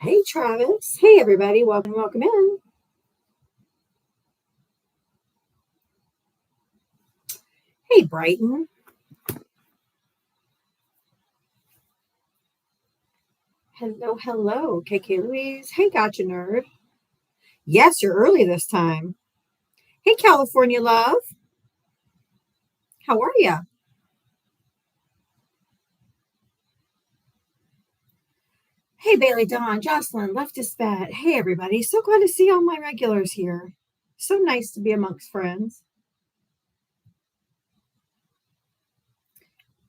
Hey, Travis. Hey, everybody. Welcome in. Hey, Brighton. Hello. KK Louise. Hey, Gotcha Nerd. Yes, you're early this time. Hey, California Love. How are you? Hey, Bailey Dawn, Jocelyn, Leftist Bat. Hey, everybody. So glad to see all my regulars here. So nice to be amongst friends.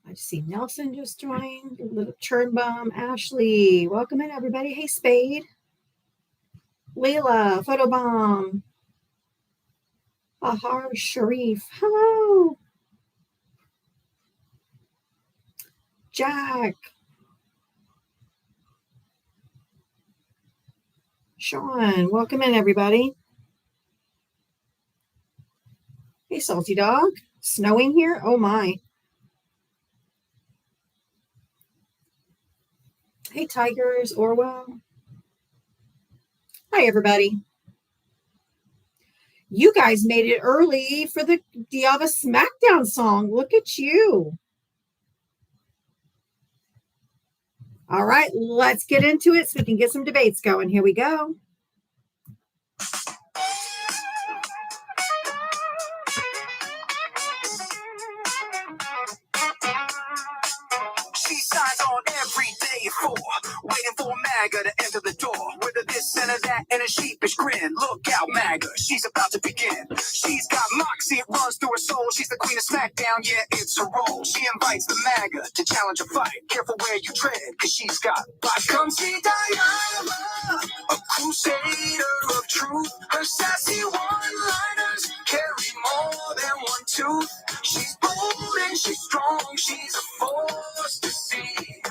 I see Nelson just joined. Little Churn Bum. Ashley. Welcome in, everybody. Hey, Spade. Layla. Photobomb. Ahar Sharif. Hello. Jack. Sean, welcome in, everybody. Hey, Salty Dog. Snowing here? Oh, my. Hey, Tigers. Orwell. Hi, everybody. You guys made it early for the Diava SmackDown song. Look at you. All right, let's get into it so we can get some debates going. Here we go. She signs on every day for waiting for MAGA to enter the door. Whether this and that and a sheepish grin. Look out, MAGA, she's about to begin. She's got moxie, it runs through her soul. She's the queen of SmackDown, yeah, it's her role. She invites the MAGA to challenge a fight. Careful where you tread, cause she's got fight. Come see Diana, a crusader of truth. Her sassy one-liners carry more than one tooth. She's bold and she's strong, she's a force to see.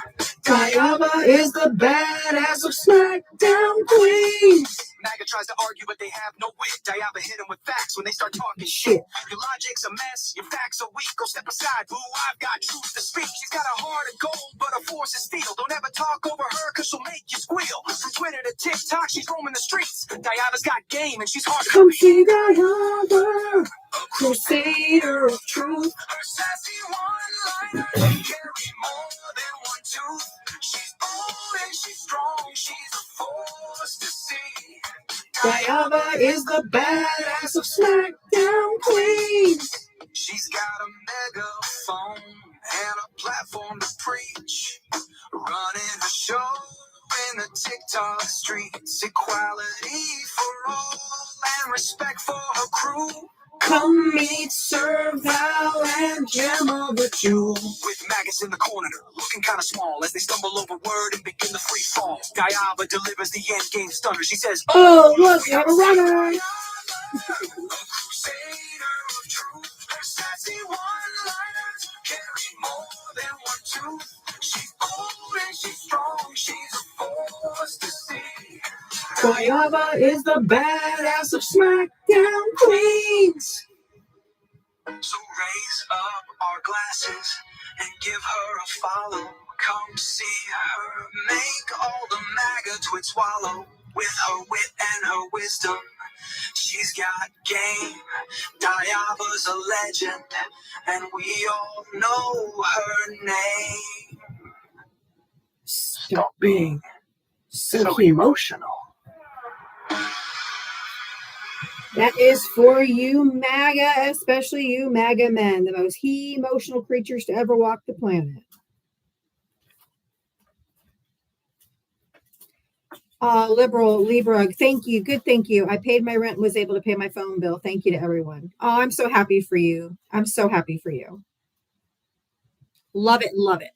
Diana is the badass of SmackDown Queens. MAGA tries to argue, but they have no wit. Diana hit them with facts when they start talking shit. Your logic's a mess, your facts are weak. Go step aside, boo, I've got truth to speak. She's got a heart of gold, but her force is steel. Don't ever talk over her, cause she'll make you squeal. From Twitter to TikTok, she's roaming the streets. Diana's got game, and she's hard to beat. Come see Diana, a crusader of truth. Her sassy one-liners carry more than one tooth. She's bold and she's strong, she's a force to see. Diana is the badass of SmackDown Queens. She's got a megaphone and a platform to preach. Running a show in the TikTok streets. Equality for all and respect for her crew. Come meet Sir Val and Gemma the Jewel. With maggots in the corner, looking kind of small as they stumble over word and begin the free fall. Diava delivers the end game stunner. She says, "Oh, look, we have a runner." Crusader of truth, her sassy one-liners carry more than one tooth. She's bold and she's strong, she's a force to see. Diava is the badass of SmackDown Queens. So raise up our glasses and give her a follow. Come see her make all the MAGA twits swallow. With her wit and her wisdom, she's got game. Diava's a legend, and we all know her name. Stop being so emotional. That is for you, MAGA, especially you, MAGA men, the most emotional creatures to ever walk the planet. Liberal Libra, thank you. Good, thank you. I paid my rent and was able to pay my phone bill. Thank you to everyone. Oh, I'm so happy for you. I'm so happy for you. Love it, love it.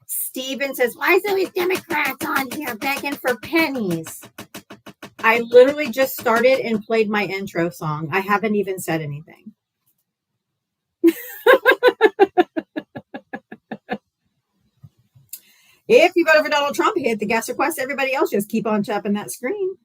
Steven says, why is always Democrats on here begging for pennies? I literally just started and played my intro song. I haven't even said anything. If you voted for Donald Trump, hit the guest request. Everybody else just keep on tapping that screen.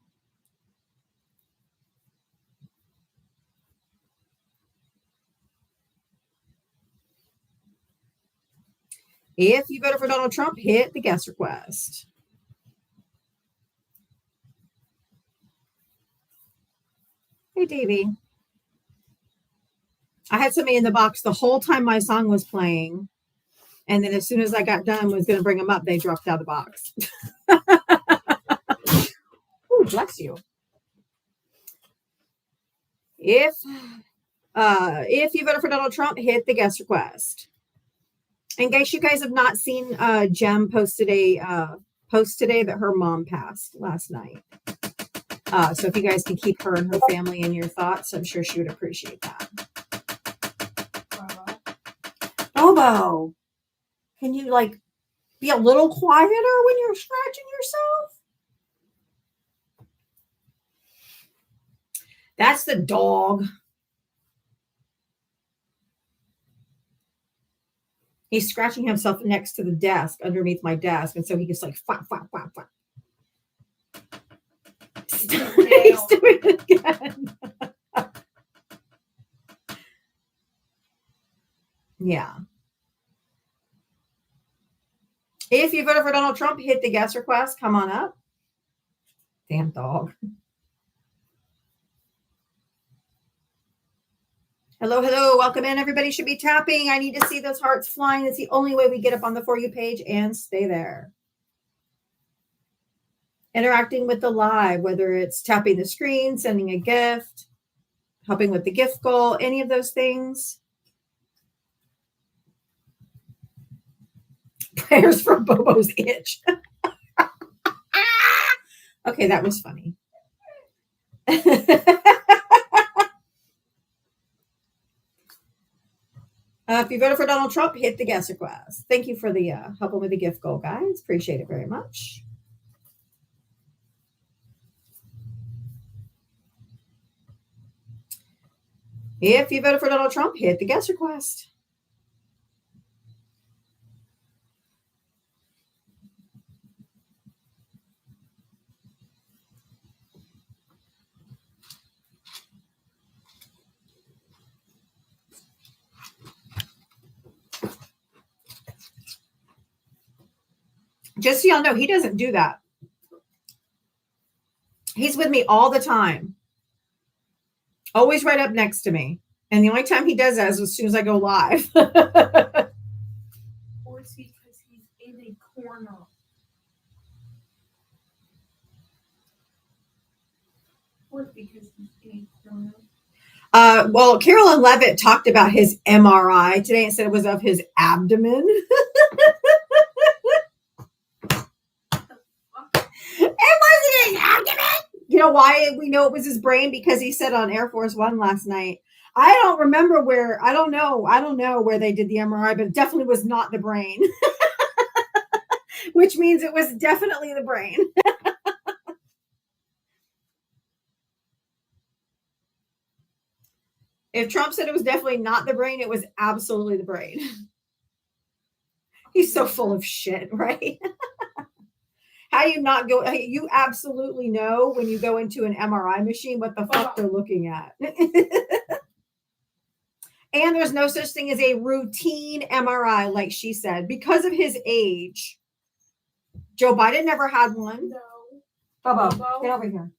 If you voted for Donald Trump, hit the guest request. Hey, Davey. I had somebody in the box the whole time my song was playing. And then as soon as I got done, was going to bring them up, they dropped out of the box. Ooh, bless you. If you voted for Donald Trump, hit the guest request. In case you guys have not seen, Jem posted a post today that her mom passed last night. So if you guys can keep her and her family in your thoughts, I'm sure she would appreciate that. Bobo, can you like be a little quieter when you're scratching yourself? That's the dog. He's scratching himself next to the desk, underneath my desk, and so he just like fwap, fwap, fwap, fwap. He's doing it again. Yeah. If you voted for Donald Trump, hit the guest request. Come on up. Damn dog. Hello, hello. Welcome in. Everybody should be tapping. I need to see those hearts flying. It's the only way we get up on the For You page and stay there. Interacting with the live, whether it's tapping the screen, sending a gift, helping with the gift goal, any of those things. Prayers for Bobo's itch. Okay, that was funny. If you voted for Donald Trump, hit the guest request. Thank you for the helping with the gift goal, guys. Appreciate it very much. If you voted for Donald Trump, hit the guest request. Just so y'all know, he doesn't do that. He's with me all the time. Always right up next to me. And the only time he does that is as soon as I go live. Or it's because he's in a corner. Or it's because he's in a corner. Well, Carolyn Levitt talked about his MRI today and said it was of his abdomen. It wasn't his abdomen. You know why we know it was his brain? Because he said on Air Force One last night. I don't remember where. I don't know where they did the MRI, but it definitely was not the brain. Which means it was definitely the brain. If Trump said it was definitely not the brain, it was absolutely the brain. He's so full of shit, right? How do you not go? You absolutely know when you go into an MRI machine what the fuck they're looking at. And there's no such thing as a routine MRI, like she said, because of his age. Joe Biden never had one. No. Bobo, get over here.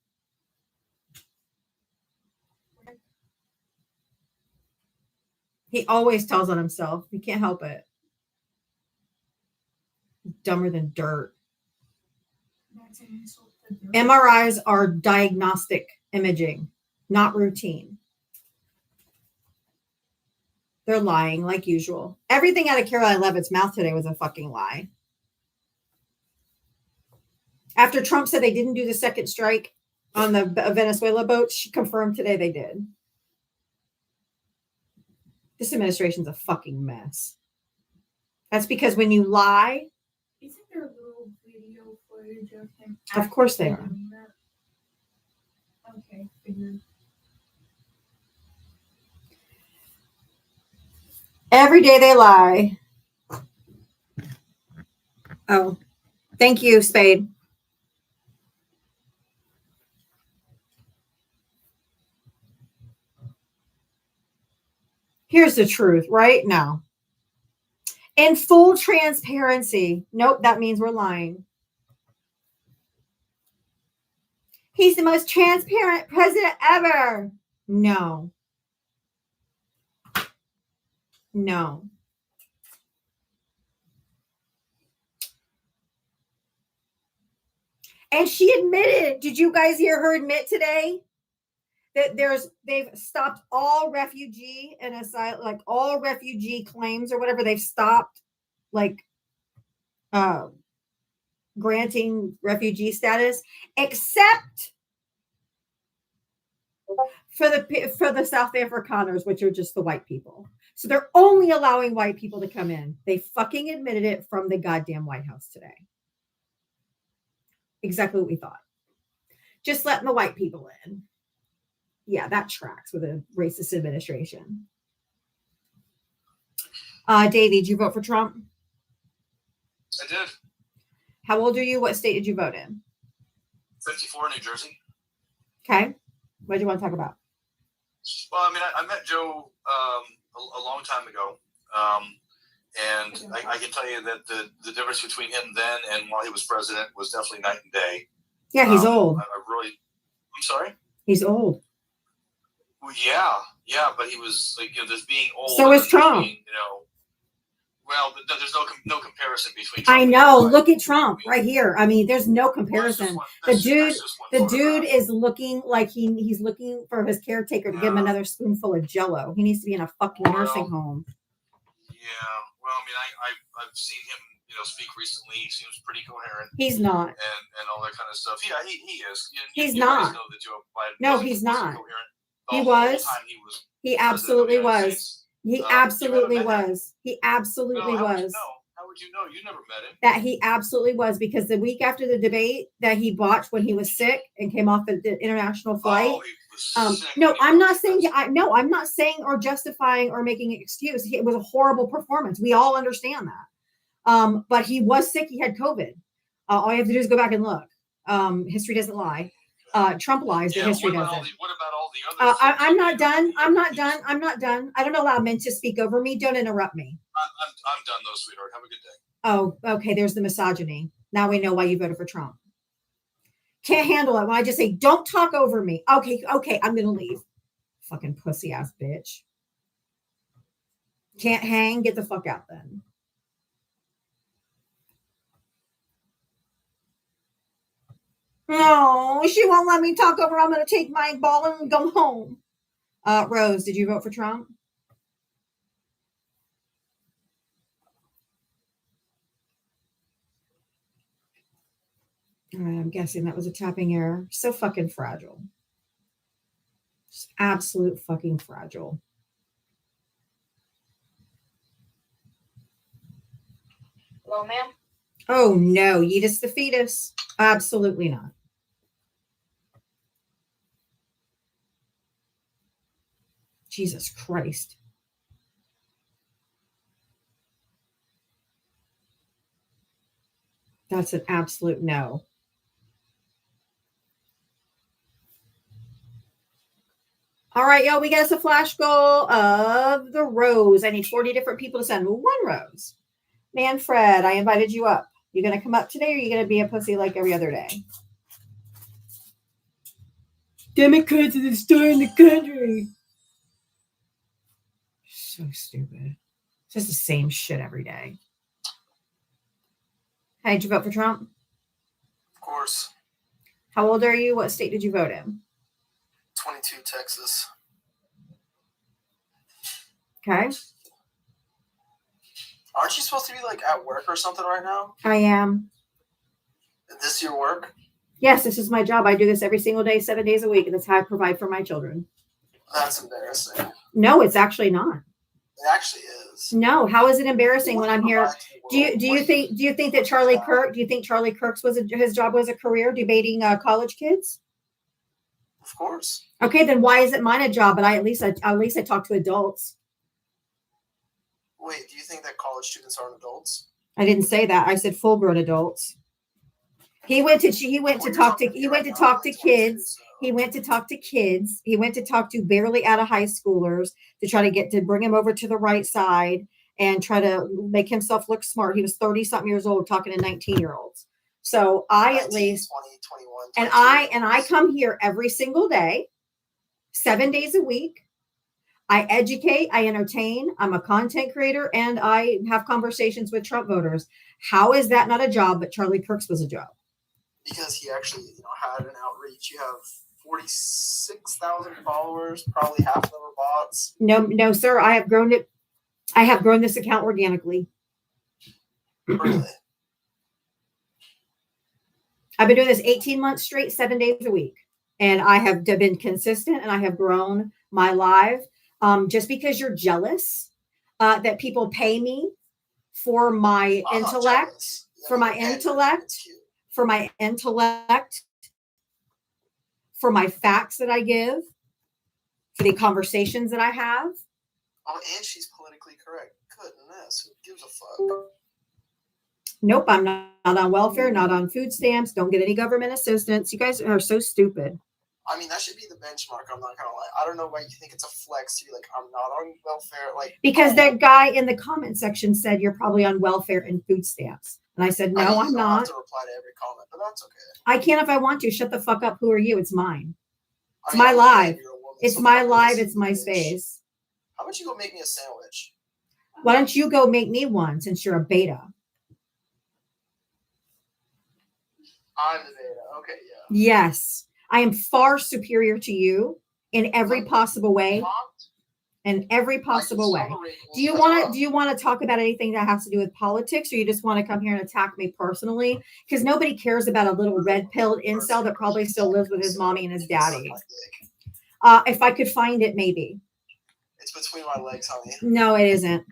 He always tells on himself. He can't help it. Dumber than dirt. MRIs are diagnostic imaging, not routine. They're lying like usual. Everything out of Caroline Levitt's mouth today was a fucking lie. After Trump said they didn't do the second strike on the Venezuela boat, she confirmed today they did. This administration's a fucking mess. That's because when you lie. Isn't there a little video footage of him? Of course they are. Okay, figured. Every day they lie. Oh, thank you, Spade. Here's the truth right now. In full transparency. Nope, that means we're lying. He's the most transparent president ever. No. No. And she admitted, did you guys hear her admit today that they've stopped all refugee and asylum, like all refugee claims or whatever, they've stopped like granting refugee status, except for the South Afrikaners, which are just the white people. So they're only allowing white people to come in. They fucking admitted it from the goddamn White House today. Exactly what we thought. Just letting the white people in. Yeah, that tracks with a racist administration. Davey, did you vote for Trump? I did. How old are you? What state did you vote in? 54, New Jersey. Okay. What do you want to talk about? Well, I mean, I met Joe a long time ago. And I can tell you that the difference between him then and while he was president was definitely night and day. Yeah, he's old. I'm sorry? He's old. Well, yeah, but he was like, there's being old. So is Trump. Well, there's no comparison between. Trump I know. Look at Trump right here. I mean, there's no comparison. The dude is looking like he's looking for his caretaker to give him another spoonful of Jello. He needs to be in a fucking nursing home. Yeah. Well, I mean, I've seen him, speak recently. He seems pretty coherent. He's not. And all that kind of stuff. Yeah, he is. He's not. Know that Joe Biden no, he's not. He was. He absolutely was. He absolutely was. He absolutely was. How would you know? You never met him. That he absolutely was, because the week after the debate that he botched when he was sick and came off the international flight. No, I'm not saying. I'm not saying or justifying or making an excuse. It was a horrible performance. We all understand that. But he was sick. He had COVID. All you have to do is go back and look. History doesn't lie. Trump lies, but history doesn't. What about all the others? I'm not done. I'm not done. I don't allow men to speak over me. Don't interrupt me. I'm done though, sweetheart. Have a good day. Oh, okay. There's the misogyny. Now we know why you voted for Trump. Can't handle it when I just say, don't talk over me. Okay, I'm going to leave. Fucking pussy ass bitch. Can't hang? Get the fuck out then. No, she won't let me talk over. I'm going to take my ball and go home. Rose, did you vote for Trump? All right, I'm guessing that was a tapping error. So fucking fragile. Just absolute fucking fragile. Hello, ma'am? Oh, no. Yeetus the fetus. Absolutely not. Jesus Christ. That's an absolute no. All right, y'all, we got us a flash goal of the rose. I need 40 different people to send one rose. Manfred, I invited you up. You going to come up today, or are you going to be a pussy like every other day? Democrats are destroying the country. So stupid. It's just the same shit every day. Hey, did you vote for Trump? Of course. How old are you? What state did you vote in? 22, Texas. Okay. Aren't you supposed to be like at work or something right now? I am. Is this your work? Yes, this is my job. I do this every single day, 7 days a week, and that's how I provide for my children. That's embarrassing. No, it's actually not. It actually is. No, how is it embarrassing when I'm here? Do you think that Charlie Kirk? Do you think Charlie Kirk's his job was a career debating college kids? Of course. Okay, then why isn't mine a job? But at least I talk to adults. Wait, do you think that college students aren't adults? I didn't say that. I said full-grown adults. He went to talk to kids. He went to talk to barely out of high schoolers to try to bring them over to the right side. and try to make himself look smart. He was 30 something years old talking to 19-year-olds. So I at 19, least, 20, 21, and 22. I come here every single day, 7 days a week. I educate, I entertain, I'm a content creator, and I have conversations with Trump voters. How is that not a job, but Charlie Kirk's was a job? Because he actually, had an outreach. You have 46,000 followers. Probably half of them are bots. No, sir. I have grown it. I have grown this account organically. Really? I've been doing this 18 months straight, 7 days a week. And I have been consistent and I have grown my live. Just because you're jealous that people pay me for my I'm not intellect, jealous. for my And intellect, it's cute. for my intellect, for my facts that I give, for the conversations that I have. Oh, and she's politically correct. Goodness, who gives a fuck? Nope, I'm not on welfare, not on food stamps, don't get any government assistance. You guys are so stupid. I mean, that should be the benchmark. I'm not gonna lie. I don't know why you think it's a flex to be like, I'm not on welfare. Like, Because that guy in the comment section said you're probably on welfare and food stamps. And I said, no, I mean, I'm you don't not. have to reply to every comment, but that's okay. I can if I want to. Shut the fuck up. Who are you? It's mine. I It's mean, my I'm live. glad you're a woman, It's so my fuck live. this, It's my bitch. space. How about you go make me a sandwich? Why don't you go make me one since you're a beta? I'm the beta. Okay, yeah. Yes. I am far superior to you in every possible way. In every possible way. Do you want to talk about anything that has to do with politics, or you just want to come here and attack me personally? Because nobody cares about a little red-pilled incel that probably still lives with his mommy and his daddy. If I could find it, maybe. It's between my legs, honey. No, it isn't.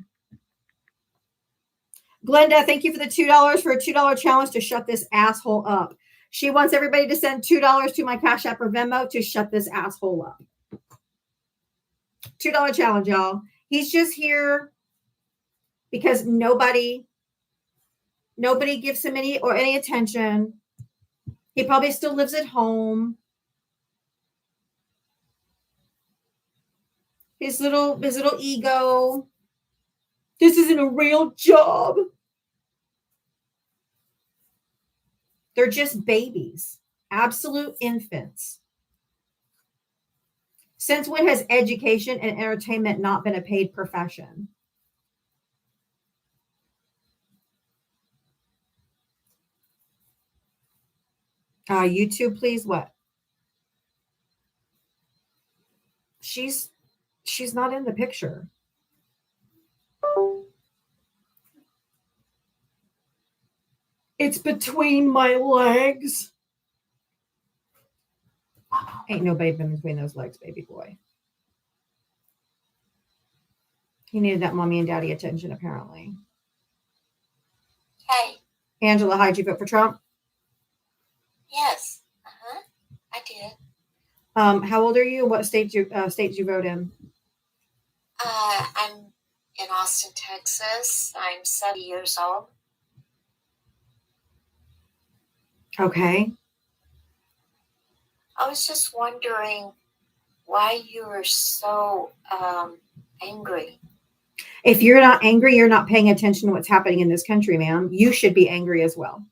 Glenda, thank you for the $2 for a $2 challenge to shut this asshole up. She wants everybody to send $2 to my Cash App or Venmo to shut this asshole up. $2 challenge, y'all. He's just here because nobody gives him any attention. He probably still lives at home. His little ego. This isn't a real job. They're just babies, absolute infants. Since when has education and entertainment not been a paid profession? YouTube, please. What? She's not in the picture. It's between my legs. Ain't nobody been between those legs, baby boy. He needed that mommy and daddy attention, apparently. Hey, Angela, how'd you vote for Trump? yes. I did. How old are you? What state did you vote in? I'm in Austin, Texas. I'm 70 years old. Okay. I was just wondering why you were so angry. If you're not angry, you're not paying attention to what's happening in this country, ma'am. You should be angry as well.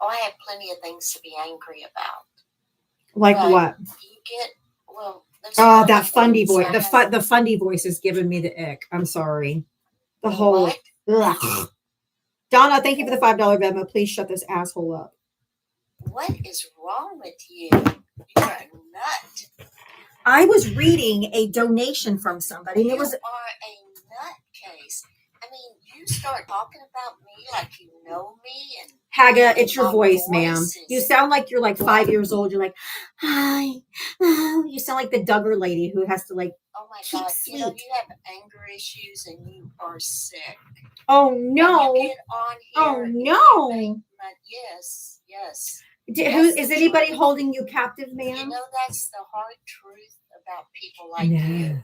Oh, I have plenty of things to be angry about. Like But what? You get, well, there's Oh, a that lot of fundy things voice. I The have- fundy voice is giving me the ick. I'm sorry. The whole. What? Ugh. Donna, thank you for the $5 Venmo. Please shut this asshole up. What is wrong with you? You're a nut. I was reading a donation from somebody, and You it was are a nutcase. I mean, you start talking about me like you know me, and Haga. It's your My voice, ma'am. voice is- You sound like you're like 5 years old. You're like, hi. Oh. You sound like the Duggar lady who has to like. oh my Keep God, you know sweet. you have anger issues and you are sick. Oh And no. you get on here. Oh and you no. make yes, yes. Who That's is the anybody truth. holding you captive, You ma'am? know that's the hard truth about people like you,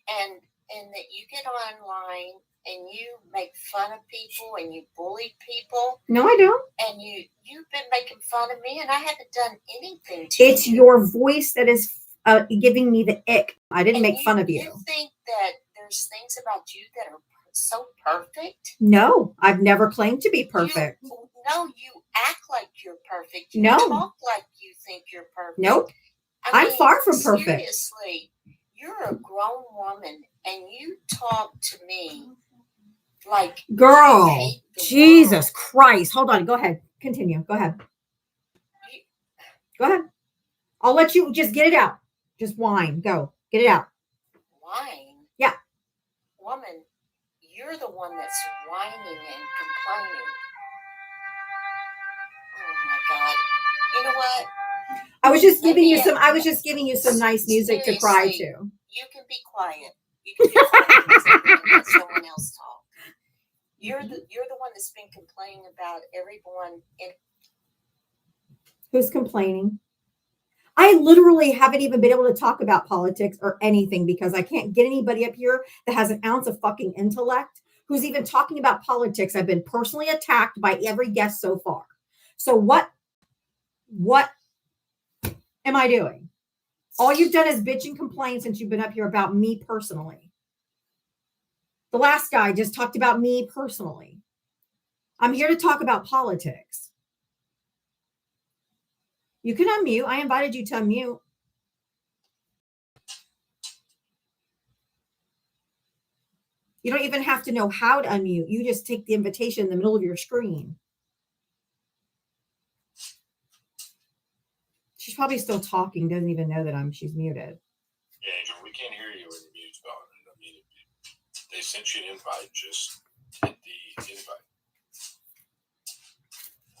and that you get online and you make fun of people and you bully people, No, I don't. and you've been making fun of me, and I haven't done anything to It's you. your voice that is giving me the ick. I didn't And make fun of you. You think that there's things about you that are so perfect? No, I've never claimed to be perfect. No, you act like you're perfect. You No. talk like you think you're perfect. Nope. I I'm mean, far from perfect. Seriously, you're a grown woman and you talk to me like you Girl, hate the Jesus world. Christ. Hold on. Go ahead. Continue. Go ahead. You- Go ahead. I'll let you just get it out. Just whine. Go. Get it out. Whine. Yeah. Woman, you're the one that's whining and complaining. Oh my God. You know what? I was just giving you Maybe some nice music to cry Seriously. to. You can be quiet. You can be quiet and let someone else talk. You're the one that's been complaining about everyone in. Who's complaining? I literally haven't even been able to talk about politics or anything because I can't get anybody up here that has an ounce of fucking intellect who's even talking about politics. I've been personally attacked by every guest so far. So what am I doing? All you've done is bitch and complain since you've been up here about me personally. The last guy just talked about me personally. I'm here to talk about politics. You can unmute. I invited you to unmute. You don't even have to know how to unmute. You just take the invitation in the middle of your screen. She's probably still talking, doesn't even know that she's muted. Yeah, Angel, we can't hear you when the mute's gone. I mean, if they sent you an invite, just hit the invite.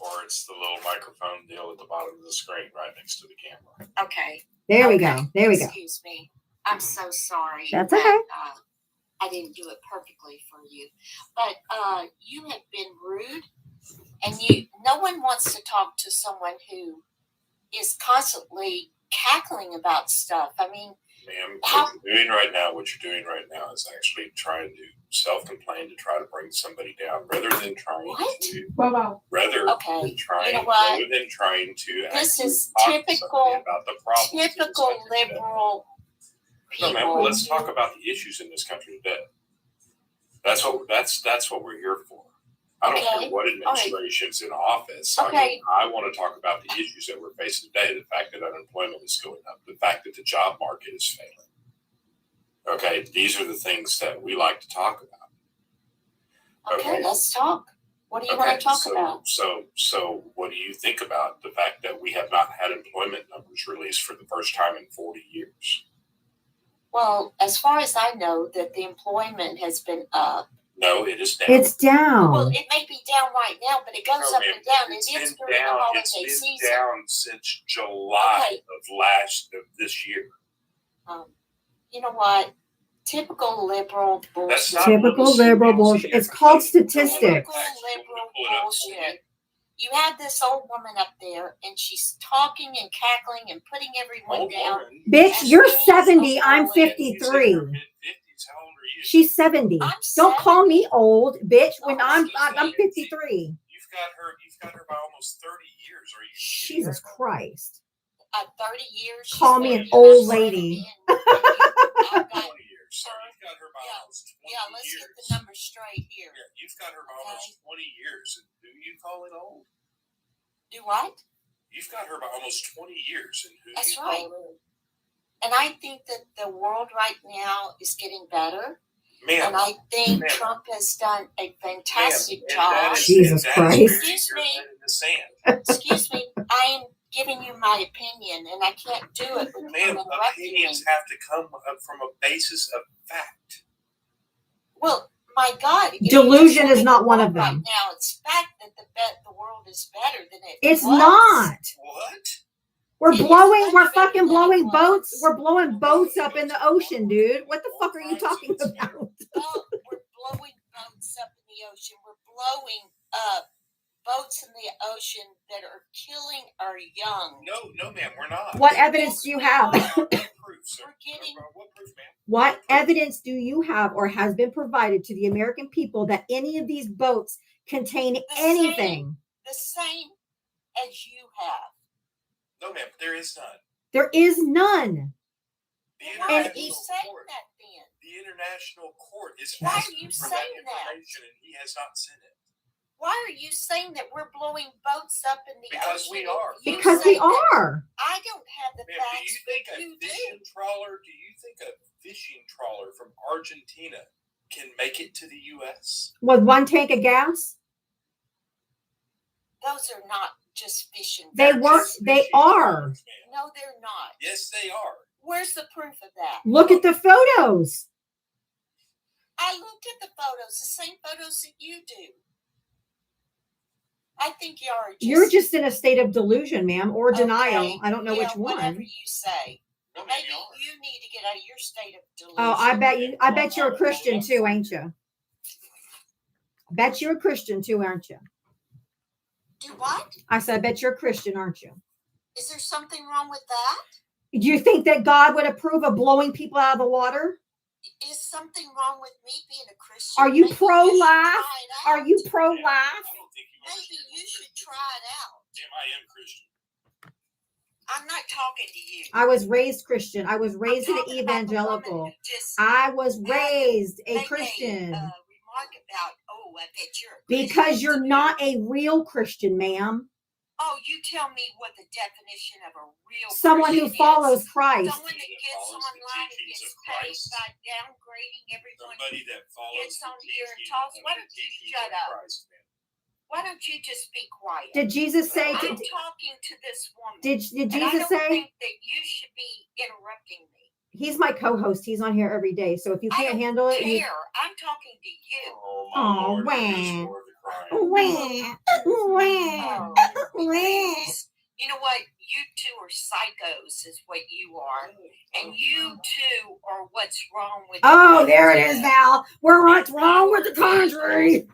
Or it's the little microphone deal at the bottom of the screen right next to the camera. Okay. There we go. There we go. Excuse me. I'm so sorry. That's that, okay. I didn't do it perfectly for you, but you have been rude, and no one wants to talk to someone who is constantly cackling about stuff. I mean, Ma'am, what you're doing right now is actually trying to self-complain to try to bring somebody down rather than trying What? to Okay. than trying You know what? rather than trying to This actually is talk to typical- somebody about the problems in this typical country today. liberal No, people. ma'am, let's talk about the issues in this country today. That's what we're here for. I don't Okay. care what administration's in office. I Okay. mean, I want to talk about the issues that we're facing today. The fact that unemployment is going up, the fact that the job market is failing. Okay, these are the things that we like to talk about. Okay, let's talk. What do you want to talk about? So what do you think about the fact that we have not had employment numbers released for the first time in 40 years? Well, as far as I know, that the employment has been up. No, it is down. It's down. Well, it may be down right now, but it goes No, up ma'am, and down. It's It is been during the down. holiday It's been season. down since July Okay. of this year. You know what? Typical liberal That's bullshit. not Typical liberal bullshit. It's called statistics. Typical liberal bullshit. You have this old woman up there, and she's talking and cackling and putting everyone down. Bitch, you're 70. I'm 53. Mid-50s. How old are you? She's 70. I'm Don't call me 70. old, bitch. When Oh, I'm excuse me. 53. You've got her by almost 30 years. Are you Jesus Christ. 30 years. she's Call me been an in old my lady. and I've got, 20 years. So you've got her by almost 20 yeah, let's years. get the numbers straight here. Yeah, you've got her by almost 20 years. And who you calling old? Do what? You've got her by almost 20 years. And who That's you right. calling old? And I think that the world right now is getting better. Ma'am, And I think Ma'am. Trump has done a fantastic and job. that is- Jesus and that is Christ. burying Excuse your me. head in the sand. Excuse me, I am giving you my opinion, and I can't do it with you Ma'am, interrupting me. opinions have to come from a basis of fact. Well, my God, it Delusion is the not one world of them. Right now, it's fact that the world is better than it It's was. not. What? We're It is blowing, much we're better fucking than it blowing was. boats. We're blowing boats up in the ocean, dude. What the fuck are you talking about? Well, we're blowing boats up in the ocean. We're blowing up boats in the ocean that are killing our young. No, ma'am, we're not. What evidence do you have? What proof, sir? We're getting- What proof, ma'am? What evidence do you have or has been provided to the American people that any of these boats contain anything? the same as you have. No, ma'am, there is none. There is none. The Why are you international saying report. that then? The The international court is Why are asking you for that saying that? information, and he has not sent it. Why are you saying that we're blowing boats up in the Because ocean? we are. You Because say we that are. I don't have the Man, do facts, you think but a you fishing do. trawler? Do you think a fishing trawler from Argentina can make it to the U.S.? With one tank of gas? Those are not just fishing They boats. work. Just They fishing are. trawlers, man. No, they're not. Yes, they are. Where's the proof of that? Look at the photos. I looked at the photos, the same photos that you do. I think you are just. You're just in a state of delusion, ma'am, or denial. Okay, I don't know yeah, which whatever one. you say. No, man, Maybe you are. you need to get out of your state of delusion. Oh, I bet you're a Christian too, ain't you? I bet you're a Christian too, aren't you? Do what? I said, I bet you're a Christian, aren't you? Is there something wrong with that? Do you think that God would approve of blowing people out of the water? Is something wrong with me being a Christian? Are you Maybe pro-life? should try it out. Are you pro-life? I don't think you Maybe understand you what should Christian try is. it out. Damn, I am Christian. I'm not talking to you. I was raised Christian. I was raised I'm an talking about the woman evangelical. who just I was raised a made Christian. remark about, oh, I bet you're a Christian. Because you're not a real Christian, ma'am. Oh, you tell me what the definition of a real Someone who Christian follows is. Christ. Someone that gets Follows the online and teachings gets of paid Christ. by downgrading everyone. Somebody that follows Gets the on here and teaching talks. of Why the don't you teachings shut of up? Christ, man. Why don't you just be quiet? Did Jesus say? I'm talking to this woman. Did and I Jesus don't say? think that you should be interrupting me. He's my co-host. He's on here every day. So if you I can't don't handle it, care. I'm talking to you. Oh, Oh, my Lord, wah. please, Lord, the crying. Oh, please. You know what? You two are psychos, is what you are. And you two are what's wrong with Oh, there it is, Val. We're what's wrong with the country.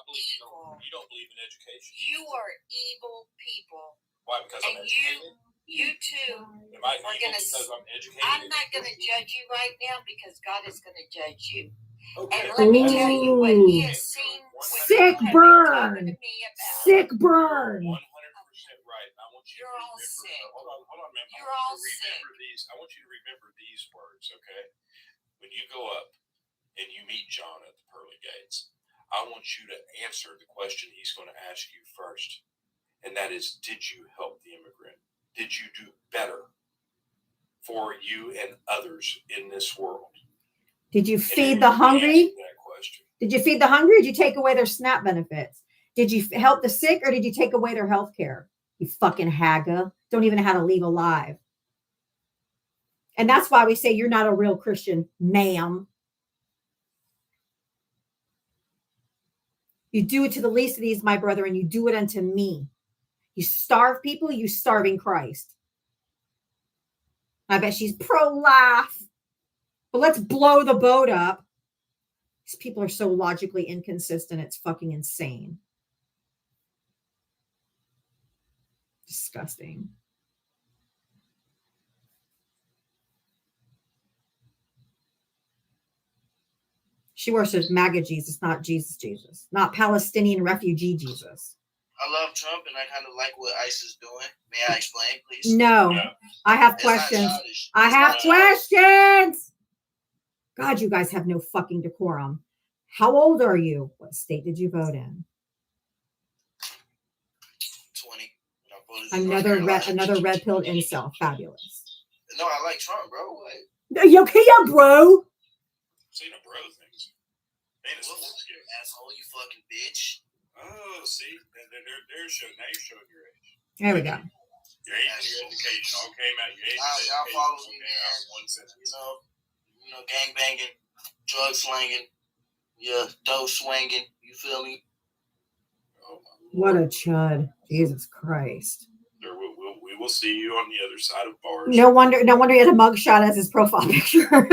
Evil. You don't believe in education. You are evil people. Why? Because I'm And educated? you two Am I are evil gonna because I'm educated? I'm not going to judge you right now because God is going to judge you. Okay. And let me tell you what He has seen. what Sick you have been burn. talking to me about. Sick burn. 100% right. I want you You're to all remember. sick. Hold on, man. You're all I want you to remember these words, okay? When you go up and you meet John at the pearly gates, I want you to answer the question he's going to ask you first. And that is, did you help the immigrant? Did you do better for you and others in this world? Did you And feed if the you hungry? answer that question, Did you feed the hungry or did you take away their SNAP benefits? Did you help the sick or did you take away their health care? You fucking hagga. Don't even know how to leave alive. And that's why we say you're not a real Christian, ma'am. You do it to the least of these, my brother, and you do it unto me. You starve people, you starving Christ. I bet she's pro-life. But let's blow the boat up. These people are so logically inconsistent. It's fucking insane. Disgusting. She worships MAGA Jesus, not Jesus Jesus. Not Palestinian refugee Jesus. I love Trump and I kind of like what ICE is doing. May I explain, please? No, Yeah. I have It's not questions. childish. I It's have not childish. questions. God, you guys have no fucking decorum. How old are you? What state did you vote in? 20. I voted in North Another Carolina. red-pilled incel. Fabulous. No, I like Trump, bro. What? You okay, bro? seen a bro things. Ain't a sports game. Asshole, you fucking bitch. Oh, see, they're showing. Now you're showing your age. There we go. Your age and your education all came out. Your age and Y'all education follow all me, came man. out in one sentence. You know, gang banging, drug slanging, yeah, dough swinging. You feel me? Oh, my What a Lord. chud. Jesus Christ. We will see you on the other side of bars. No wonder he had a mugshot as his profile picture. Hey,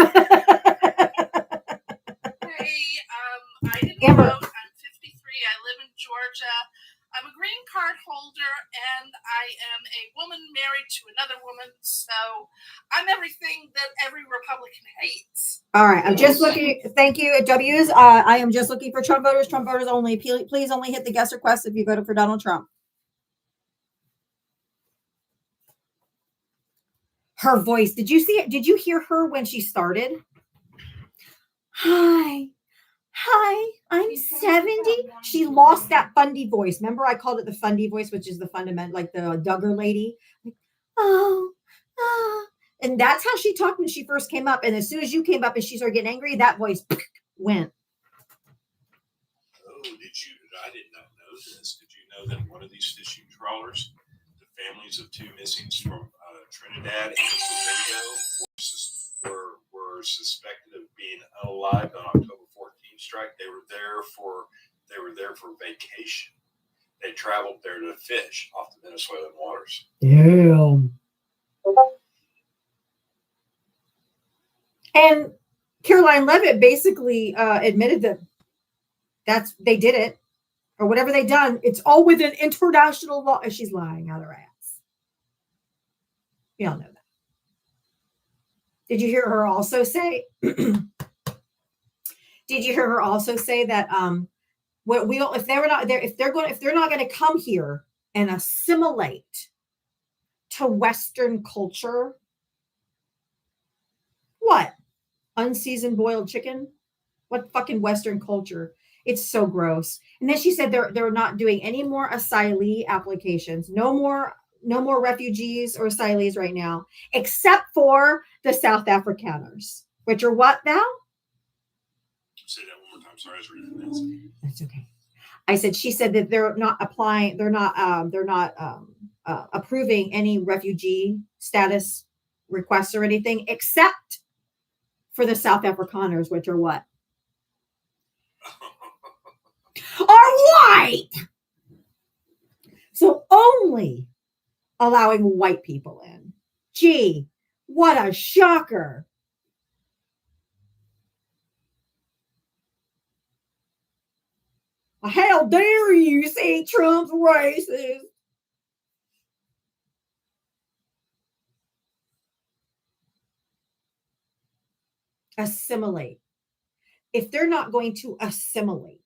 I didn't Amber. vote. I'm 53. I live in Georgia. I'm a green card holder, and I am a woman married to another woman. So I'm everything that every Republican hates. All right. I'm just looking. Thank you, W's. I am just looking for Trump voters only. Please only hit the guest request if you voted for Donald Trump. Her voice. Did you see it? Did you hear her when she started? Hi. Hi, I'm 70. She lost that Fundy voice. Remember, I called it the Fundy voice, which is the fundamental, like the Duggar lady. Like, oh, ah. And that's how she talked when she first came up. And as soon as you came up and she started getting angry, that voice went. Oh, I did not know this. Did you know that one of these fishing trawlers, the families of two missings from Trinidad and Tobago were suspected of being unalived on October 14th strike? They were there for vacation. They traveled there to fish off the Venezuelan waters. Damn. And Caroline Levitt basically admitted that they did it, or whatever they done. It's all within international law. And she's lying out of her ass. We all know that. Did you hear her also say? Did you hear her also say that if they're not going to come here and assimilate to Western culture, what? Unseasoned boiled chicken? What fucking Western culture? It's so gross. And then she said they're not doing any more asylee applications. No more refugees or asylees right now, except for the South Afrikaners, which are what now? Say that one more time. Sorry, I was reading this. That's okay. She said that they're not applying. They're not approving any refugee status requests or anything, except for the South Afrikaners, which are what? Are white. So only allowing white people in. Gee, what a shocker. How dare you say Trump's racist? Assimilate. If they're not going to assimilate,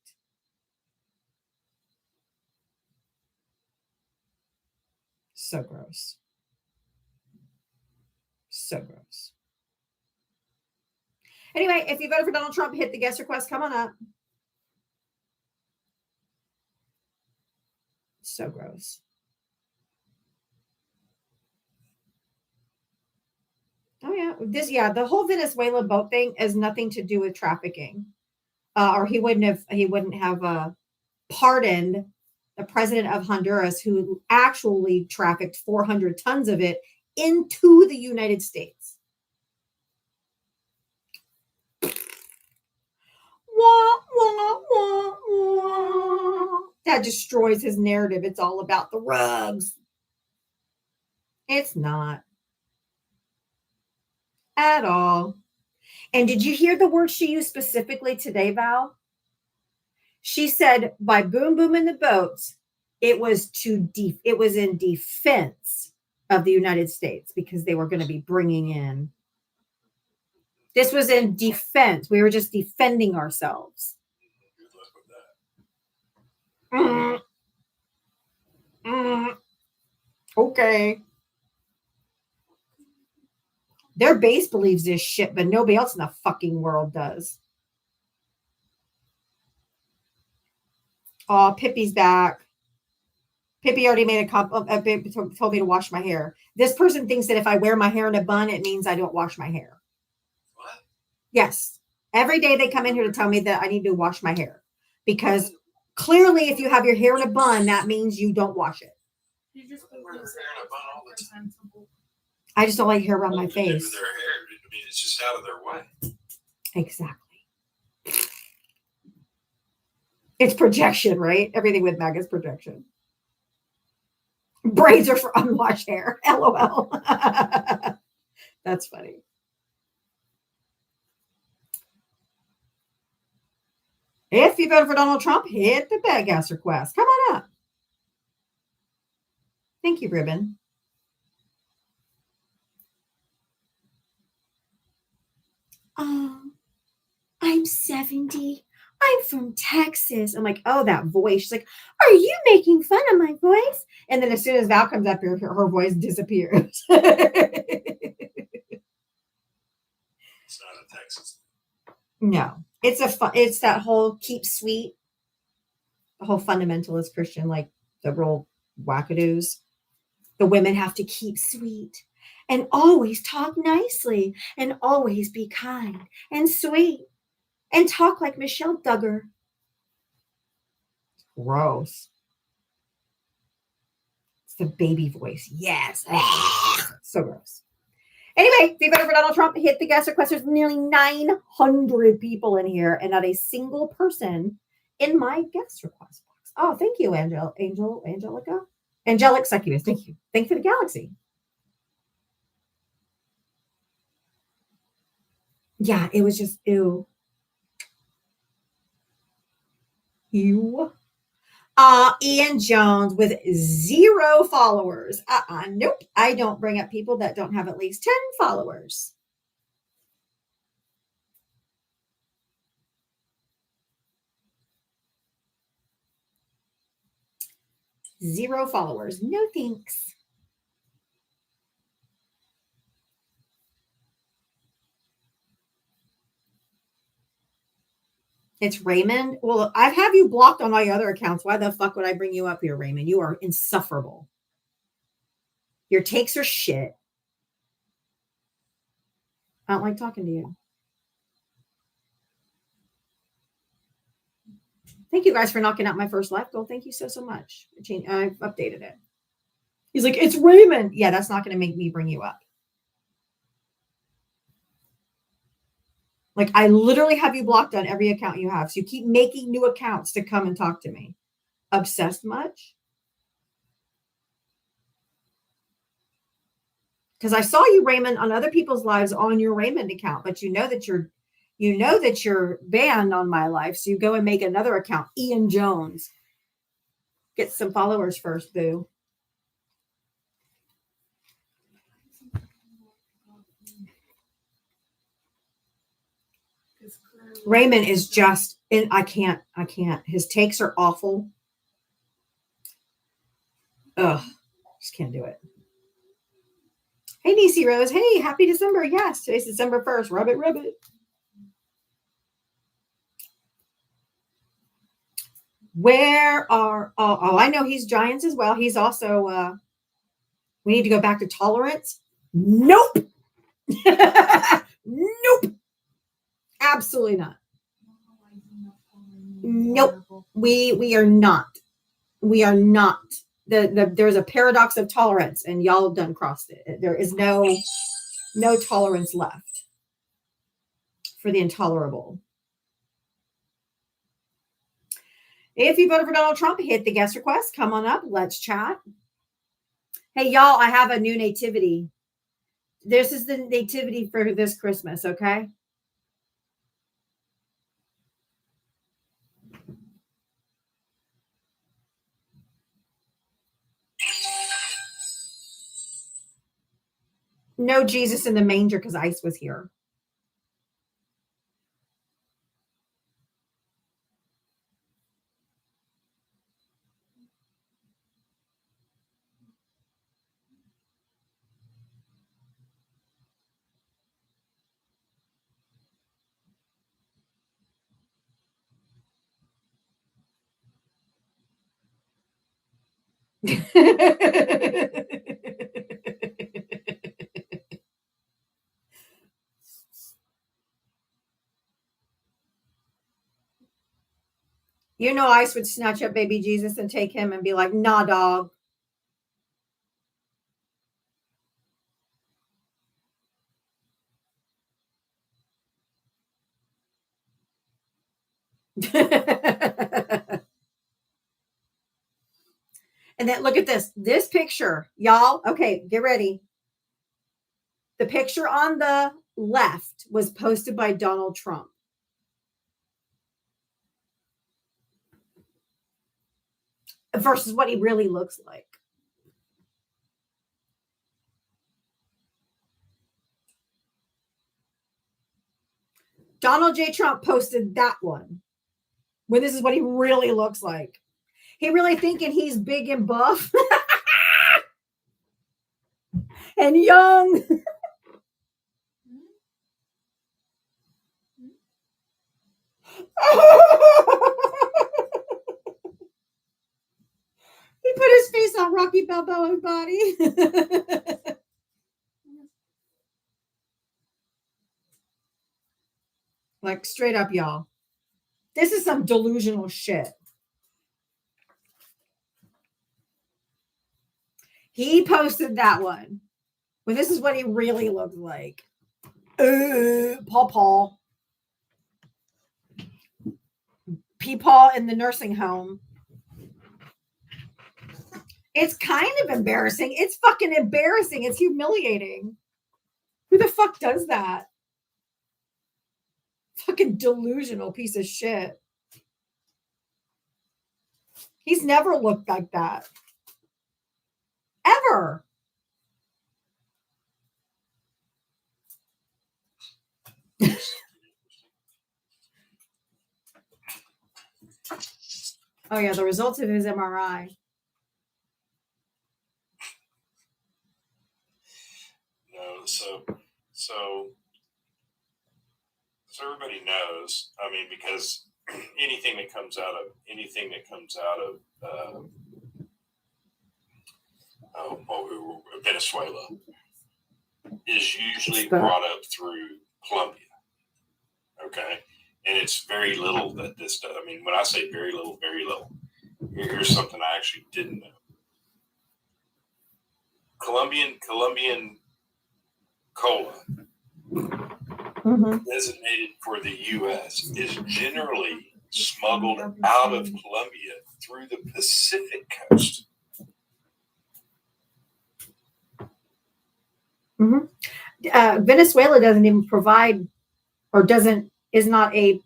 so gross. So gross. Anyway, if you voted for Donald Trump, hit the guest request. Come on up. So gross. Oh yeah, the whole Venezuela boat thing has nothing to do with trafficking, or he wouldn't have pardoned the president of Honduras, who actually trafficked 400 tons of it into the United States. Wah, wah, wah, wah. That destroys his narrative. It's all about the rugs. It's not. At all. And did you hear the word she used specifically today, Val? She said by boom booming the boats, it was in defense of the United States, because they were going to be bringing in. This was in defense. We were just defending ourselves. Okay. Their base believes this shit, but nobody else in the fucking world does. Oh, Pippi's back. Pippi already made a compliment, told me to wash my hair. This person thinks that if I wear my hair in a bun, it means I don't wash my hair. What? Yes. Every day they come in here to tell me that I need to wash my hair, because clearly if you have your hair in a bun, that means you don't wash it. You just I wear their hair in a bun all the time. presentable. I just don't like hair around my Nothing to do with face. their hair. I mean, it's just out of their way. Exactly. It's projection, right? Everything with Meg is projection. Braids are for unwashed hair. LOL. That's funny. If you voted for Donald Trump, hit the bad gas request. Come on up. Thank you, Ribbon. Oh, I'm 70. I'm from Texas. I'm like, oh, that voice. She's like, are you making fun of my voice? And then as soon as Val comes up here, her voice disappears. It's not a Texas. No. It's that whole keep sweet, the whole fundamentalist Christian, like the real wackadoos. The women have to keep sweet and always talk nicely and always be kind and sweet and talk like Michelle Duggar. Gross. It's the baby voice. Yes. So gross. Anyway, if you voted for Donald Trump, hit the guest request. There's nearly 900 people in here and not a single person in my guest request box. Oh, thank you, Angelica. Angelic Succubus. Thank you. Thank you for the galaxy. Yeah, it was just ew. Ew. Ian Jones with 0 followers. Nope. I don't bring up people that don't have at least 10 followers. Zero followers. No thanks. It's Raymond. Well, I have you blocked on all your other accounts. Why the fuck would I bring you up here, Raymond? You are insufferable. Your takes are shit. I don't like talking to you. Thank you guys for knocking out my first life goal. Thank you so much. I've updated it. He's like, it's Raymond. Yeah, that's not going to make me bring you up. Like, I literally have you blocked on every account you have. So you keep making new accounts to come and talk to me. Obsessed much? Because I saw you, Raymond, on other people's lives on your Raymond account, but you know that you're banned on my life. So you go and make another account, Ian Jones. Get some followers first, boo. Raymond is just, and I can't. His takes are awful. Ugh, just can't do it. Hey, Niecy Rose. Hey, happy December. Yes, today's December 1st. Rub it. Where are, I know he's Giants as well. He's also, we need to go back to tolerance. Nope. Nope. Absolutely not. Nope. We are not. We are not. There's a paradox of tolerance, and y'all done crossed it. There is no tolerance left for the intolerable. If you voted for Donald Trump, hit the guest request. Come on up. Let's chat. Hey, y'all, I have a new nativity. This is the nativity for this Christmas, okay? No Jesus in the manger because ICE was here. You know, ICE would snatch up baby Jesus and take him and be like, nah, dog. And then look at this picture, y'all. Okay, get ready. The picture on the left was posted by Donald Trump. Versus what he really looks like. Donald J. Trump posted that one. When this is what he really looks like. He really thinking he's big and buff. And young. Balboa's body. Like straight up, y'all. This is some delusional shit. He posted that one. Well, this is what he really looked like. Paw. Peepaw in the nursing home. It's kind of embarrassing. It's fucking embarrassing. It's humiliating. Who the fuck does that? Fucking delusional piece of shit. He's never looked like that. Ever. Oh yeah, the results of his MRI. No, so everybody knows. I mean, because anything that comes out of Venezuela is usually brought up through Colombia. Okay, and it's very little that this does. I mean, when I say very little, here's something I actually didn't know. Colombian cola designated for the U.S. is generally smuggled out of Colombia through the Pacific coast. Venezuela doesn't even provide or is not a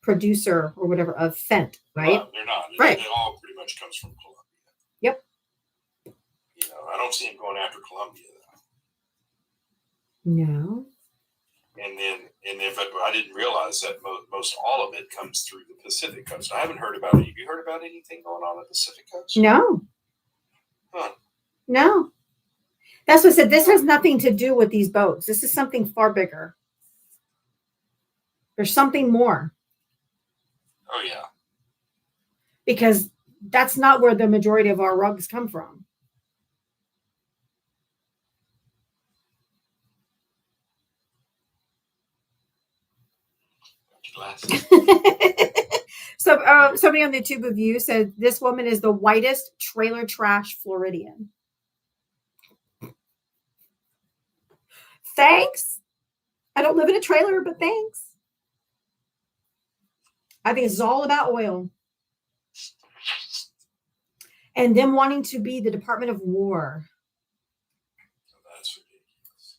producer or whatever of fent, right? Well, they're not. Right. It all pretty much comes from Colombia. Yep. You know, I don't see them going after Colombia though. No. And if I didn't realize that most all of it comes through the Pacific coast. I haven't heard about it. Have you heard about anything going on the Pacific coast? No. Huh. No. That's what I said. This has nothing to do with these boats. This is something far bigger. There's something more. Oh yeah. Because that's not where the majority of our rugs come from. So somebody on the YouTube review said this woman is the whitest trailer trash Floridian. Thanks. I don't live in a trailer, but thanks. I think it's all about oil. And them wanting to be the Department of War. That's ridiculous.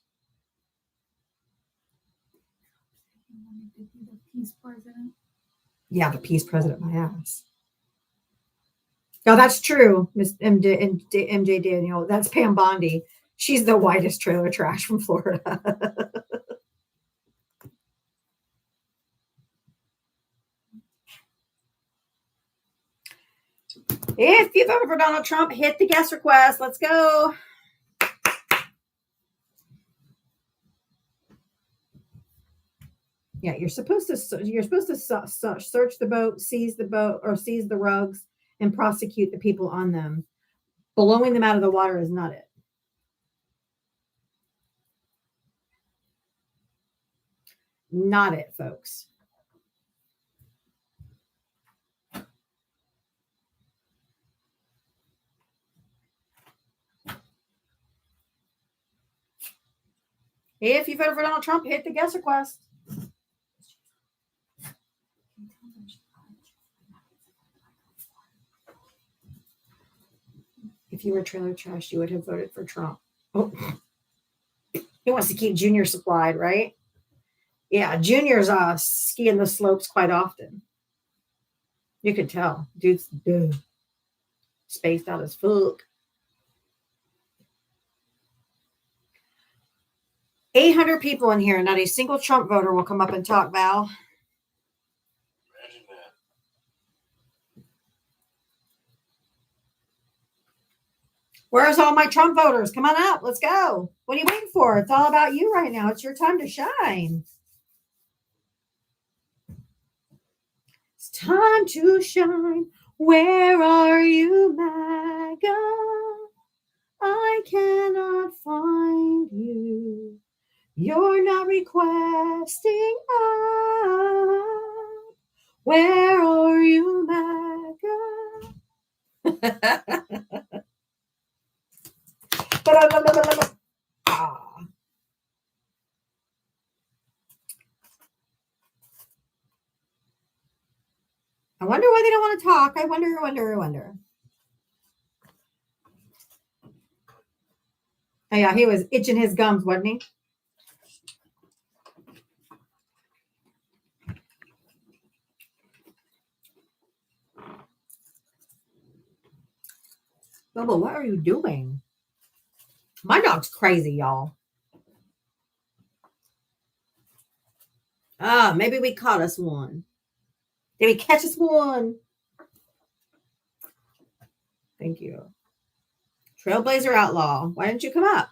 The peace president. Yeah, the peace president, my ass. No, that's true, Miss MJ Daniel. That's Pam Bondi. She's the whitest trailer trash from Florida. If you voted for Donald Trump, hit the guest request. Let's go. Yeah, you're supposed to search the boat, seize the rugs, and prosecute the people on them. Blowing them out of the water is not it. Not it, folks. If you voted for Donald Trump, hit the guest request. If you were trailer trash, you would have voted for Trump. Oh. He wants to keep Junior supplied, right? Yeah, Junior's skiing the slopes quite often. You could tell. Dude's spaced out as fuck. 800 people in here, not a single Trump voter will come up and talk, Val. Imagine that. Where's all my Trump voters? Come on up. Let's go. What are you waiting for? It's all about you right now. It's your time to shine. It's time to shine. Where are you, MAGA? I cannot find you. You're not requesting up. Where are you, MAGA? Ah. I wonder why they don't want to talk. I wonder. Oh yeah, he was itching his gums, wasn't he? Bubba, what are you doing? My dog's crazy, y'all. Ah, maybe we caught us one. Did we catch us one? Thank you. Trailblazer Outlaw. Why didn't you come up?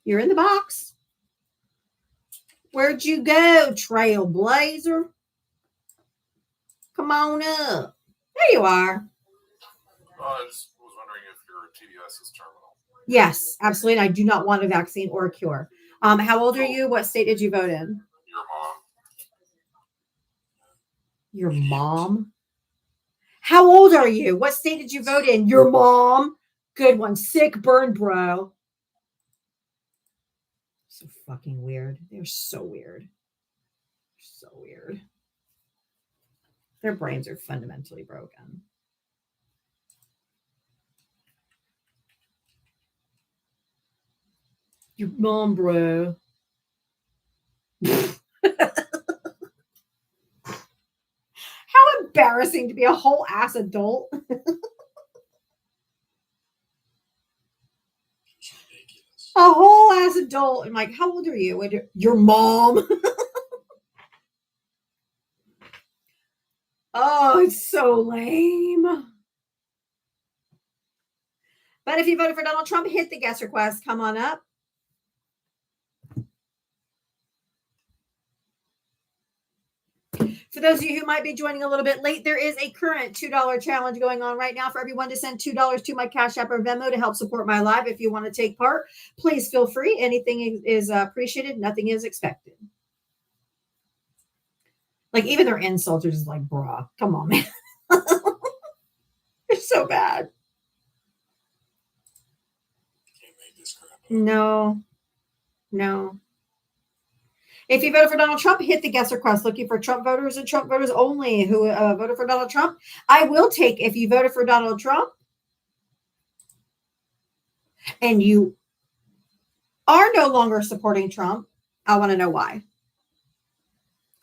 You're in the box. Where'd you go, Trailblazer? Come on up. There you are. I just was wondering if your TDS is terminal. Yes, absolutely. And I do not want a vaccine or a cure. How old are you? What state did you vote in? Your mom. Your mom? How old are you? What state did you vote in? Your mom? Good one. Sick burn, bro. So fucking weird. They're so weird. So weird. Their brains are fundamentally broken. Your mom, bro. How embarrassing to be a whole ass adult. A whole ass adult. And like, how old are you? Your mom. Oh, it's so lame. But if you voted for Donald Trump, hit the guest request. Come on up. For those of you who might be joining a little bit late, there is a current $2 challenge going on right now for everyone to send $2 to my Cash App or Venmo to help support my live. If you want to take part, please feel free. Anything is appreciated. Nothing is expected. Like even their insults are just like, bruh, come on, man. It's so bad. Can't make this crap up. No. If you voted for Donald Trump, hit the guest request looking for Trump voters and Trump voters only who voted for Donald Trump. I will take if you voted for Donald Trump and you are no longer supporting Trump. I want to know why.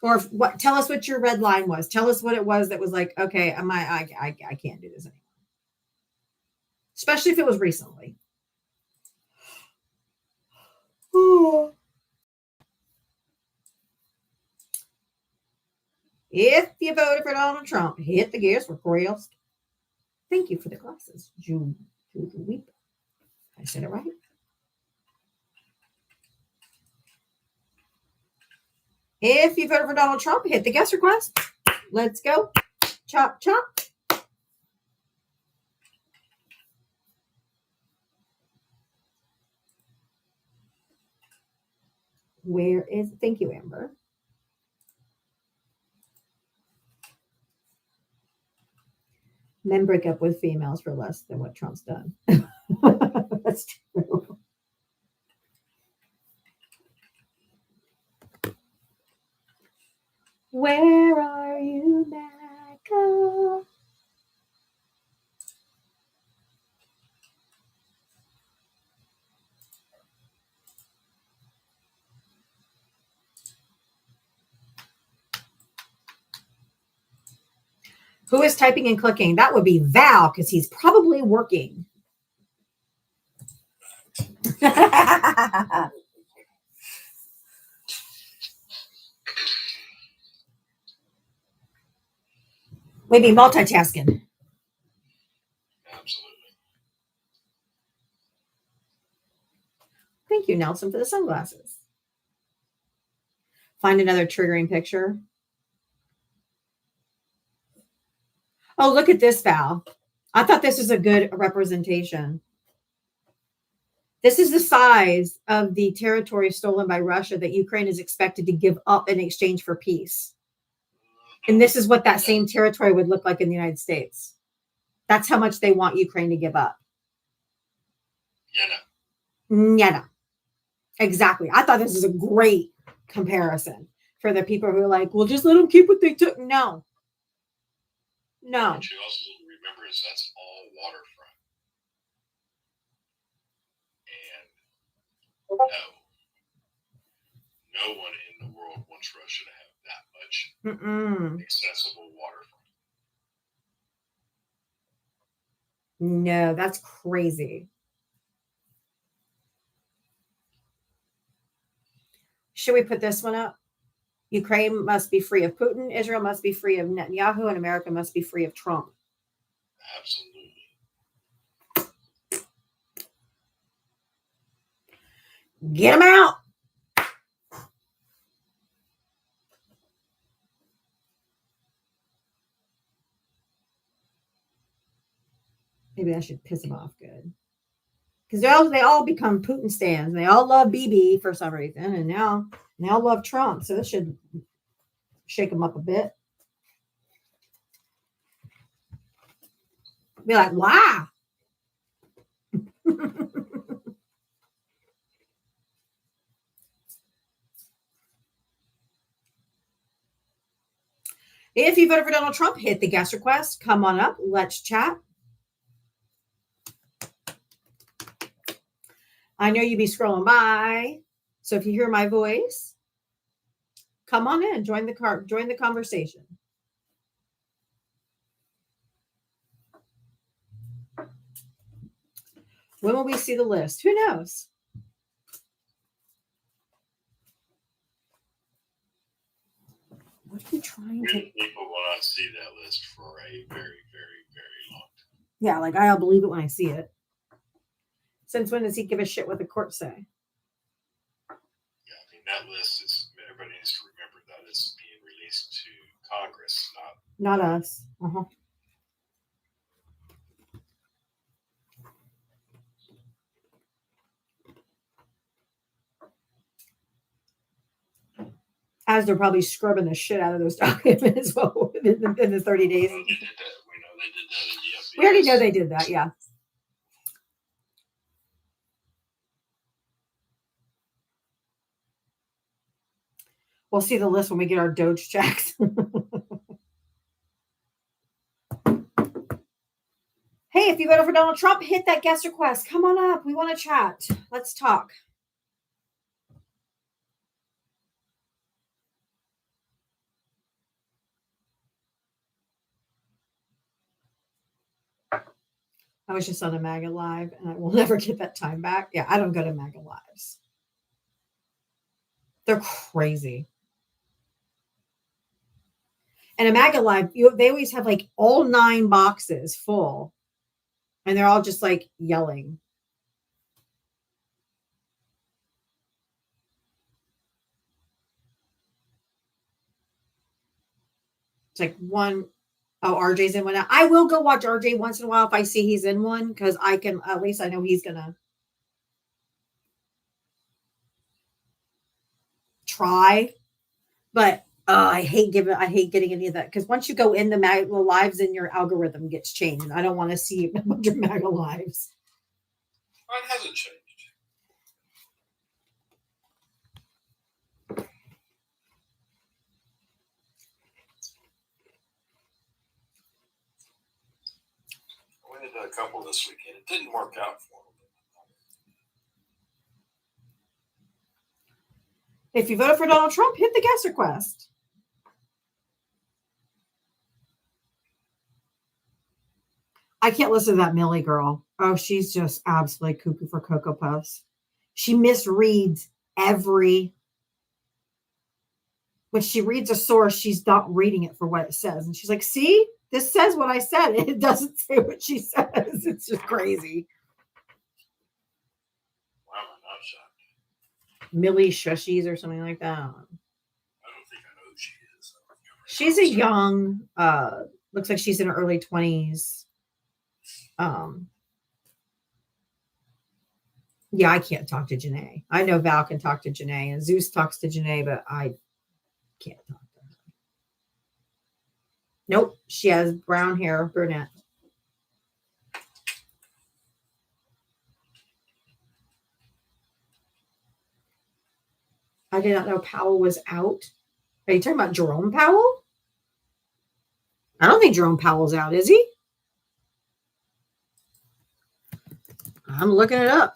Or tell us what your red line was. Tell us what it was that was like, okay, I can't do this anymore. Especially if it was recently. Oh. If you voted for Donald Trump, hit the guest request. Thank you for the glasses, Jude Weep. I said it right. If you voted for Donald Trump, hit the guest request. Let's go. Chop, chop. Where is, thank you, Amber. Men break up with females for less than what Trump's done. That's true. Where are you, MAGA? Who is typing and clicking? That would be Val, because he's probably working. Maybe multitasking. Absolutely. Thank you, Nelson, for the sunglasses. Find another triggering picture. Oh, look at this, Val. I thought this was a good representation. This is the size of the territory stolen by Russia that Ukraine is expected to give up in exchange for peace. And this is what that same territory would look like in the United States. That's how much they want Ukraine to give up. Yeah. Exactly. I thought this was a great comparison for the people who are like, well, just let them keep what they took. No. What you also remember is that's all waterfront. And no one in the world wants Russia to have that much accessible waterfront. No, that's crazy. Should we put this one up? Ukraine must be free of Putin, Israel must be free of Netanyahu, and America must be free of Trump. Absolutely. Get them out. Maybe I should piss them off good. Because they all become Putin stands. They all love Bibi for some reason. And now they all love Trump. So this should shake them up a bit. Be like, wow. If you voted for Donald Trump, hit the guest request. Come on up. Let's chat. I know you'd be scrolling by. So if you hear my voice, come on in. Join the conversation. When will we see the list? Who knows? What are you trying to? People will not see that list for a very, very, very long time. Yeah, like I'll believe it when I see it. Since when does he give a shit what the courts say? Yeah, I mean that list is. Everybody needs to remember that it's being released to Congress, Not us. As they're probably scrubbing the shit out of those documents in the 30 days. We know they did that in the FBI. We already know they did that, yeah. We'll see the list when we get our Doge checks. Hey, if you voted for Donald Trump, hit that guest request. Come on up. We want to chat. Let's talk. I was just on a MAGA live and I will never get that time back. Yeah, I don't go to MAGA lives. They're crazy. And a MAGA live, they always have like all 9 boxes full. And they're all just like yelling. It's like one. Oh, RJ's in one now. I will go watch RJ once in a while if I see he's in one, because I can, at least I know he's gonna try. But I hate getting any of that, because once you go in the MAGA lives, in your algorithm gets changed. And I don't want to see a bunch of MAGA lives. It hasn't changed. We did a couple this weekend. It didn't work out for them. If you voted for Donald Trump, hit the guest request. I can't listen to that Millie girl. Oh, she's just absolutely cuckoo for Cocoa Puffs. She misreads when she reads a source, she's not reading it for what it says. And she's like, see, this says what I said. It doesn't say what she says. It's just crazy. Why am I not shocked? Millie Shushies or something like that. I don't think I know who she is. She's a young, looks like she's in her early 20s. Yeah, I can't talk to Janae. I know Val can talk to Janae, and Zeus talks to Janae, but I can't talk to her. Nope, she has brown hair, brunette. I did not know Powell was out. Are you talking about Jerome Powell? I don't think Jerome Powell's out, is he? I'm looking it up.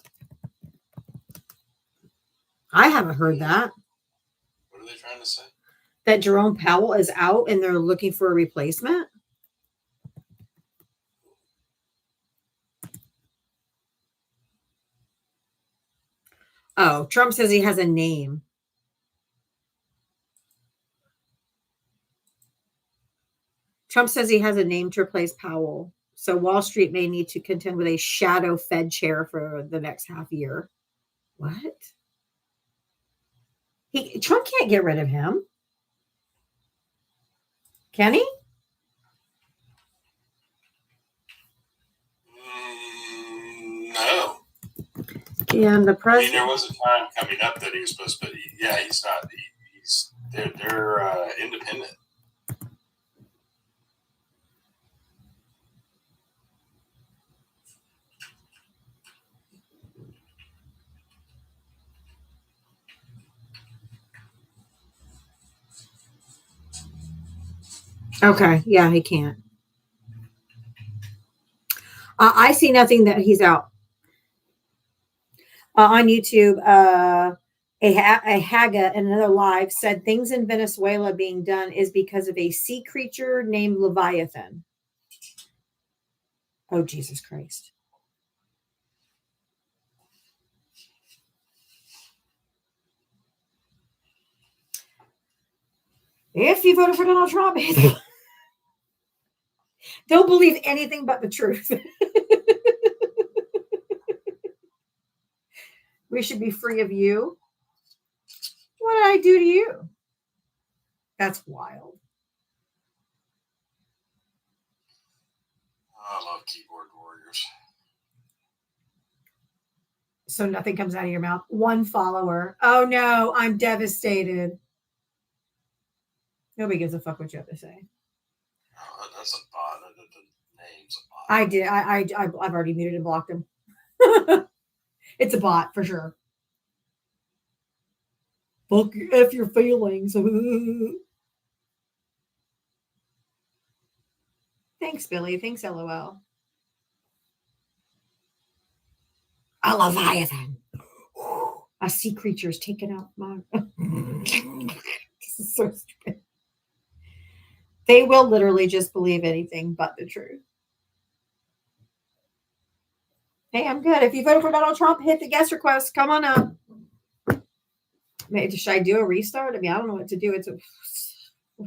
I haven't heard that. What are they trying to say? That Jerome Powell is out and they're looking for a replacement. Oh, Trump says he has a name. Trump says he has a name to replace Powell. So Wall Street may need to contend with a shadow Fed chair for the next half year. What? Trump can't get rid of him. Can he? No. Can the I mean, president? there was a time coming up that he was supposed to, but yeah, he's not. They're independent. Okay, yeah, he can't. I see nothing that he's out. On YouTube, a Haga in another live said things in Venezuela being done is because of a sea creature named Leviathan. Oh, Jesus Christ. If you voted for Donald Trump, don't believe anything but the truth. We should be free of you. What did I do to you? That's wild. I love keyboard warriors. So nothing comes out of your mouth. One follower. Oh no, I'm devastated. Nobody gives a fuck what you have to say. Oh, that's a bot. The name's a bot. I did. I've already muted and blocked him. It's a bot for sure. Fuck F your feelings. Thanks, Billy. Thanks, LOL. A Leviathan. A sea creature is taking out my. This is so stupid. They will literally just believe anything but the truth. Hey, I'm good. If you voted for Donald Trump, hit the guest request. Come on up. Maybe, should I do a restart? I mean, I don't know what to do. It's a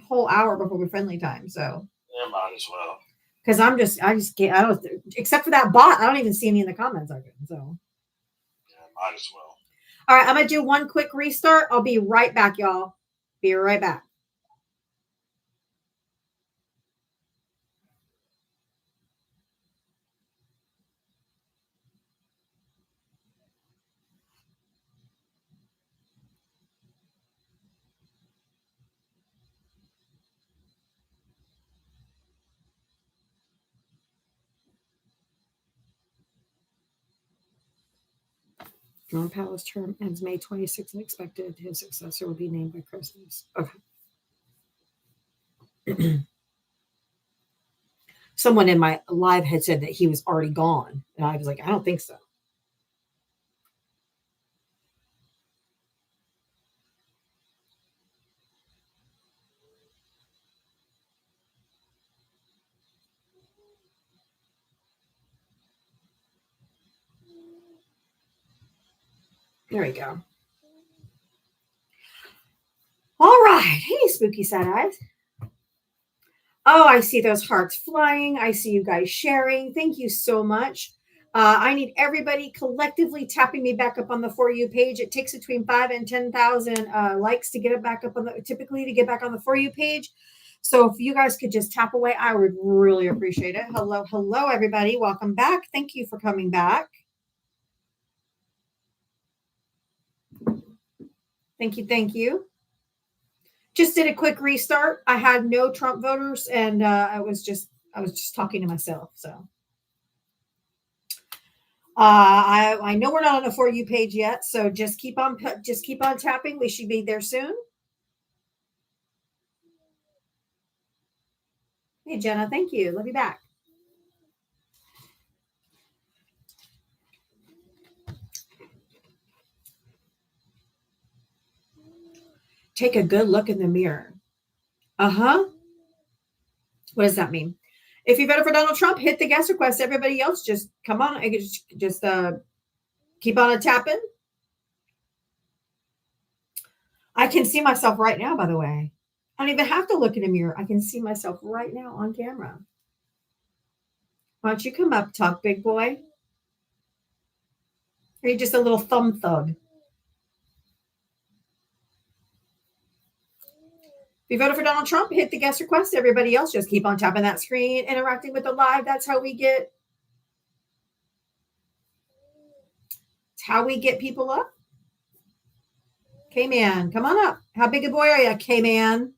whole hour before we're friendly time. So, Yeah, might as well. because I just can't. I don't. Except for that bot, I don't even see any in the comments. So, Yeah, might as well. all right, I'm gonna do one quick restart. I'll be right back, y'all. Be right back. Jerome Powell's term ends May 26th and expected his successor will be named by Christmas. Okay. Someone in my live had said that he was already gone. And I was like, I don't think so. There we go. All right. Hey, spooky sad eyes. Oh, I see those hearts flying. I see you guys sharing. Thank you so much. I need everybody collectively tapping me back up on the For You page. It takes between 5 and 10,000 likes to get it back up on the, typically to get back on the For You page. So if you guys could just tap away, I would really appreciate it. Hello, everybody. Welcome back. Thank you for coming back. Thank you. Thank you. Just did a quick restart. I had no Trump voters, and I was just talking to myself. So I know we're not on the For You page yet, so just keep on tapping. We should be there soon. Hey Jenna, thank you. Love you back. Take a good look in the mirror. What does that mean? If you voted for Donald Trump, hit the guest request. Everybody else, just come on. I just keep on tapping. I can see myself right now, by the way. I don't even have to look in a mirror. I can see myself right now on camera. Why don't you come up, talk, big boy? Or are you just a little thumb thug? If you voted for Donald Trump, hit the guest request. Everybody else, just keep on tapping that screen, interacting with the live. That's how we get people up. K-Man, come on up. How big a boy are you, K-Man?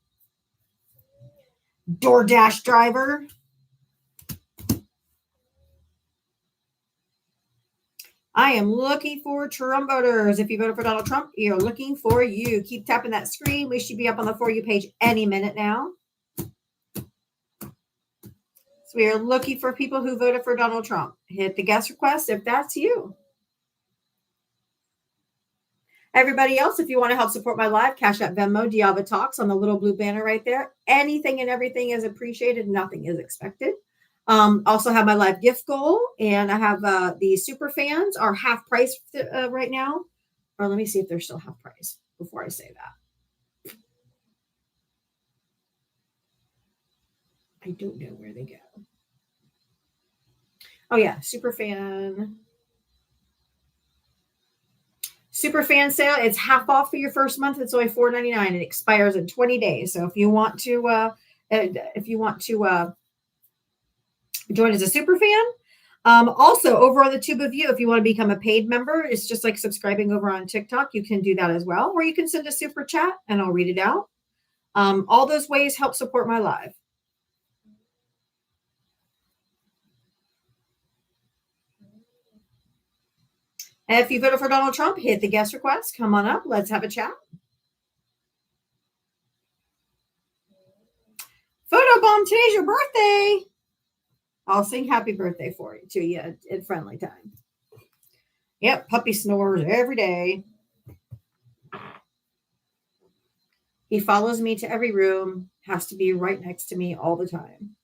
DoorDash driver. I am looking for Trump voters. If you voted for Donald Trump, you're looking for you. Keep tapping that screen. We should be up on the For You page any minute now. So we are looking for people who voted for Donald Trump. Hit the guest request if that's you. Everybody else, if you want to help support my live, Cash App, Venmo, Diava Talks on the little blue banner right there. Anything and everything is appreciated. Nothing is expected. Also have my live gift goal, and I have the super fans are half price right now. Or let me see if they're still half price before I say that. I don't know where they go. Oh yeah, super fan sale. It's half off for your first month. It's only $4.99. It expires in 20 days. So if you want to join as a super fan, also over on the Tube of You, if you want to become a paid member, it's just like subscribing over on TikTok. You can do that as well, or you can send a super chat and I'll read it out. All those ways help support my live. And if you voted for Donald Trump, hit the guest request. Come on up. Let's have a chat. Photobomb, today's your birthday. I'll sing happy birthday to you at friendly time. Yep, puppy snores every day. He follows me to every room, has to be right next to me all the time.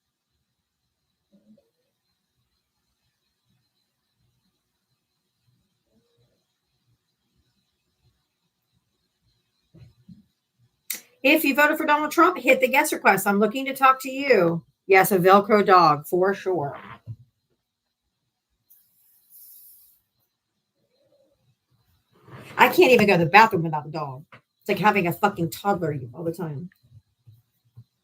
If you voted for Donald Trump, hit the guest request. I'm looking to talk to you. Yes, a Velcro dog for sure. I can't even go to the bathroom without a dog. It's like having a fucking toddler all the time.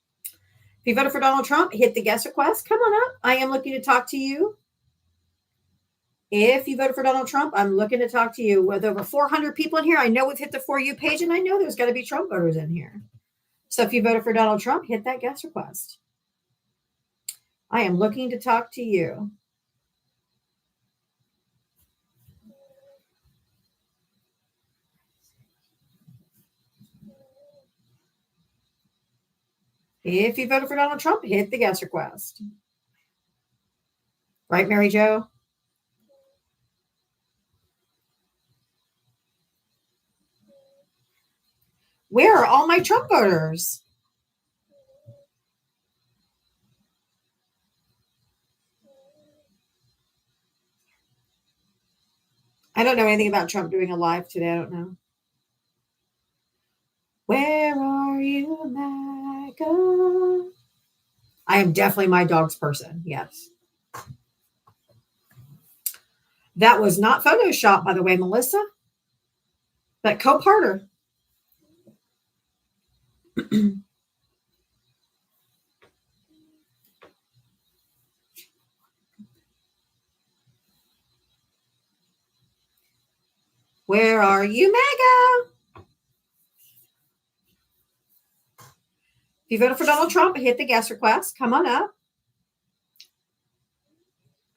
If you voted for Donald Trump, hit the guest request. Come on up. I am looking to talk to you. If you voted for Donald Trump, I'm looking to talk to you. With over 400 people in here, I know we've hit the For You page, and I know there's got to be Trump voters in here. So if you voted for Donald Trump, hit that guest request. I am looking to talk to you. If you voted for Donald Trump, hit the guest request. Right, Mary Jo? Where are all my Trump voters? I don't know anything about Trump doing a live today. I don't know. Where are you, MAGA? I am definitely my dog's person. Yes. That was not Photoshop, by the way, Melissa. But co-parter. Where are you, MAGA? If you voted for Donald Trump, hit the guest request. Come on up.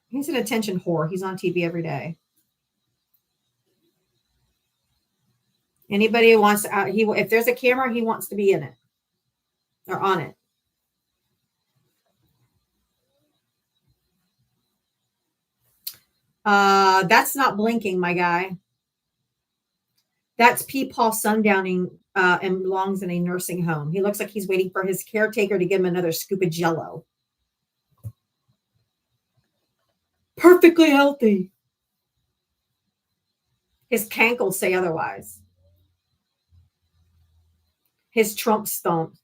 He's an attention whore. He's on TV every day. Anybody who wants to, if there's a camera, he wants to be in it or on it. That's not blinking, my guy. That's Paul sundowning and belongs in a nursing home. He looks like he's waiting for his caretaker to give him another scoop of Jell-O. Perfectly healthy. His cankles say otherwise. His Trump stomp.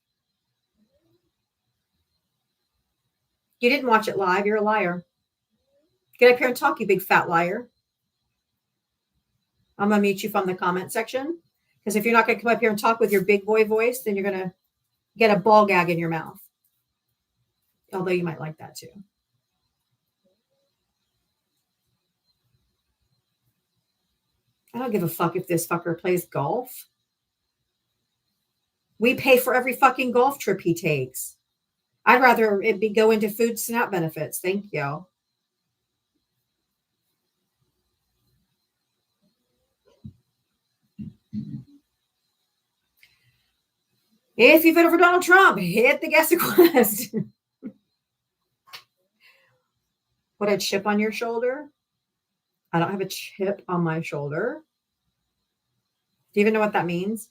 You didn't watch it live. You're a liar. Get up here and talk, you big fat liar. I'm going to mute you from the comment section. Because if you're not going to come up here and talk with your big boy voice, then you're going to get a ball gag in your mouth. Although you might like that too. I don't give a fuck if this fucker plays golf. We pay for every fucking golf trip he takes. I'd rather it go into food SNAP benefits. Thank you. If you voted for Donald Trump, hit the guest request. Put a chip on your shoulder. I don't have a chip on my shoulder. Do you even know what that means?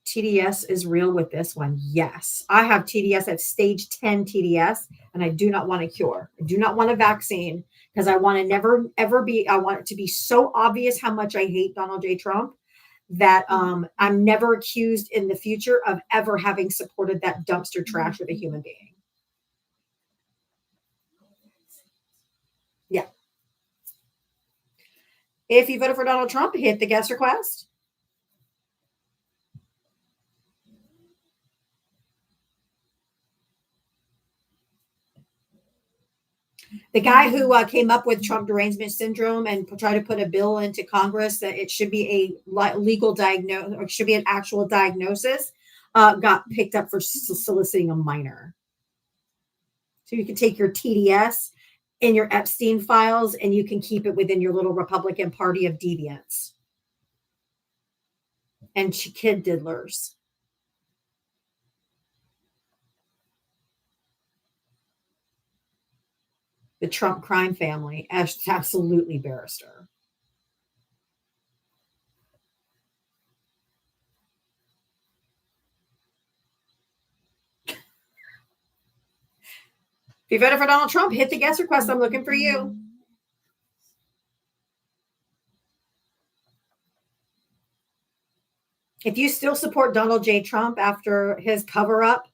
TDS is real with this one. Yes, I have TDS at stage 10 TDS, and I do not want a cure. I do not want a vaccine because I want to never, ever be, I want it to be so obvious how much I hate Donald J. Trump that I'm never accused in the future of ever having supported that dumpster trash of a human being. Yeah. If you voted for Donald Trump, hit the guest request. The guy who came up with Trump derangement syndrome and tried to put a bill into Congress that it should be a legal diagnosis, or should be an actual diagnosis, got picked up for soliciting a minor. So you can take your TDS and your Epstein files and you can keep it within your little Republican Party of deviants and kid diddlers. The Trump crime family, absolutely barrister. If you voted for Donald Trump, hit the guest request. I'm looking for you. If you still support Donald J. Trump after his cover-up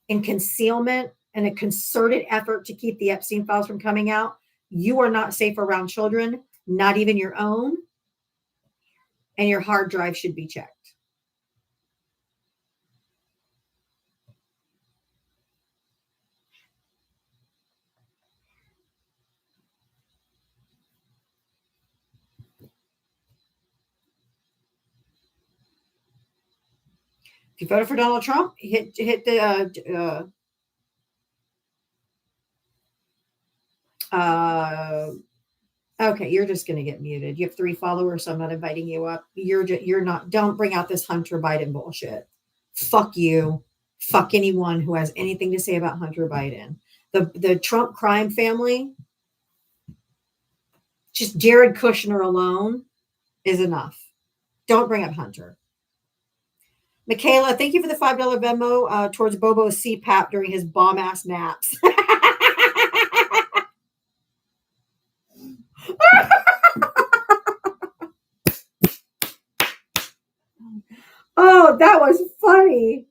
and concealment and a concerted effort to keep the Epstein files from coming out, you are not safe around children, not even your own, and your hard drive should be checked. If you voted for Donald Trump, hit the okay, you're just going to get muted. You have 3 followers, so I'm not inviting you up. You're not, don't bring out this Hunter Biden bullshit. Fuck you. Fuck anyone who has anything to say about Hunter Biden. The Trump crime family, just Jared Kushner alone is enough. Don't bring up Hunter. Michaela, thank you for the $5 Venmo towards Bobo's CPAP during his bomb-ass naps. Oh, that was funny.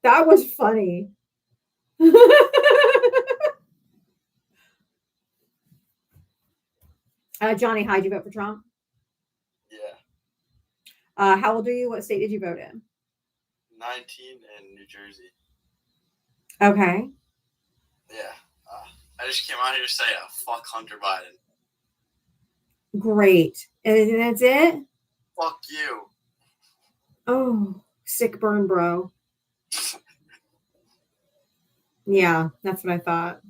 That was funny. Johnny, how'd you vote for Trump? Yeah. How old are you? What state did you vote in? 19 in New Jersey. Okay. Yeah. I just came out here to say, fuck Hunter Biden. Great. And that's it? Fuck you. Oh, Sick burn, bro. Yeah, that's what I thought.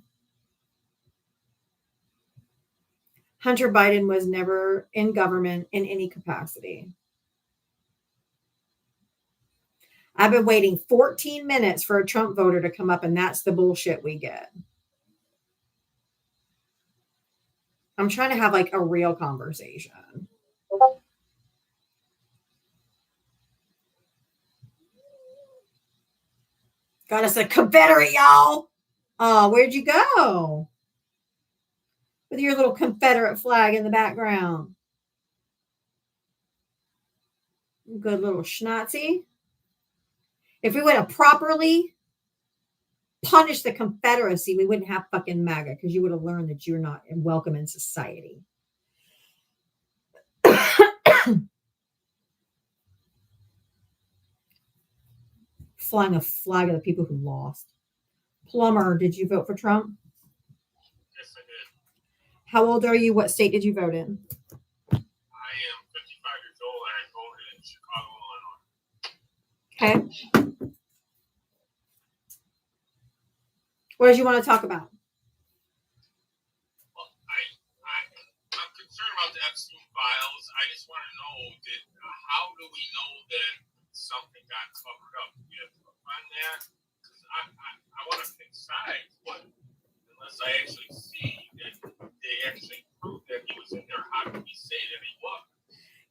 Hunter Biden was never in government in any capacity. I've been waiting 14 minutes for a Trump voter to come up, and that's the bullshit we get. I'm trying to have like a real conversation. Got us a Confederate, y'all. Oh, where'd you go? With your little Confederate flag in the background. Good little schnazzy. If we would have properly punished the Confederacy, we wouldn't have fucking MAGA because you would have learned that you're not welcome in society. Flying a flag of the people who lost. Plumber, did you vote for Trump? Yes, I did. How old are you? What state did you vote in? I am 55 years old and I voted in Chicago, Illinois. Okay. What did you want to talk about? Well, I'm concerned about the Epstein files. I just want to know how do we know that something got covered up? We have to find that because I want to pick sides, but unless I actually see that they actually prove that he was in there, how do we say that he was?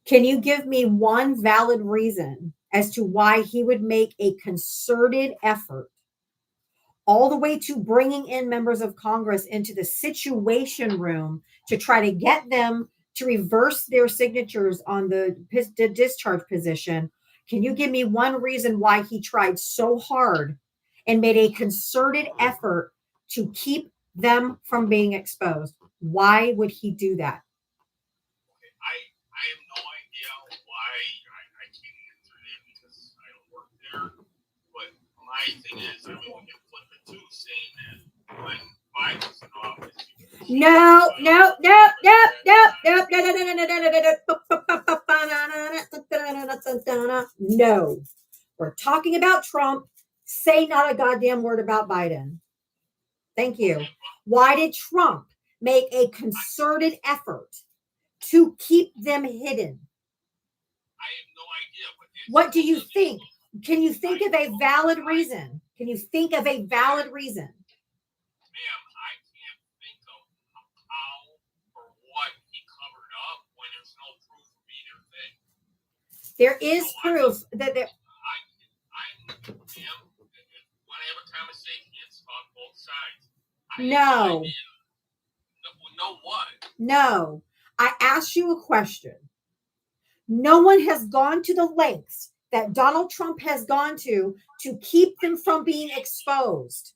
Can you give me one valid reason as to why he would make a concerted effort all the way to bringing in members of Congress into the Situation Room to try to get them to reverse their signatures on the discharge position? Can you give me one reason why he tried so hard and made a concerted effort to keep them from being exposed? Why would he do that? I have no idea why. I can't answer that because I don't work there. But my thing is, I mean, we can flip it too, saying that when Biden's in office. No. No. We're talking about Trump. Say not a goddamn word about Biden. Thank you. Why did Trump make a concerted effort to keep them hidden? I have no idea. What do you think? Can you think of a valid reason? Can you think of a valid reason? Ma'am, I can't think of how or what he covered up when there's no proof of either thing. There is proof that there. Ma'am, when I have a conversation, it's about both sides. No. No what? No. I asked you a question. No one has gone to the lengths that Donald Trump has gone to keep them from being exposed.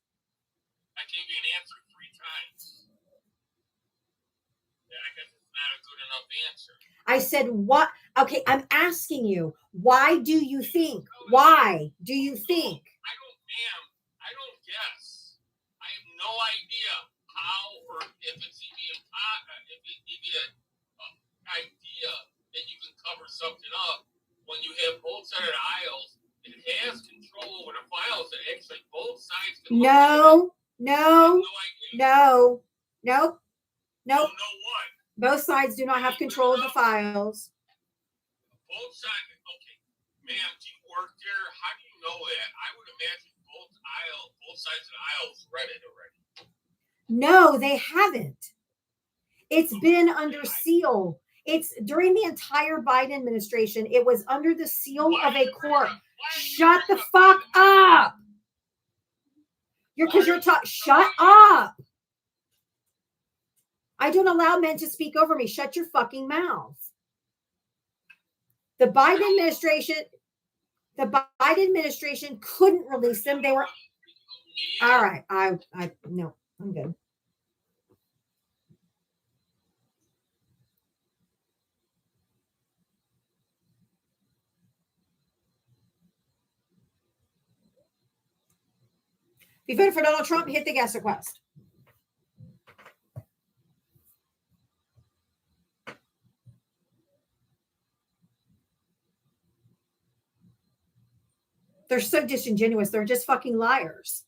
I gave you an answer 3 times. Yeah, I guess it's not a good enough answer. I said, what? Okay, I'm asking you, why do you think? Why do you think? I don't guess. I have no idea how or if it's even an idea that you can cover something up when you have both sides of the aisles. It has control over the files that actually both sides can look at. No. Nope. No what? Both sides do not have control of the files. Both sides. Okay, ma'am, do you work there? How do you know that? I would imagine both sides of the aisles read it already. No, they haven't. It's been under seal. It's during the entire Biden administration. It was under the seal of a court. Shut the fuck up. You're talking. Shut up. I don't allow men to speak over me. Shut your fucking mouth. The Biden administration couldn't release them. They were all right. No, I'm good. If you voted for Donald Trump, hit the guest request. They're so disingenuous. They're just fucking liars.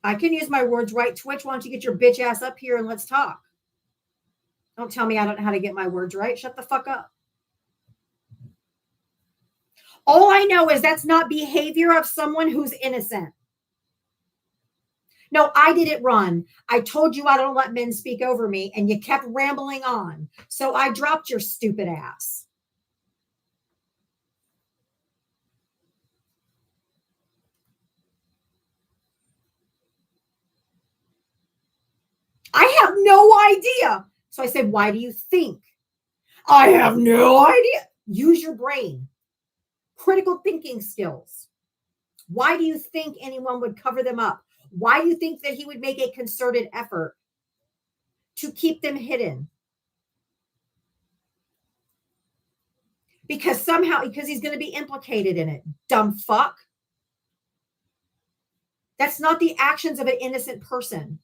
I can use my words right. Twitch, why don't you get your bitch ass up here and let's talk? Don't tell me I don't know how to get my words right. Shut the fuck up. All I know is that's not behavior of someone who's innocent. No, I didn't run. I told you I don't let men speak over me, and you kept rambling on. So I dropped your stupid ass. I have no idea. So I said, why do you think? I have no idea. Use your brain. Critical thinking skills. Why do you think anyone would cover them up? Why do you think that he would make a concerted effort to keep them hidden? Because he's going to be implicated in it. Dumb fuck. That's not the actions of an innocent person.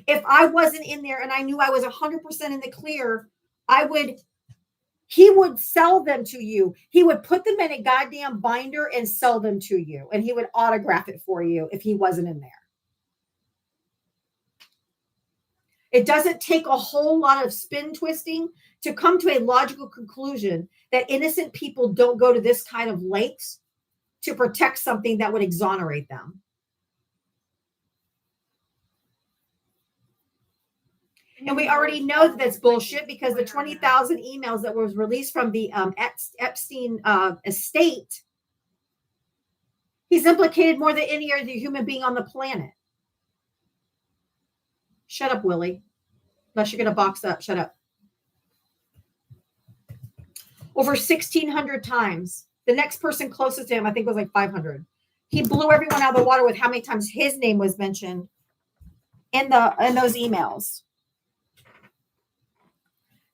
If I wasn't in there and I knew I was 100% in the clear, he would sell them to you. He would put them in a goddamn binder and sell them to you. And he would autograph it for you if he wasn't in there. It doesn't take a whole lot of spin twisting to come to a logical conclusion that innocent people don't go to this kind of lengths to protect something that would exonerate them. And we already know that that's bullshit because the 20,000 emails that was released from the Epstein estate, he's implicated more than any other human being on the planet. Shut up, Willie. Unless you're going to box up. Shut up. Over 1,600 times. The next person closest to him, I think, was like 500. He blew everyone out of the water with how many times his name was mentioned in those emails.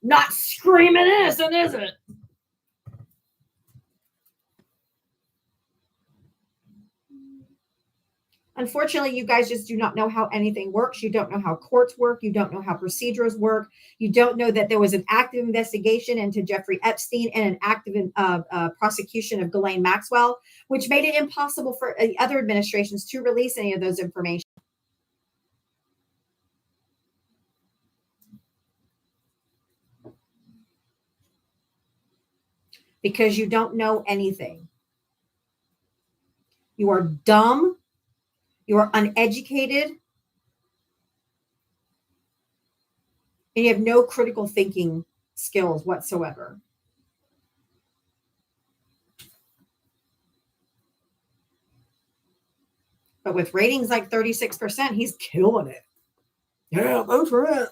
Not screaming innocent, is it? Unfortunately, you guys just do not know how anything works. You don't know how courts work. You don't know how procedures work. You don't know that there was an active investigation into Jeffrey Epstein and an active prosecution of Ghislaine Maxwell, which made it impossible for other administrations to release any of those information. Because you don't know anything. You are dumb. You are uneducated. And you have no critical thinking skills whatsoever. But with ratings like 36%, he's killing it. Yeah, vote for it.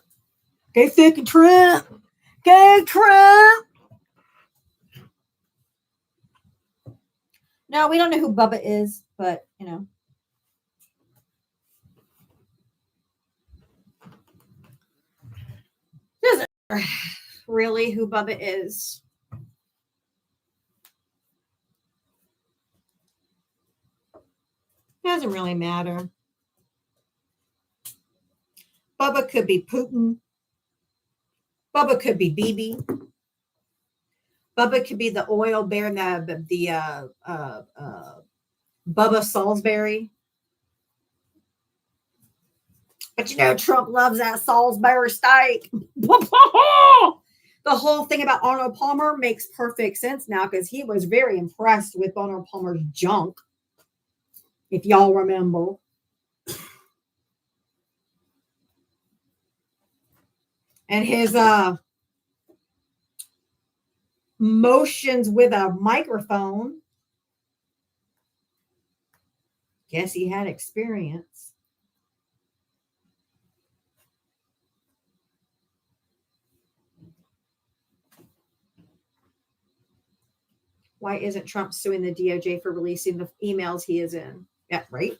Go fucking Trump. Go Trump. No, we don't know who Bubba is, but, you know. Doesn't matter really who Bubba is. Doesn't really matter. Bubba could be Putin. Bubba could be Bibi. Bubba could be the oil bear, the Bubba Salisbury. But you know, Trump loves that Salisbury steak. The whole thing about Arnold Palmer makes perfect sense now because he was very impressed with Arnold Palmer's junk. If y'all remember. And his motions with a microphone. Guess he had experience. Why isn't Trump suing the DOJ for releasing the emails he is in? Yeah, right?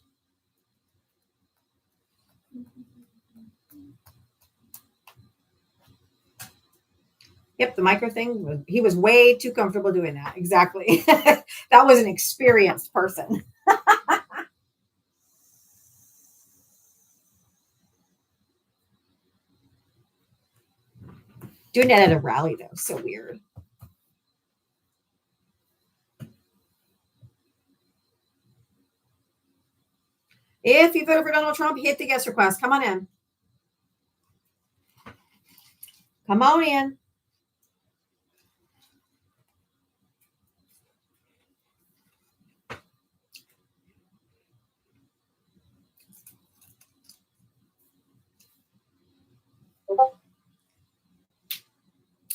Yep, the micro thing, he was way too comfortable doing that. Exactly. That was an experienced person. Doing that at a rally, though, so weird. If you voted for Donald Trump, hit the guest request. Come on in. Come on in.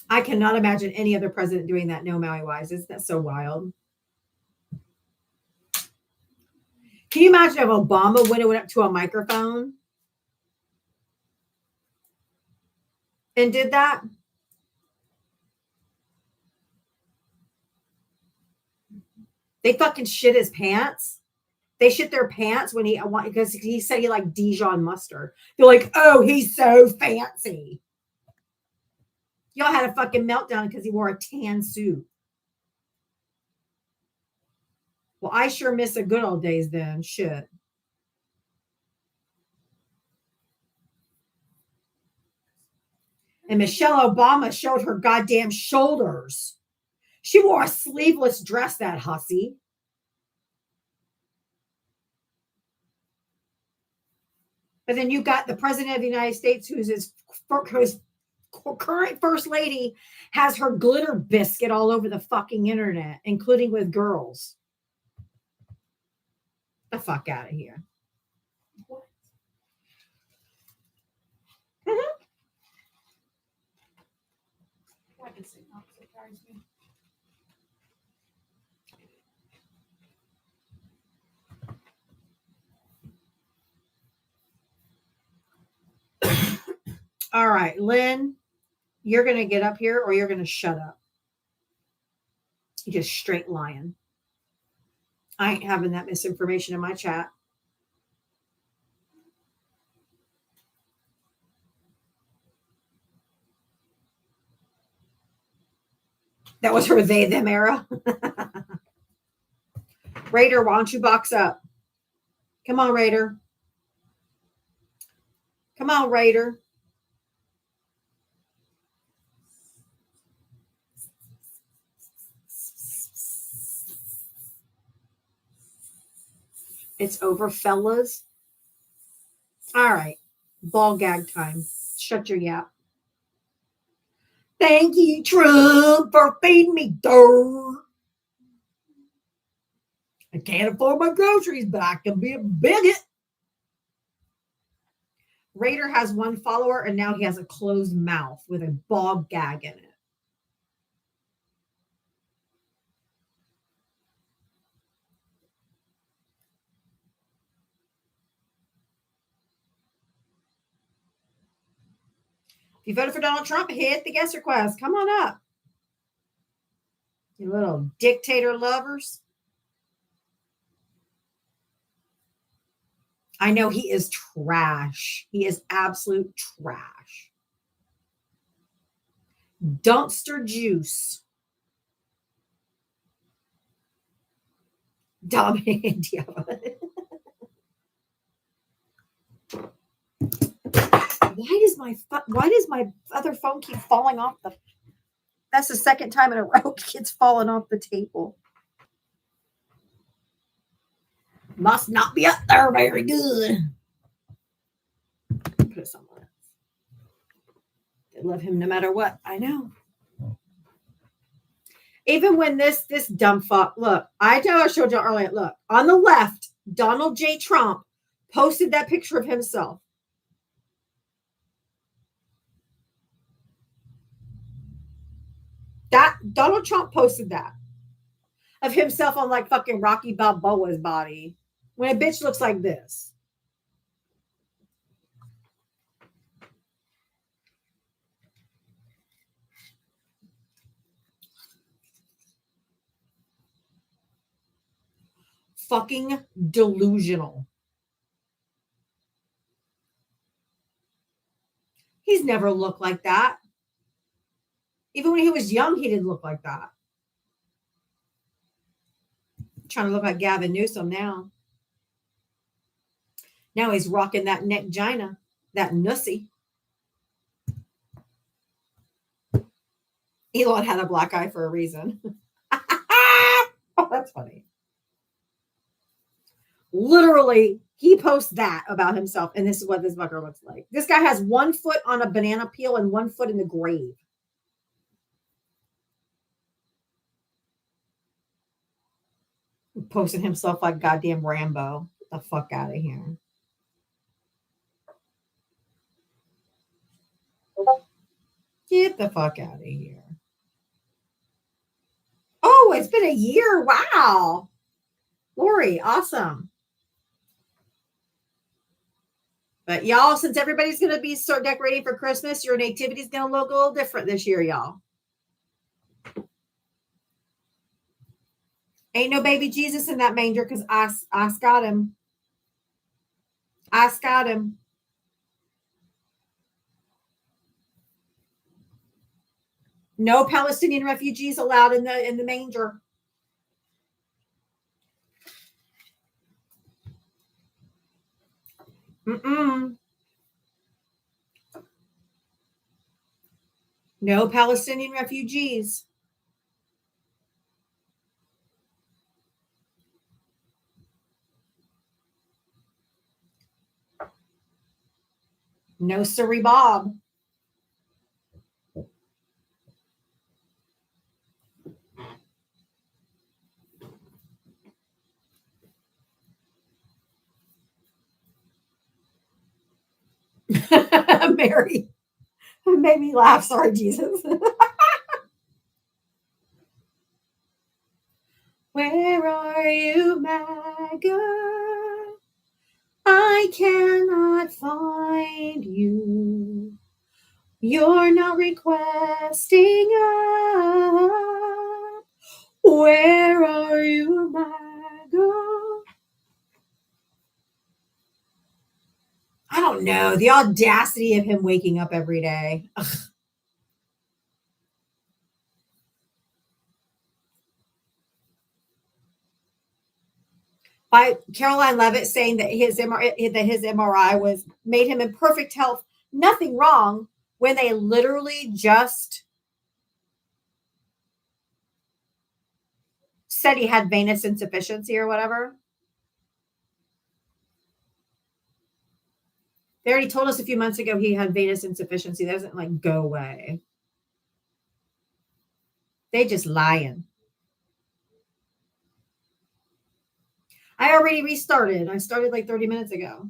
I cannot imagine any other president doing that. No, Maui Wise. Isn't that so wild? Can you imagine if Obama went up to a microphone and did that? They fucking shit his pants. They shit their pants when because he said he liked Dijon mustard. They're like, oh, he's so fancy. Y'all had a fucking meltdown because he wore a tan suit. Well, I sure miss the good old days then. Shit. And Michelle Obama showed her goddamn shoulders. She wore a sleeveless dress, that hussy. But then you got the president of the United States, who's his current first lady, has her glitter biscuit all over the fucking internet, including with girls. The fuck out of here. What? Mm-hmm. Why does it not surprise me? All right, Lynn, you're going to get up here or you're going to shut up. You're just straight lying. I ain't having that misinformation in my chat. That was her they, them era. Raider, why don't you box up? Come on, Raider. Come on, Raider. It's over, fellas. All right. Ball gag time. Shut your yap. Thank you, Trump, for feeding me dirt. I can't afford my groceries, but I can be a bigot. Raider has one follower, and now he has a closed mouth with a ball gag in it. If you voted for Donald Trump, hit the guest request. Come on up. You little dictator lovers. I know he is trash. He is absolute trash. Dumpster juice. Dominating Diablo. Why does my other phone keep falling off the? That's the second time in a row it's fallen off the table. Must not be up there very good. Put it somewhere else. They love him no matter what. I know. Even when this dumb fuck, look, I showed you earlier. Look, on the left, Donald J. Trump posted that picture of himself. That Donald Trump posted that of himself on like fucking Rocky Balboa's body when a bitch looks like this. Fucking delusional. He's never looked like that. Even when he was young, he didn't look like that. Trying to look like Gavin Newsom now. Now he's rocking that neck gina, that nussy. Elon had a black eye for a reason. Oh, that's funny. Literally, he posts that about himself, and this is what this fucker looks like. This guy has 1 foot on a banana peel and 1 foot in the grave. Posting himself like goddamn Rambo. Get the fuck out of here. Get the fuck out of here. Oh, it's been a year. Wow. Lori, awesome. But y'all, since everybody's going to be start decorating for Christmas, your nativity is going to look a little different this year, y'all. Ain't no baby Jesus in that manger because I got him. I got him. No Palestinian refugees allowed in the manger. Mm-mm. No Palestinian refugees. No siree Bob. Mary. It made me laugh. Sorry, Jesus. Where are you, MAGA? I cannot find you. You're not requesting up. Where are you, MAGA? I don't know. The audacity of him waking up every day. Ugh. By Caroline Levitt saying that his MRI was made him in perfect health, nothing wrong, when they literally just said he had venous insufficiency or whatever. They already told us a few months ago he had venous insufficiency. That doesn't like go away. They just lying. I already restarted. I started like 30 minutes ago.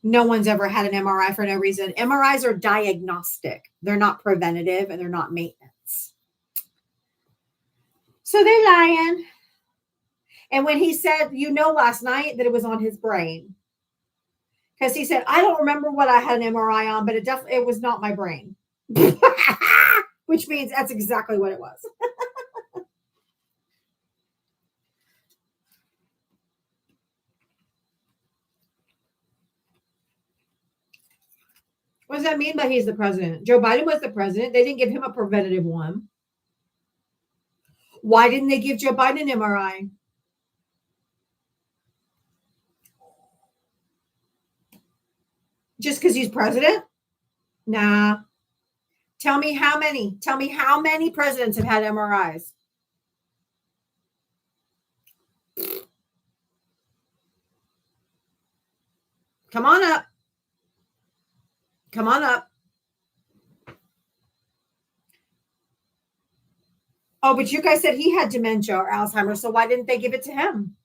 No one's ever had an MRI for no reason. MRIs are diagnostic. They're not preventative and they're not maintenance. So they're lying. And when he said, last night that it was on his brain. Because he said, I don't remember what I had an MRI on, but it was not my brain. Which means that's exactly what it was. What does that mean by he's the president? Joe Biden was the president. They didn't give him a preventative one. Why didn't they give Joe Biden an MRI? Just because he's president? Nah. Tell me how many. Tell me how many presidents have had MRIs. Come on up. Come on up. Oh, but you guys said he had dementia or Alzheimer's, so why didn't they give it to him?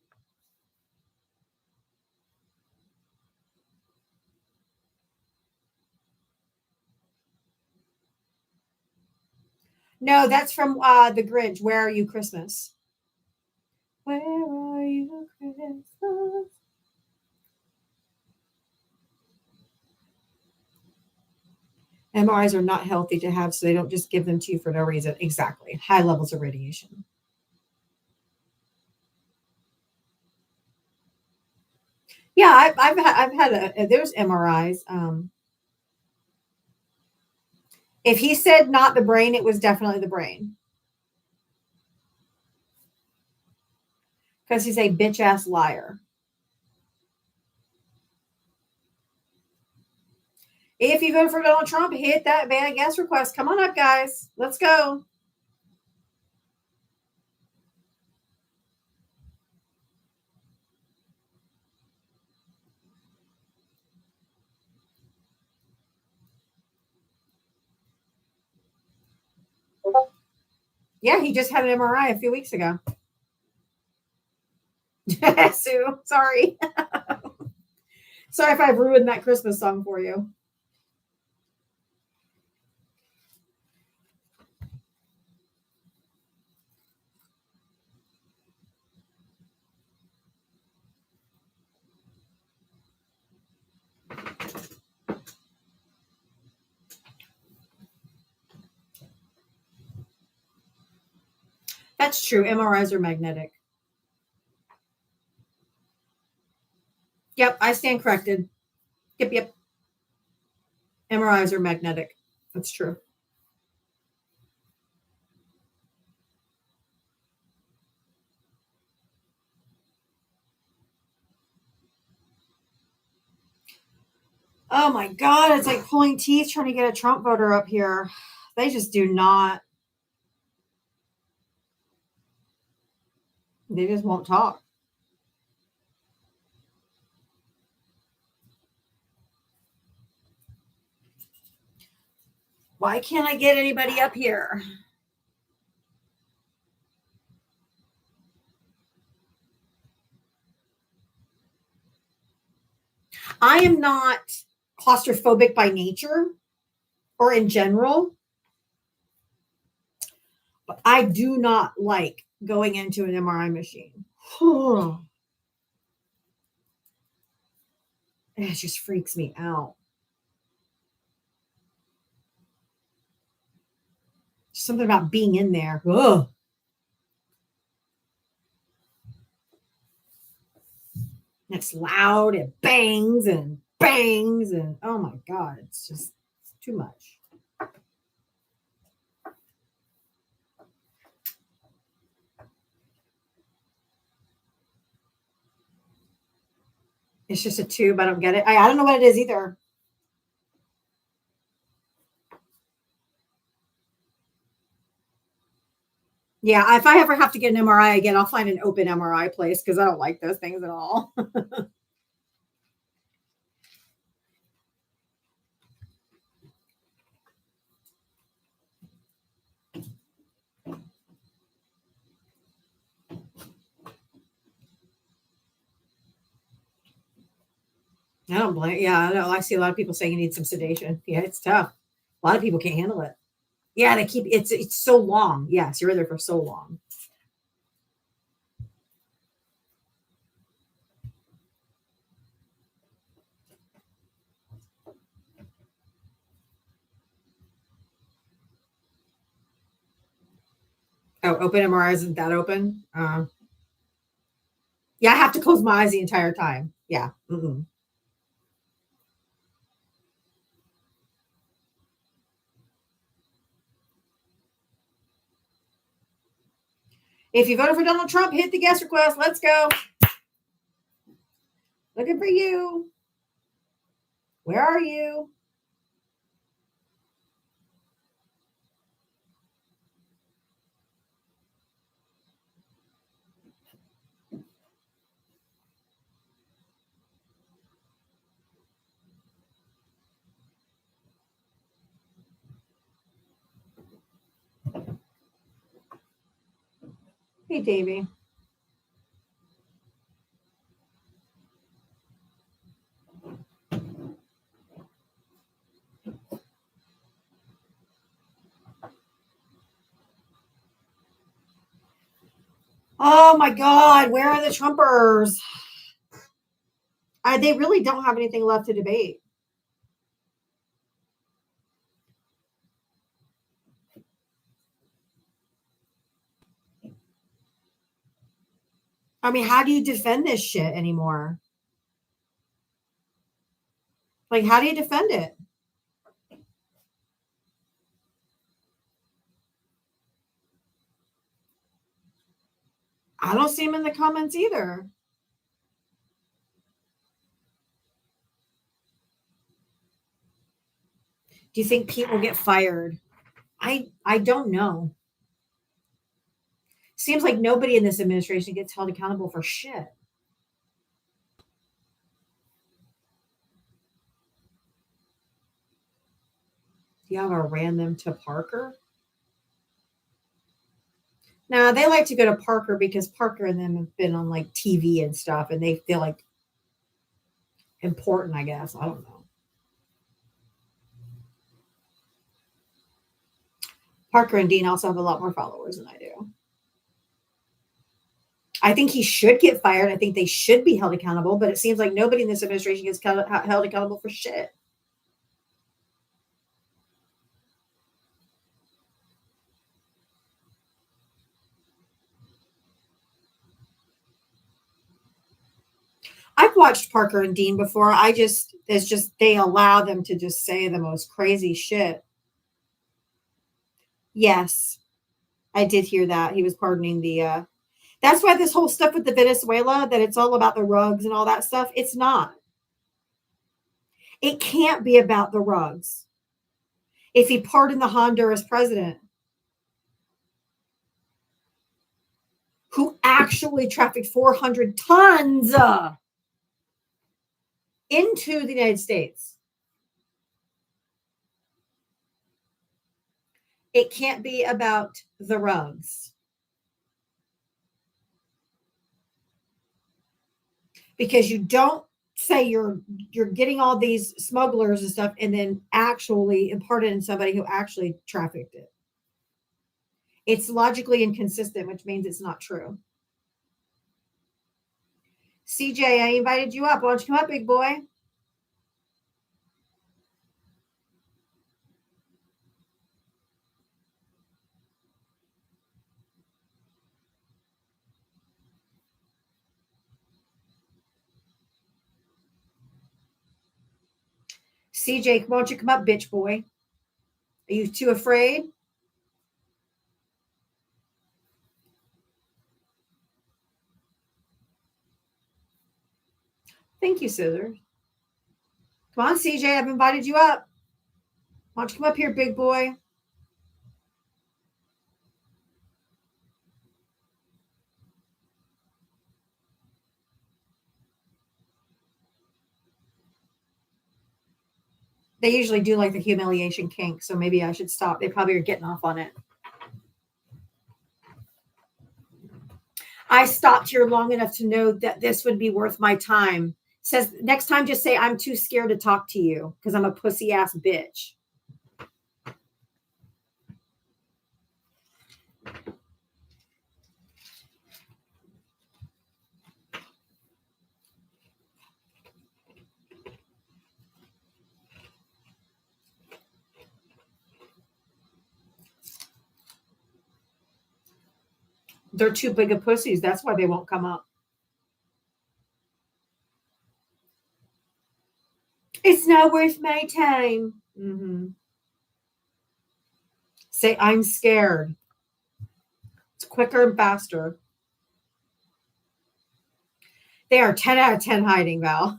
No, that's from the Grinch. Where are you, Christmas? Where are you, Christmas? MRIs are not healthy to have, so they don't just give them to you for no reason. Exactly. High levels of radiation. Yeah, I've had there's MRIs. If he said not the brain, it was definitely the brain. Because he's a bitch ass liar. If you vote for Donald Trump, hit that ban guest request. Come on up, guys. Let's go. Yeah, he just had an MRI a few weeks ago. Sue, sorry. Sorry if I've ruined that Christmas song for you. That's true. MRIs are magnetic. Yep, I stand corrected. Yep. MRIs are magnetic. That's true. Oh my God, it's like pulling teeth trying to get a Trump voter up here. They just do not. They just won't talk. Why can't I get anybody up here? I am not claustrophobic by nature or in general, but I do not like going into an MRI machine. It just freaks me out. Something about being in there. Ugh. It's loud, it bangs and oh my God, it's just too much. It's just a tube. I don't get it. I don't know what it is either. Yeah, if I ever have to get an MRI again, I'll find an open MRI place because I don't like those things at all. I don't blame. Yeah, I know. I see a lot of people saying you need some sedation. Yeah, it's tough. A lot of people can't handle it. Yeah, they keep it's so long. Yes, you're there for so long. Oh, open MRI isn't that open? Yeah, I have to close my eyes the entire time. Yeah. Mm-mm. If you voted for Donald Trump, hit the guest request. Let's go. Looking for you. Where are you? Hey, Davey. Oh my God, where are the Trumpers? They really don't have anything left to debate. I mean, how do you defend this shit anymore? Like, how do you defend it? I don't see him in the comments either. Do you think Pete will get fired? I don't know. Seems like nobody in this administration gets held accountable for shit. Diava ran them to Parker. Now they like to go to Parker because Parker and them have been on like TV and stuff, and they feel like important, I guess. I don't know. Parker and Dean also have a lot more followers than I do. I think he should get fired. I think they should be held accountable, but it seems like nobody in this administration gets held accountable for shit. I've watched Parker and Dean before. They allow them to just say the most crazy shit. Yes, I did hear that. He was pardoning the, that's why this whole stuff with the Venezuela, that it's all about the rugs and all that stuff. It's not. It can't be about the rugs. If he pardoned the Honduras president, who actually trafficked 400 tons into the United States, it can't be about the rugs. Because you don't say you're getting all these smugglers and stuff and then actually impart it in somebody who actually trafficked it. It's logically inconsistent, which means it's not true. CJ, I invited you up. Why don't you come up, big boy? CJ, why don't you come up, bitch boy? Are you too afraid? Thank you, Scissors. Come on, CJ, I've invited you up. Why don't you come up here, big boy? They usually do like the humiliation kink, so maybe I should stop. They probably are getting off on it. I stopped here long enough to know that this would be worth my time. Says next time, just say I'm too scared to talk to you because I'm a pussy ass bitch. They're too big of pussies. That's why they won't come up. It's not worth my time. Mm-hmm. Say, I'm scared. It's quicker and faster. They are 10 out of 10 hiding, Val.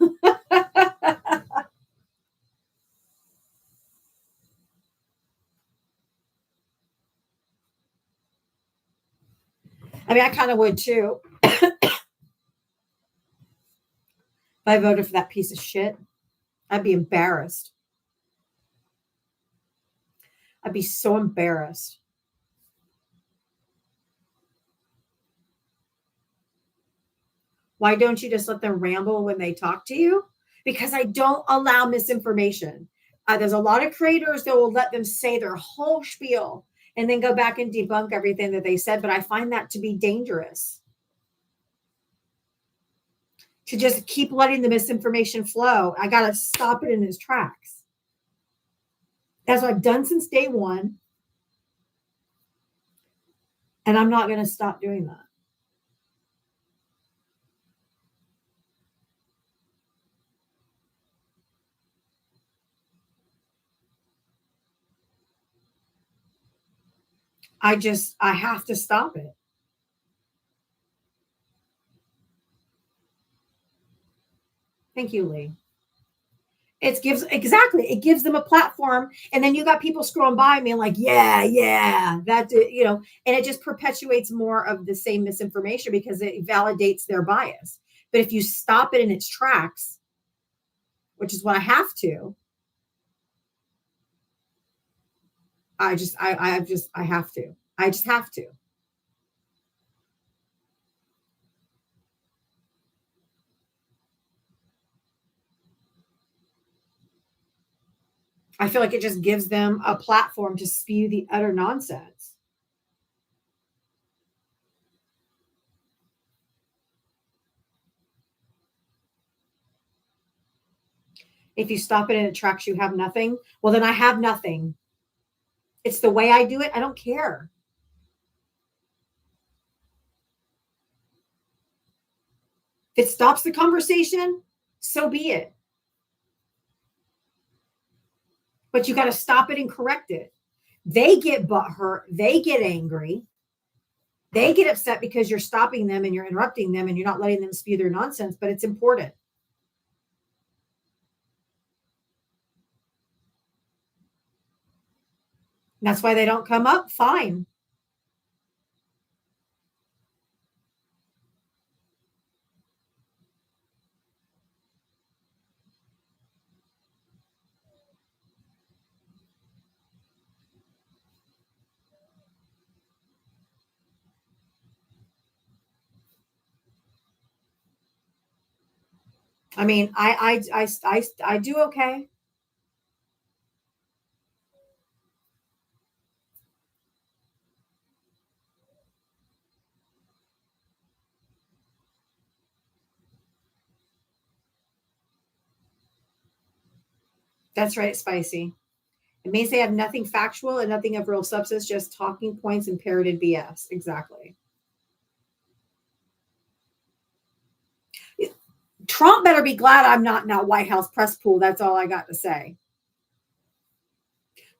I mean, I kind of would too. If I voted for that piece of shit, I'd be embarrassed. I'd be so embarrassed. Why don't you just let them ramble when they talk to you? Because I don't allow misinformation. There's a lot of creators that will let them say their whole spiel and then go back and debunk everything that they said. But I find that to be dangerous. To just keep letting the misinformation flow. I got to stop it in its tracks. That's what I've done since day one. And I'm not going to stop doing that. I have to stop it. Thank you, Lee. It gives them a platform, and then you got people scrolling by me and like, yeah, that's it, and it just perpetuates more of the same misinformation because it validates their bias. But if you stop it in its tracks, which is what I have to, I just have to. I feel like it just gives them a platform to spew the utter nonsense. If you stop it in its tracks, you have nothing. Well, then I have nothing. It's the way I do it. I don't care. If it stops the conversation, so be it. But you got to stop it and correct it. They get butthurt. They get angry. They get upset because you're stopping them and you're interrupting them and you're not letting them spew their nonsense, but it's important. That's why they don't come up. Fine. I mean, I do okay. That's right, Spicy. It means they have nothing factual and nothing of real substance, just talking points and parroted BS. Exactly. Trump better be glad I'm not in that White House press pool. That's all I got to say.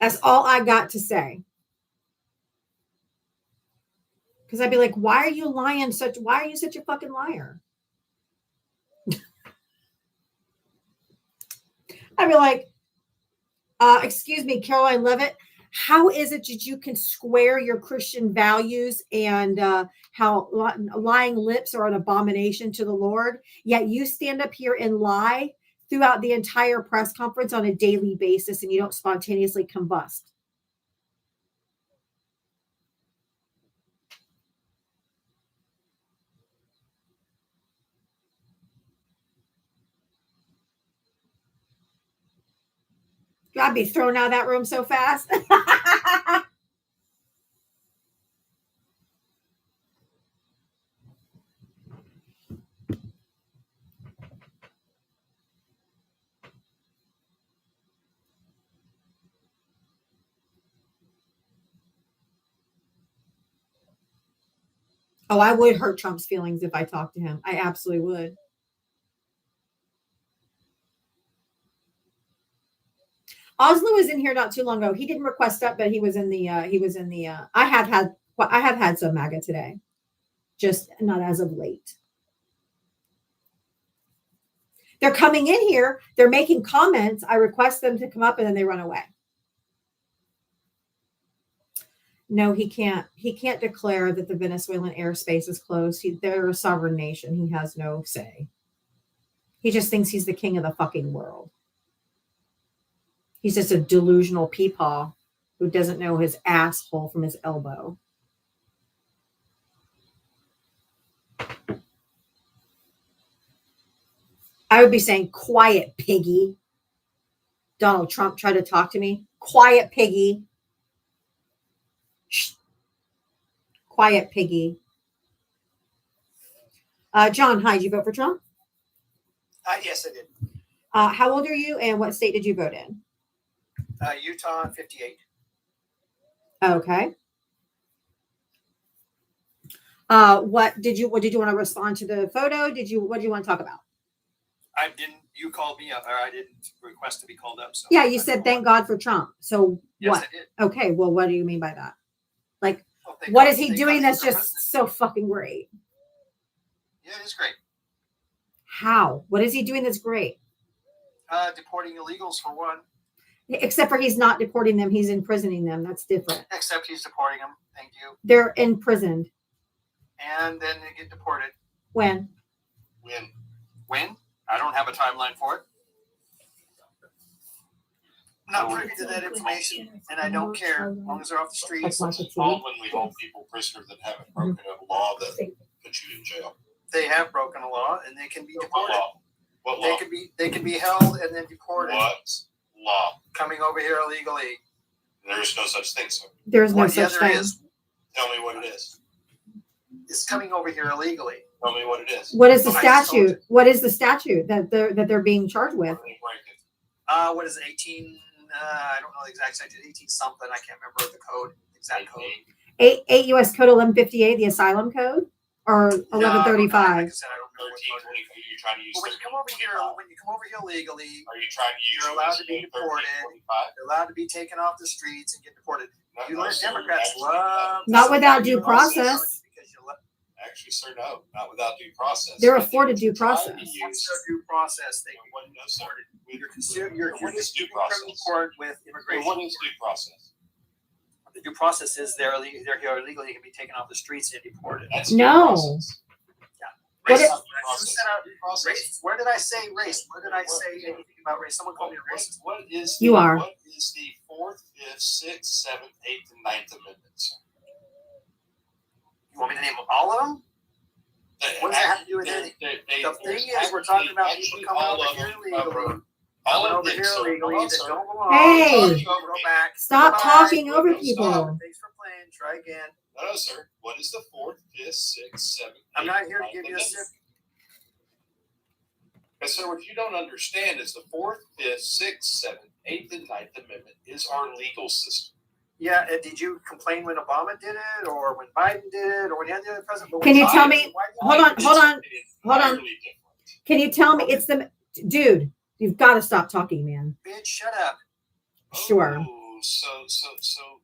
That's all I got to say. Because I'd be like, why are you lying why are you such a fucking liar? I'd be like, excuse me, Caroline Levitt, how is it that you can square your Christian values and how lying lips are an abomination to the Lord, yet you stand up here and lie throughout the entire press conference on a daily basis and you don't spontaneously combust? I'd be thrown out of that room so fast. Oh, I would hurt Trump's feelings if I talked to him. I absolutely would. Oslo was in here not too long ago. He didn't request up, but he was in the I have had some MAGA today, just not as of late. They're coming in here, they're making comments. I request them to come up and then they run away. No, he can't. He can't declare that the Venezuelan airspace is closed. They're a sovereign nation. He has no say. He just thinks he's the king of the fucking world. He's just a delusional peepaw who doesn't know his asshole from his elbow. I would be saying, quiet, piggy. Donald Trump tried to talk to me. Quiet, piggy. Shh. Quiet, piggy. John, hi. Did you vote for Trump? Yes, I did. How old are you and what state did you vote in? Utah, 58. Okay. What did you want to respond to the photo? What did you want to talk about? I didn't. You called me up, or I didn't request to be called up. So yeah, you said thank God for Trump. So yes, what? I did. Okay, well, what do you mean by that? Like, Well, what is he doing that's just so fucking great? Yeah, it is great. How? What is he doing that's great? Deporting illegals for one. Except for he's not deporting them, he's imprisoning them. That's different. Except he's deporting them. Thank you. They're imprisoned. And then they get deported. When? When? I don't have a timeline for it. I'm not privy to that information, and I don't care as long as they're off the streets. All when we hold people prisoner that haven't broken a law that puts you in jail. They have broken a law, and they can be What deported. law? What They law? can be held and then deported. What law? Coming over here illegally. There is no such thing, sir. There's no What the such other thing. is What it is. is coming over here illegally. Tell me what it is. What is the I just told statute? What is the statute that they're being charged with? What are they breaking? What is it, 18? I don't know the exact statute. 18 something. I can't remember the code. Exact code. 8 U.S. Code 1158, the asylum code, or 1135. Like I said, I don't know what 13, code it is. 20, you're trying to use But when you come over here illegally, Are you trying to use You're allowed to be US deported. 1325? you're allowed to be taken off the streets and get deported. No, You no, learn sir. Democrats Actually, love Not without due process. Because you let Actually, sir, no, not without due process. They're What afforded you're due trying to process. use- once they're due process, they What- no, sir. you're What is due criminal process? court with Well, immigration. what is due process? The due process is they're here illegally, they can be taken off the streets and deported. That's No. due process. What Race, is- Not due process. Due process. race. Where did I say race? Where did I say anything about race? Someone called me a racist. What is You are. What is the 4th, 5th, 6th, 7th, 8th, and 9th amendments? You want me to name all of them? What does that have to do with anything? The thing is, we're talking about people coming over here illegally. All Coming of over them, here sir. illegally Hold on, that sir. don't belong. Hey! Go back. Stop Goodbye. talking over Stop. people. Thanks for playing. Try again. No, sir. What is the 4th, 5th, 6th, 7th? I'm 8th, not here to and give you a 9th sip. amendments? But sir, what you don't understand is the 4th, 5th, 6th, 7th, 8th, and 9th amendment is our legal system. Yeah, did you complain when Obama did it, or when Biden did it, or when any other president? But Can when you Biden tell did me- it, why did you- hold on, It's hold on, something hold on. entirely different. Can you tell me it's the dude? You've got to stop talking, man. Bitch, shut up. Sure. Oh, so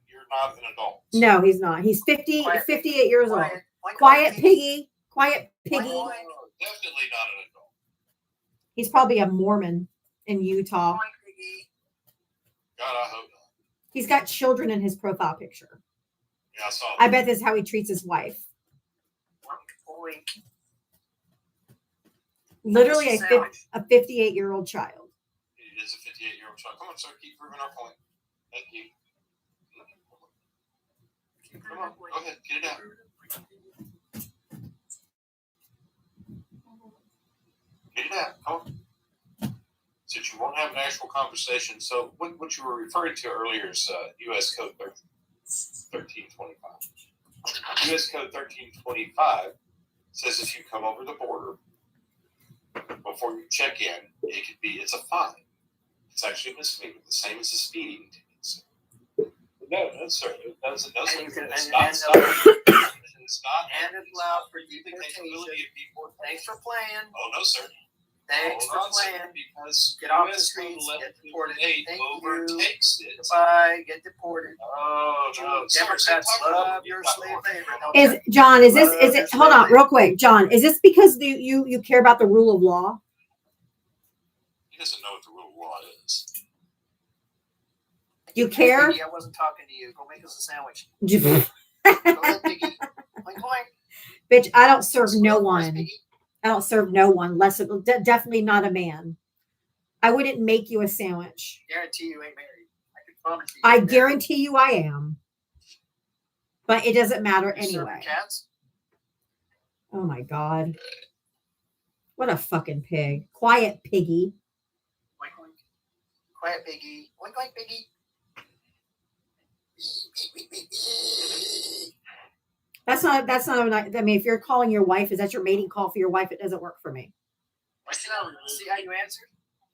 you're not an adult. No, he's not. He's 50, Quiet. 58 years old. Quiet. Quiet piggy. Quiet piggy. Oh, definitely not an adult. He's probably a Mormon in Utah. Quiet, piggy. God, I hope not. He's got children in his profile picture. Yeah, I saw I that. bet this is how he treats his wife. Oink. Literally It's a a sandwich. 58-year-old child. It is a 58-year-old child. Come on, sir. Keep proving our point. Thank you. Come on. Go ahead. Get it out. Get it out. Come on. Since you won't have an actual conversation, so what you were referring to earlier is U.S. Code 1325. U.S. Code 1325 says if you come over the border before you check in, it's a fine. It's actually a misdemeanor, the same as a speeding ticket. No, sir. It doesn't. And you can- It's and- not. and- It's not. And it's allowed for The deportation. capability of people. Thanks for playing. Oh no, sir. Thanks for Hold on, sir, playing. because Get off the US streets, Code get deported. 1158 Thank you. overtakes it. Goodbye. Get deported. Oh no, sir, Democrats sir, love your slave labor. don't Is they? John, is this Love it your hold on slavery. real quick, John, is this because you care about the rule of law? He doesn't know what the rule of law is. You care? Piggy, I wasn't talking to you. Go make us a sandwich. Bitch, Go ahead, Piggy. Oink, oink. I don't serve no Squeal for us, one. Piggy. I don't serve no one, definitely not a man. I wouldn't make you a sandwich. Guarantee you ain't married. I can promise you. I ain't married. guarantee you I am. But it doesn't matter You serving anyway. Cats? Oh my God. What a fucking pig. Quiet piggy. Oink, oink. Quiet, Piggy. Oink, oink, Piggy. That's not I mean, if you're calling your wife, is that your mating call for your wife? It doesn't work for me. See how you answered?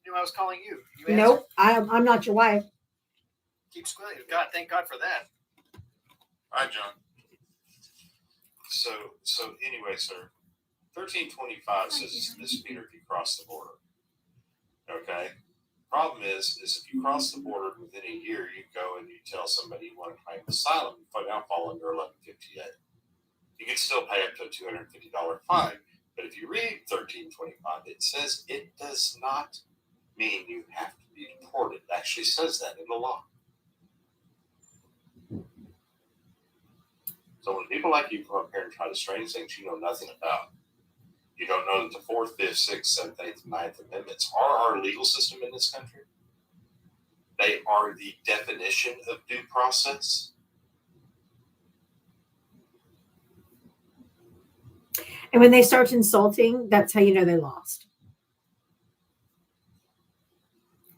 You knew I was calling you. You answered. Nope. I'm not your wife. Keep squealing. God, thank God for that. All right, John. So anyway, sir, 1325 says it's a misdemeanor if you cross the border. Okay. Problem is if you cross the border within a year, you go and you tell somebody you want to claim asylum, you now fall under 1158. You can still pay up to a $250 fine, but if you read 1325, it says it does not mean you have to be deported. It actually says that in the law. So when people like you come up here and try to strange things you know nothing about, you don't know that the 4th, 5th, 6th, 7th, 8th, 9th Amendments are our legal system in this country. They are the definition of due process. And when they start insulting, that's how you know they lost.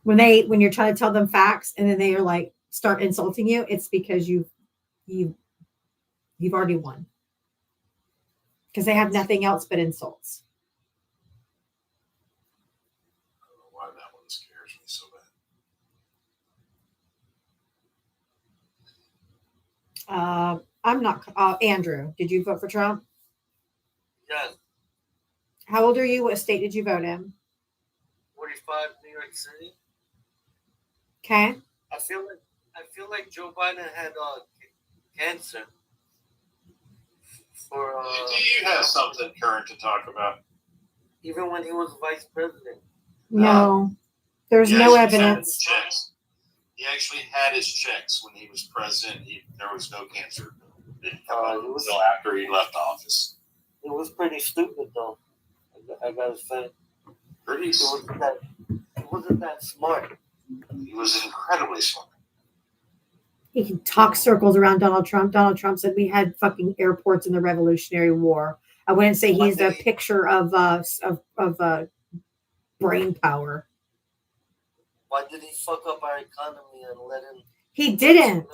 When you're trying to tell them facts and then they are like start insulting you, it's because you've already won. Because they have nothing else but insults. I don't know why that one scares me so bad. I'm not. Andrew, did you vote for Trump? Yes. How old are you? What state did you vote in? 45, New York City. Okay. I feel like Joe Biden had cancer. Do you have something current to talk about? Even when he was vice president. No, there's He no actually had his evidence. checks. He actually had his checks when he was president. There was no cancer. It didn't come out until after he left office. It was pretty stupid, though. I gotta say. It wasn't that smart. He was incredibly smart. He can talk circles around Donald Trump. Donald Trump said we had fucking airports in the Revolutionary War. I wouldn't say he's a picture of brain power. Why did he fuck up our economy and let him? He didn't.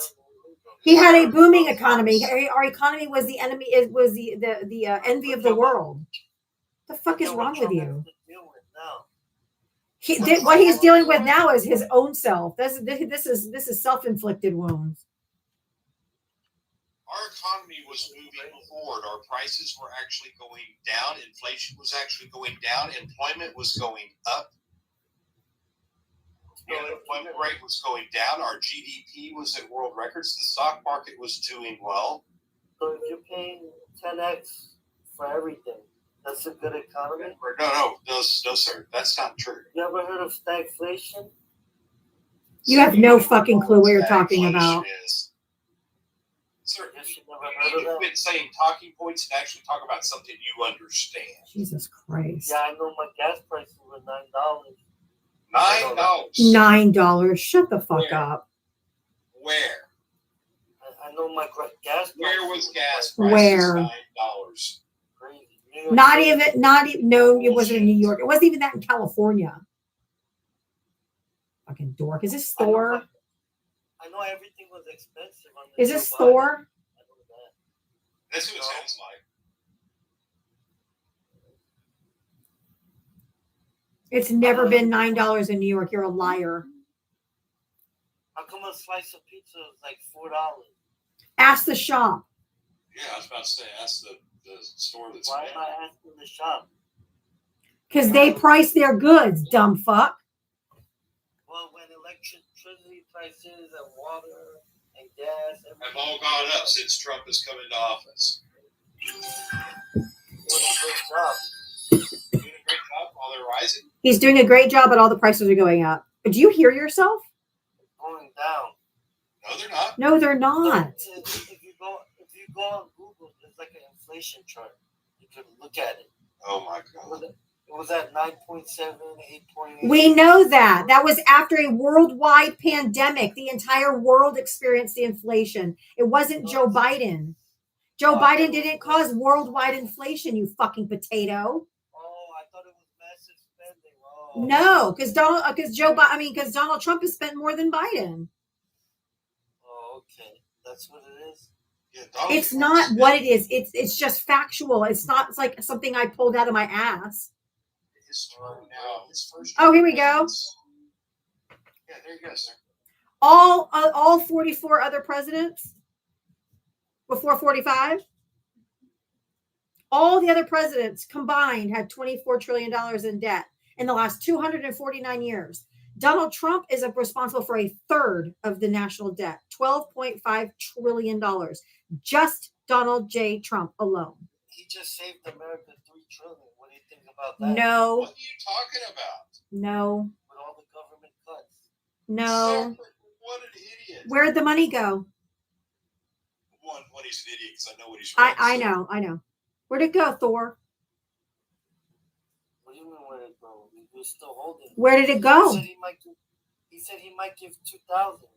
He had a booming economy. Our economy was the enemy. It was the envy of the world. The fuck is wrong with you? What he's dealing with now is his own self. This is self-inflicted wounds. Our economy was moving forward. Our prices were actually going down. Inflation was actually going down. Employment was going up. The unemployment rate was going down. Our GDP was at world records. The stock market was doing well. So if you're paying 10x for everything, that's a good economy? No, sir. That's not true. You ever heard of stagflation? You have no fucking clue what you're talking about. Sir, you need to quit saying talking points and actually talk about something you understand. Jesus Christ. Yeah, I know my gas prices were $9. $9. Shut the fuck up. Where? I know my gas prices. Where was gas prices? Where? $9. Not even. No, it wasn't in New York. It wasn't even that in California. Fucking dork. Is this Thor? I know everything was expensive. Is this Thor? That's what it sounds like. It's never been $9 in New York. You're a liar. How come a slice of pizza is like $4? Ask the shop. Yeah, I was about to say, ask the store that's. Why am I asking the shop? Because they price their goods, dumb fuck. Well, when electricity prices and water and gas have all gone up since Trump has come into office. Doing a great job while they're rising. He's doing a great job, but all the prices are going up. Do you hear yourself? Going down. No, they're not. No, they're not. If you go on Google, there's like an inflation chart. You can look at it. Oh my God. It was at 9.7, 8.8. We know that. That was after a worldwide pandemic. The entire world experienced the inflation. It wasn't Joe Biden. Joe Biden didn't cause worldwide inflation, you fucking potato. Oh, I thought it was massive spending. Oh. No, because Donald Trump has spent more than Biden. Oh, okay. That's what it is. Yeah, It's not what it is. It's just factual. It's like something I pulled out of my ass. His term now, his first Oh, here we go. Yeah, there you go, sir. All 44 other presidents before 45, all the other presidents combined had $24 trillion in debt in the last 249 years. Donald Trump is responsible for a third of the national debt, $12.5 trillion. Just Donald J. Trump alone. He just saved America $3 trillion. What do you think about that? No. What are you talking about? No. With all the No. What an idiot. Where'd the money go? One, he's an idiot because I know what he's I know. Where'd it go, Thor? What do you mean where it go? He was still holding. Where did it go? He said he might give 2,000. Oh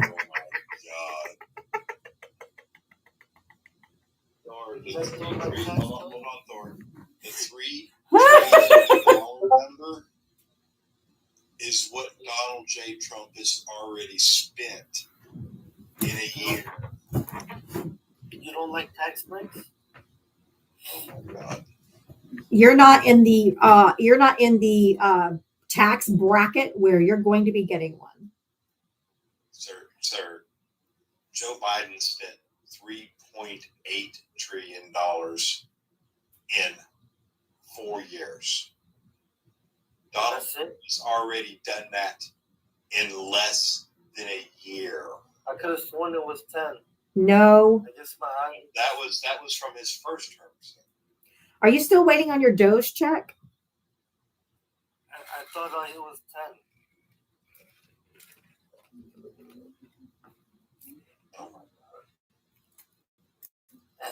my God. Thor, hold on, Thor. The $3 number is what Donald J. Trump has already spent in a year. You don't like tax breaks? Oh my God. You're not in the tax bracket where you're going to be getting one. Sir, Joe Biden spent $3.8 trillion in 4 years. Donald Trump has already done that in less than a year. I could have sworn it was 10. No. I guess my eye. That was from his first term. Are you still waiting on your Doge check? I thought it was 10.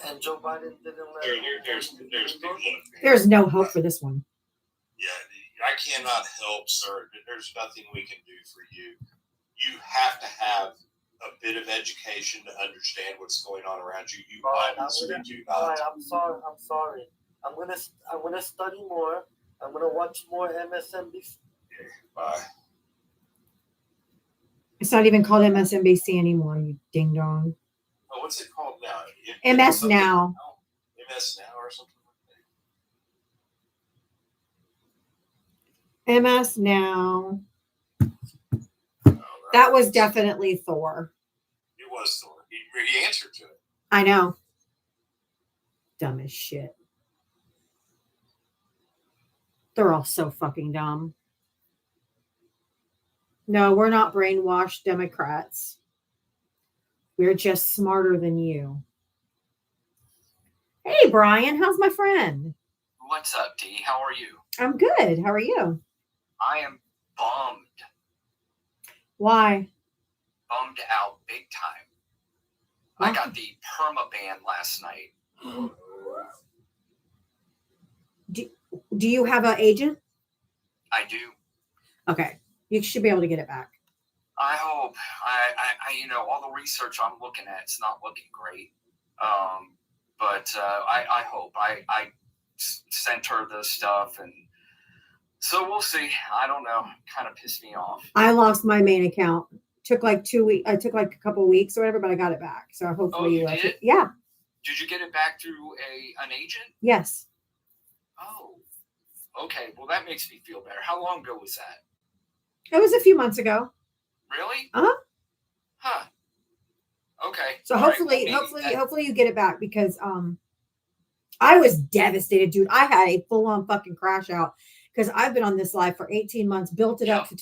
And Joe Biden didn't let. There's no hope for this one. Yeah, I cannot help, sir. There's nothing we can do for you. You have to have a bit of education to understand what's going on around you. You obviously do not. All right, I'm sorry. I'm gonna study more. I'm gonna watch more MSNBC. Bye. It's not even called MSNBC anymore, you ding dong. Oh, what's it called now? MS Now. MS Now or something like MS Now. that. That was definitely Thor. It was Thor. He answered to it. I know. Dumb as shit. They're all so fucking dumb. No, we're not brainwashed Democrats. We're just smarter than you. Hey, Brian, how's my friend? What's up, Dee? How are you? I'm good. How are you? I am bummed. Why? Bummed out big time. I got the perma ban last night. Do you have an agent? I do. Okay. You should be able to get it back. I hope. I all the research I'm looking at, it's not looking great. But I hope. I sent her the stuff, and so we'll see. I don't know. Kind of pissed me off. I lost my main account. Took like 2 weeks. I took like a couple weeks or whatever, but I got it back. So hopefully you did? Yeah. Did you get it back through an agent? Yes. Oh. Okay. Well, that makes me feel better. How long ago was that? It was a few months ago. Really? Uh-huh. Huh. Okay. So All hopefully, right, hopefully you get it back because I was devastated, dude. I had a full-on fucking crash out because I've been on this live for 18 months, built it up to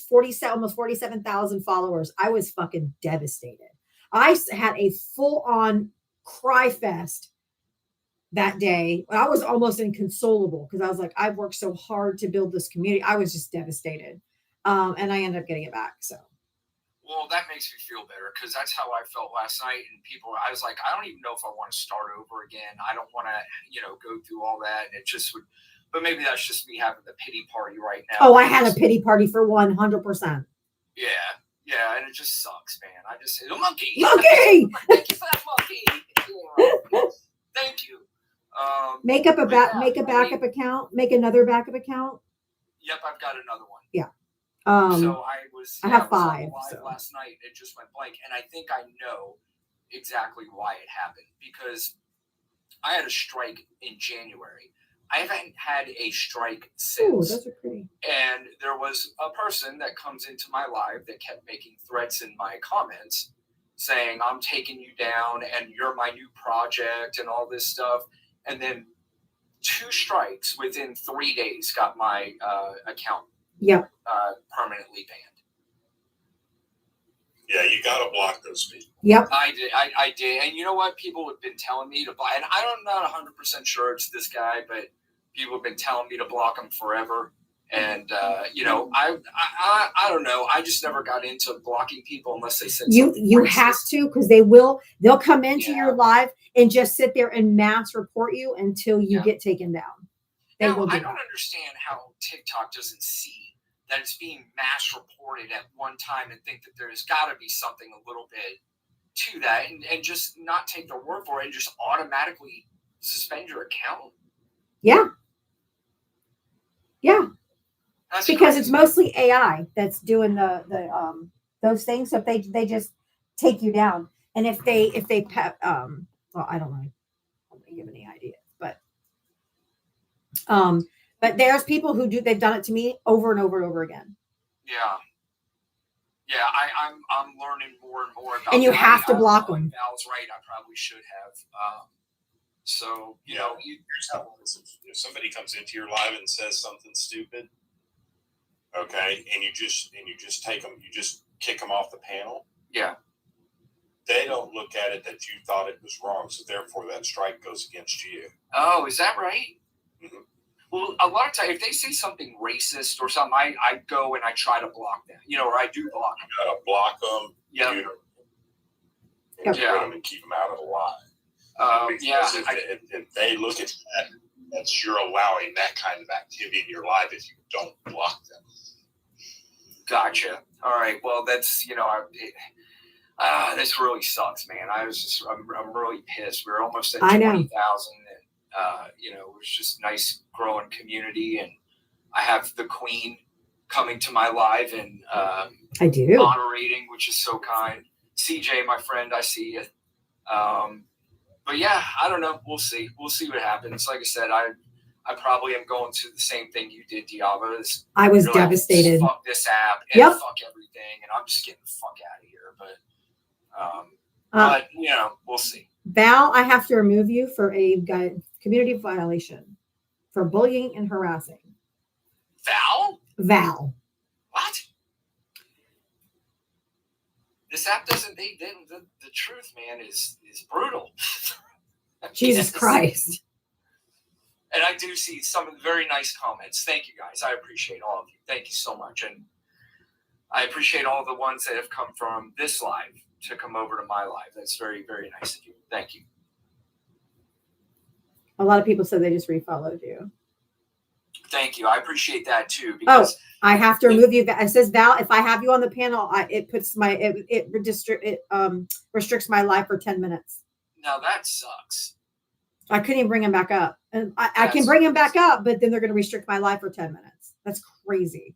almost 47,000 followers. I was fucking devastated. I had a full-on cry fest that day. I was almost inconsolable because I was like, I've worked so hard to build this community. I was just devastated. And I ended up getting it back. So. Well, that makes me feel better because that's how I felt last night. And I was like, I don't even know if I want to start over again. I don't want to, go through all that. And it just would, but maybe that's just me having the pity party right now. Oh, I had a pity party for 100%. Yeah. Yeah. And it just sucks, man. I just said, a monkey. Monkey! Thank you for that monkey. Thank you. Make a backup account. Make another backup account. Yep. I've got another one. Yeah. So I have was 5 live last night. It just went blank, and I think I know exactly why it happened because I had a strike in January. I haven't had a strike since. Oh, those are pretty. And there was a person that comes into my live that kept making threats in my comments, saying I'm taking you down and you're my new project and all this stuff. And then 2 strikes within 3 days got my account. Yep. Permanently banned. Yeah, you got to block those people. Yep. I did. And you know what? People have been telling me to block. And I'm not 100% sure it's this guy, but people have been telling me to block him forever. And I don't know. I just never got into blocking people unless they said You have to, because they'll come into Yeah. your live and just sit there and mass report you until you get taken down. They Now, will do I don't that. understand how TikTok doesn't see that it's being mass reported at one time and think that there's got to be something a little bit to that, and just not take their word for it and just automatically suspend your account. Yeah. That's Because crazy. it's mostly AI that's doing the those things. So if they just take you down, and if they well, I don't know, I don't give any ideas, but there's people who do. They've done it to me over and over and over again. Yeah, I'm learning more and more about. And you that. have to block them. Val's right. I probably should have. So you know, Here's how it is. If somebody comes into your live and says something stupid, okay, and you just take them, you just kick them off the panel. Yeah. They don't look at it that you thought it was wrong, so therefore that strike goes against you. Oh, is that right? Mhm. Well, a lot of times, if they say something racist or something, I go and I try to block them. You know, or I do block them. You gotta block them, Yeah. mute them, and get them and keep them out of the live. Because if they look at that, that's you're allowing that kind of activity in your live if you don't block them. Gotcha. All right. Well, that's this really sucks, man. I'm really pissed. We're almost at I know. 20,000, and it was just nice growing community, and I have the Queen coming to my live and I do. moderating, which is so kind. CJ, my friend, I see you. But yeah, I don't know. We'll see. We'll see what happens. Like I said, I probably am going through the same thing you did, Diava. I was You're like, devastated. fuck this app and Yep. fuck everything, and I'm just getting the fuck out of here. But we'll see. Val, I have to remove you for a community violation for bullying and harassing. Val. What? This app doesn't. The truth, man, is brutal. Jesus Yes. Christ. And I do see some very nice comments. Thank you, guys. I appreciate all of you. Thank you so much. And I appreciate all the ones that have come from this live to come over to my live. That's very, very nice of you. Thank you. A lot of people said they just refollowed you. Thank you. I appreciate that too. Because I have to remove you. It says Val, if I have you on the panel, it restricts my live for 10 minutes. now that sucks. I couldn't even bring him back up. And I can bring him back up, but then they're going to restrict my live for 10 minutes. That's crazy.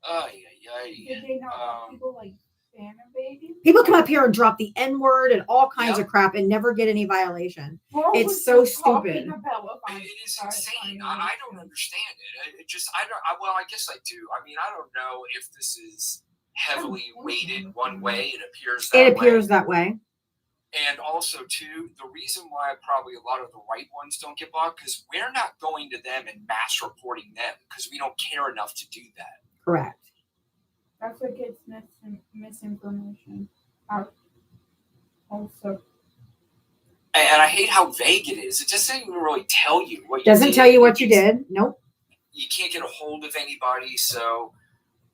Did they not want people like spam invading? People come up here and drop the N word and all kinds of crap and never get any violation. Bro It's was so just talking stupid. about what It is insane. I don't understand it. It just I guess I do. I mean, I don't know if this is heavily weighted one way. It appears that It appears way. that way. And also, too, the reason why probably a lot of the right ones don't get blocked because we're not going to them and mass reporting them because we don't care enough to do that. Correct. That's what gets misinformation out. Also, And I hate how vague it is. It just doesn't even really tell you what you Doesn't did. tell you what you did. Nope. You can't get a hold of anybody. So,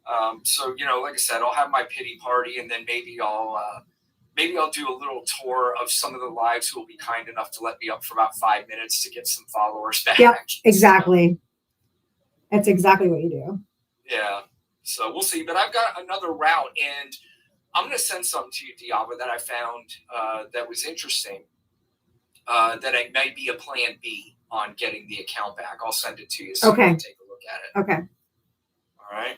like I said, I'll have my pity party, and then maybe I'll do a little tour of some of the lives who will be kind enough to let me up for about 5 minutes to get some followers back. Yep. Exactly. That's exactly what you do. Yeah. So we'll see. But I've got another route, and I'm going to send something to you, Diava, that I found that was interesting. That it might be a plan B on getting the account back. I'll send it to you so you can take a look at it. Okay. All right.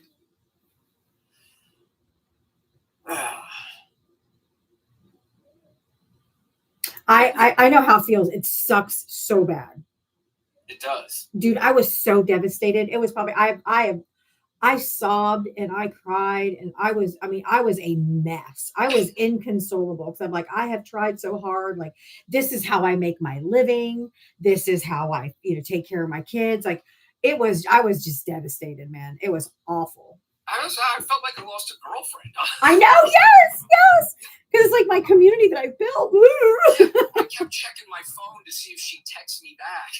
I know how it feels. It sucks so bad. It does. Dude, I was so devastated. It was probably I sobbed and I cried and I was a mess. I was inconsolable because I'm like, I have tried so hard. Like, this is how I make my living. This is how I, take care of my kids. Like, I was just devastated, man. It was awful. I felt like I lost a girlfriend. I know. Yes. Because it's like my community that I built. I kept checking my phone to see if she texted me back.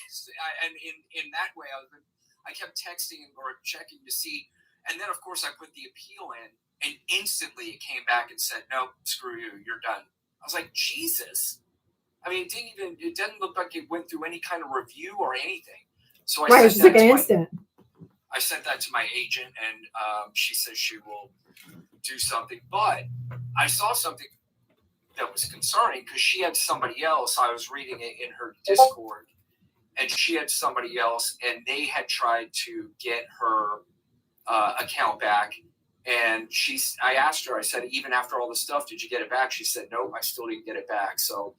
And in that way, I was like, I kept texting or checking to see. And then, of course, I put the appeal in, and instantly it came back and said, no, screw you, you're done. I was like, Jesus. I mean, it didn't look like it went through any kind of review or anything. So Right, it's just like an instant. I sent that to my agent, and she says she will do something. But I saw something that was concerning because she had somebody else. I was reading it in her Discord, and she had somebody else, and they had tried to get her account back. And I asked her, I said, even after all the stuff, did you get it back? She said, nope, I still didn't get it back. So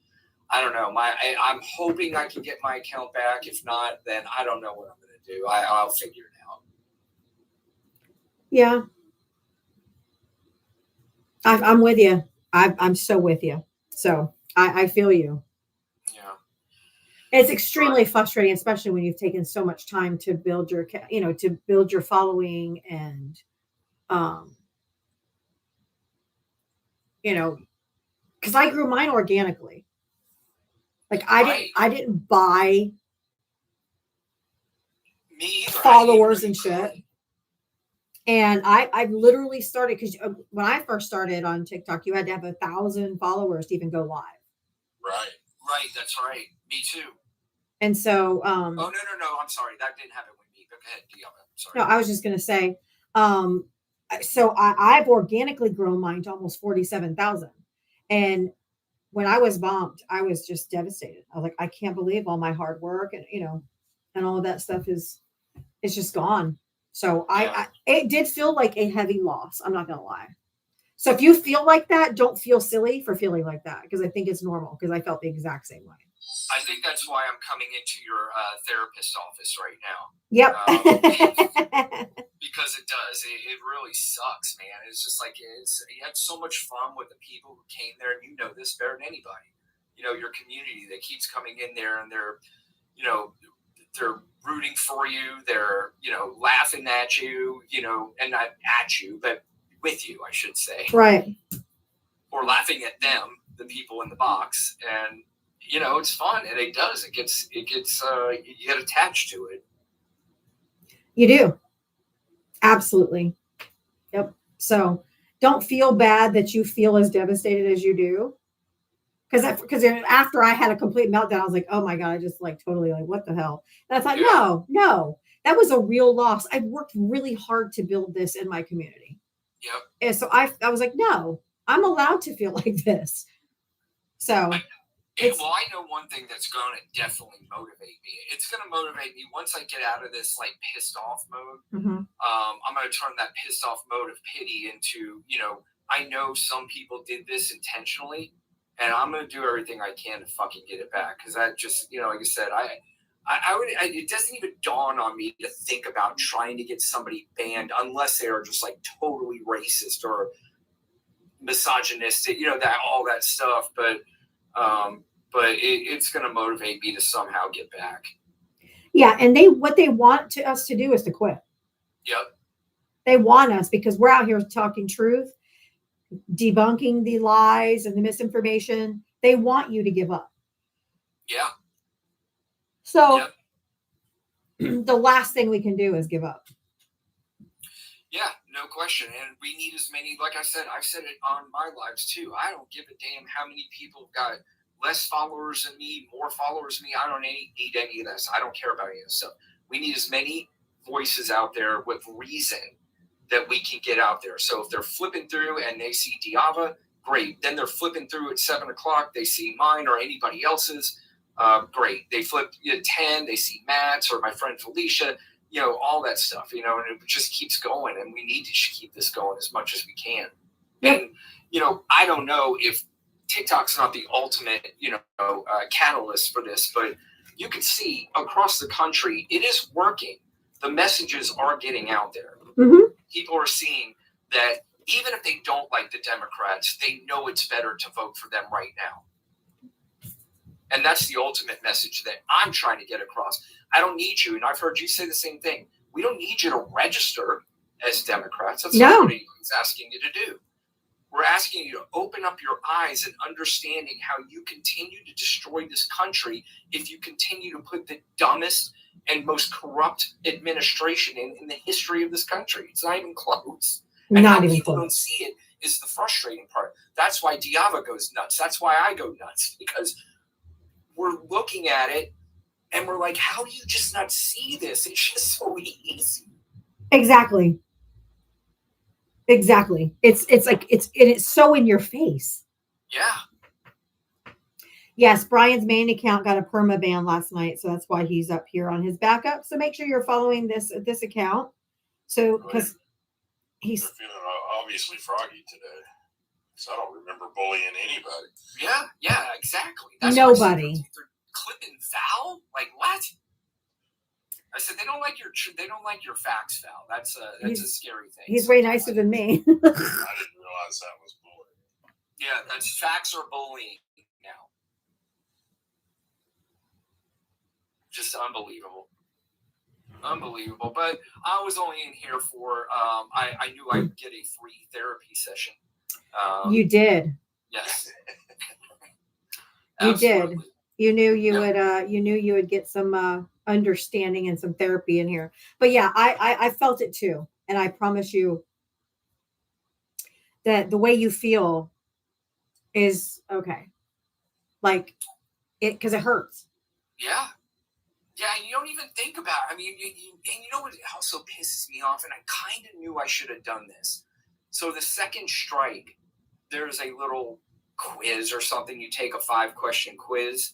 I don't know. I'm hoping I can get my account back. If not, then I don't know what I'm going to do. I'll figure it out. Yeah. I'm with you. I'm so with you. So I feel you. Yeah. It's extremely frustrating, especially when you've taken so much time to build your, to build your following and, because I grew mine organically. Like I didn't buy me either. Followers and shit. And I literally started because when I first started on TikTok, you had to have 1,000 followers to even go live. Right. That's right. Me too. And so, oh no! I'm sorry. That didn't happen with me. Go ahead, Diana. Sorry. No, I was just going to say, so I've organically grown mine to almost 47,000. And when I was bombed, I was just devastated. I was like, I can't believe all my hard work and, and all of that stuff it's just gone. So it did feel like a heavy loss. I'm not going to lie. So if you feel like that, don't feel silly for feeling like that. Because I think it's normal because I felt the exact same way. I think that's why I'm coming into your therapist office right now. Yep. Because it does. It really sucks, man. It's just like you had so much fun with the people who came there, and you know this better than anybody. Your community that keeps coming in there, and they're rooting for you. They're laughing at you, and not at you, but with you, I should say. Right. Or laughing at them, the people in the box, and it's fun, and it does. It gets you get attached to it. You do. Absolutely. Yep. So don't feel bad that you feel as devastated as you do. Because after I had a complete meltdown, I was like, oh my God, I just totally what the hell? And I thought, no, that was a real loss. I worked really hard to build this in my community. Yep. And so I was like, no, I'm allowed to feel like this. So I know one thing that's going to definitely motivate me. It's going to motivate me once I get out of this pissed off mode. Mm-hmm. I'm going to turn that pissed off mode of pity into, I know some people did this intentionally, and I'm going to do everything I can to fucking get it back. Because that just, like I said, it doesn't even dawn on me to think about trying to get somebody banned unless they are just totally racist or misogynistic, all that stuff. But it's going to motivate me to somehow get back. Yeah, and what they want us to do is to quit. Yep. They want us because we're out here talking truth, debunking the lies and the misinformation. They want you to give up. Yeah. So the last thing we can do is give up. Yeah, no question. And we need as many, like I said, I've said it on my lives too. I don't give a damn how many people got less followers than me, more followers than me. I don't need any of this. I don't care about any of this stuff. We need as many voices out there with reason that we can get out there. So if they're flipping through and they see Diava, great. Then they're flipping through at 7:00. They see mine or anybody else's. Great. They flip at 10. They see Matt's or my friend Felicia. All that stuff. And it just keeps going. And we need to keep this going as much as we can. Yep. And I don't know if TikTok's not the ultimate, catalyst for this, but you can see across the country, it is working. The messages are getting out there. Mm-hmm. People are seeing that even if they don't like the Democrats, they know it's better to vote for them right now. And that's the ultimate message that I'm trying to get across. I don't need you, and I've heard you say the same thing. We don't need you to register as Democrats. That's not what he's asking you to do. We're asking you to open up your eyes and understanding how you continue to destroy this country if you continue to put the dumbest and most corrupt administration in the history of this country. It's not even close. Not how even people close. don't see it is the frustrating part. That's why Diava goes nuts. That's why I go nuts, because we're looking at it and we're like, how do you just not see this? It's just so easy. Exactly. It's like it's so in your face. Yeah. Yes, Brian's main account got a perma ban last night, so that's why he's up here on his backup. So make sure you're following this account. So because he's They're feeling obviously froggy today. So I don't remember bullying anybody. Yeah, exactly. Nobody. They're clipping Val? Like what? I said they don't like your facts, Val. That's a scary thing. He's way nicer than me. I didn't realize that was bullying. Yeah, that's facts or bullying now. Just unbelievable. But I was only in here for I knew I'd get a free therapy session. You did. Yes. You did. Absolutely. You knew you would get some understanding and some therapy in here. But yeah, I felt it too. And I promise you that the way you feel is okay. Like it, because it hurts. Yeah. Yeah, and you don't even think about it. I mean, and you know what also pisses me off? And I kind of knew I should have done this. So the second strike, there's a little quiz or something. You take a 5-question quiz.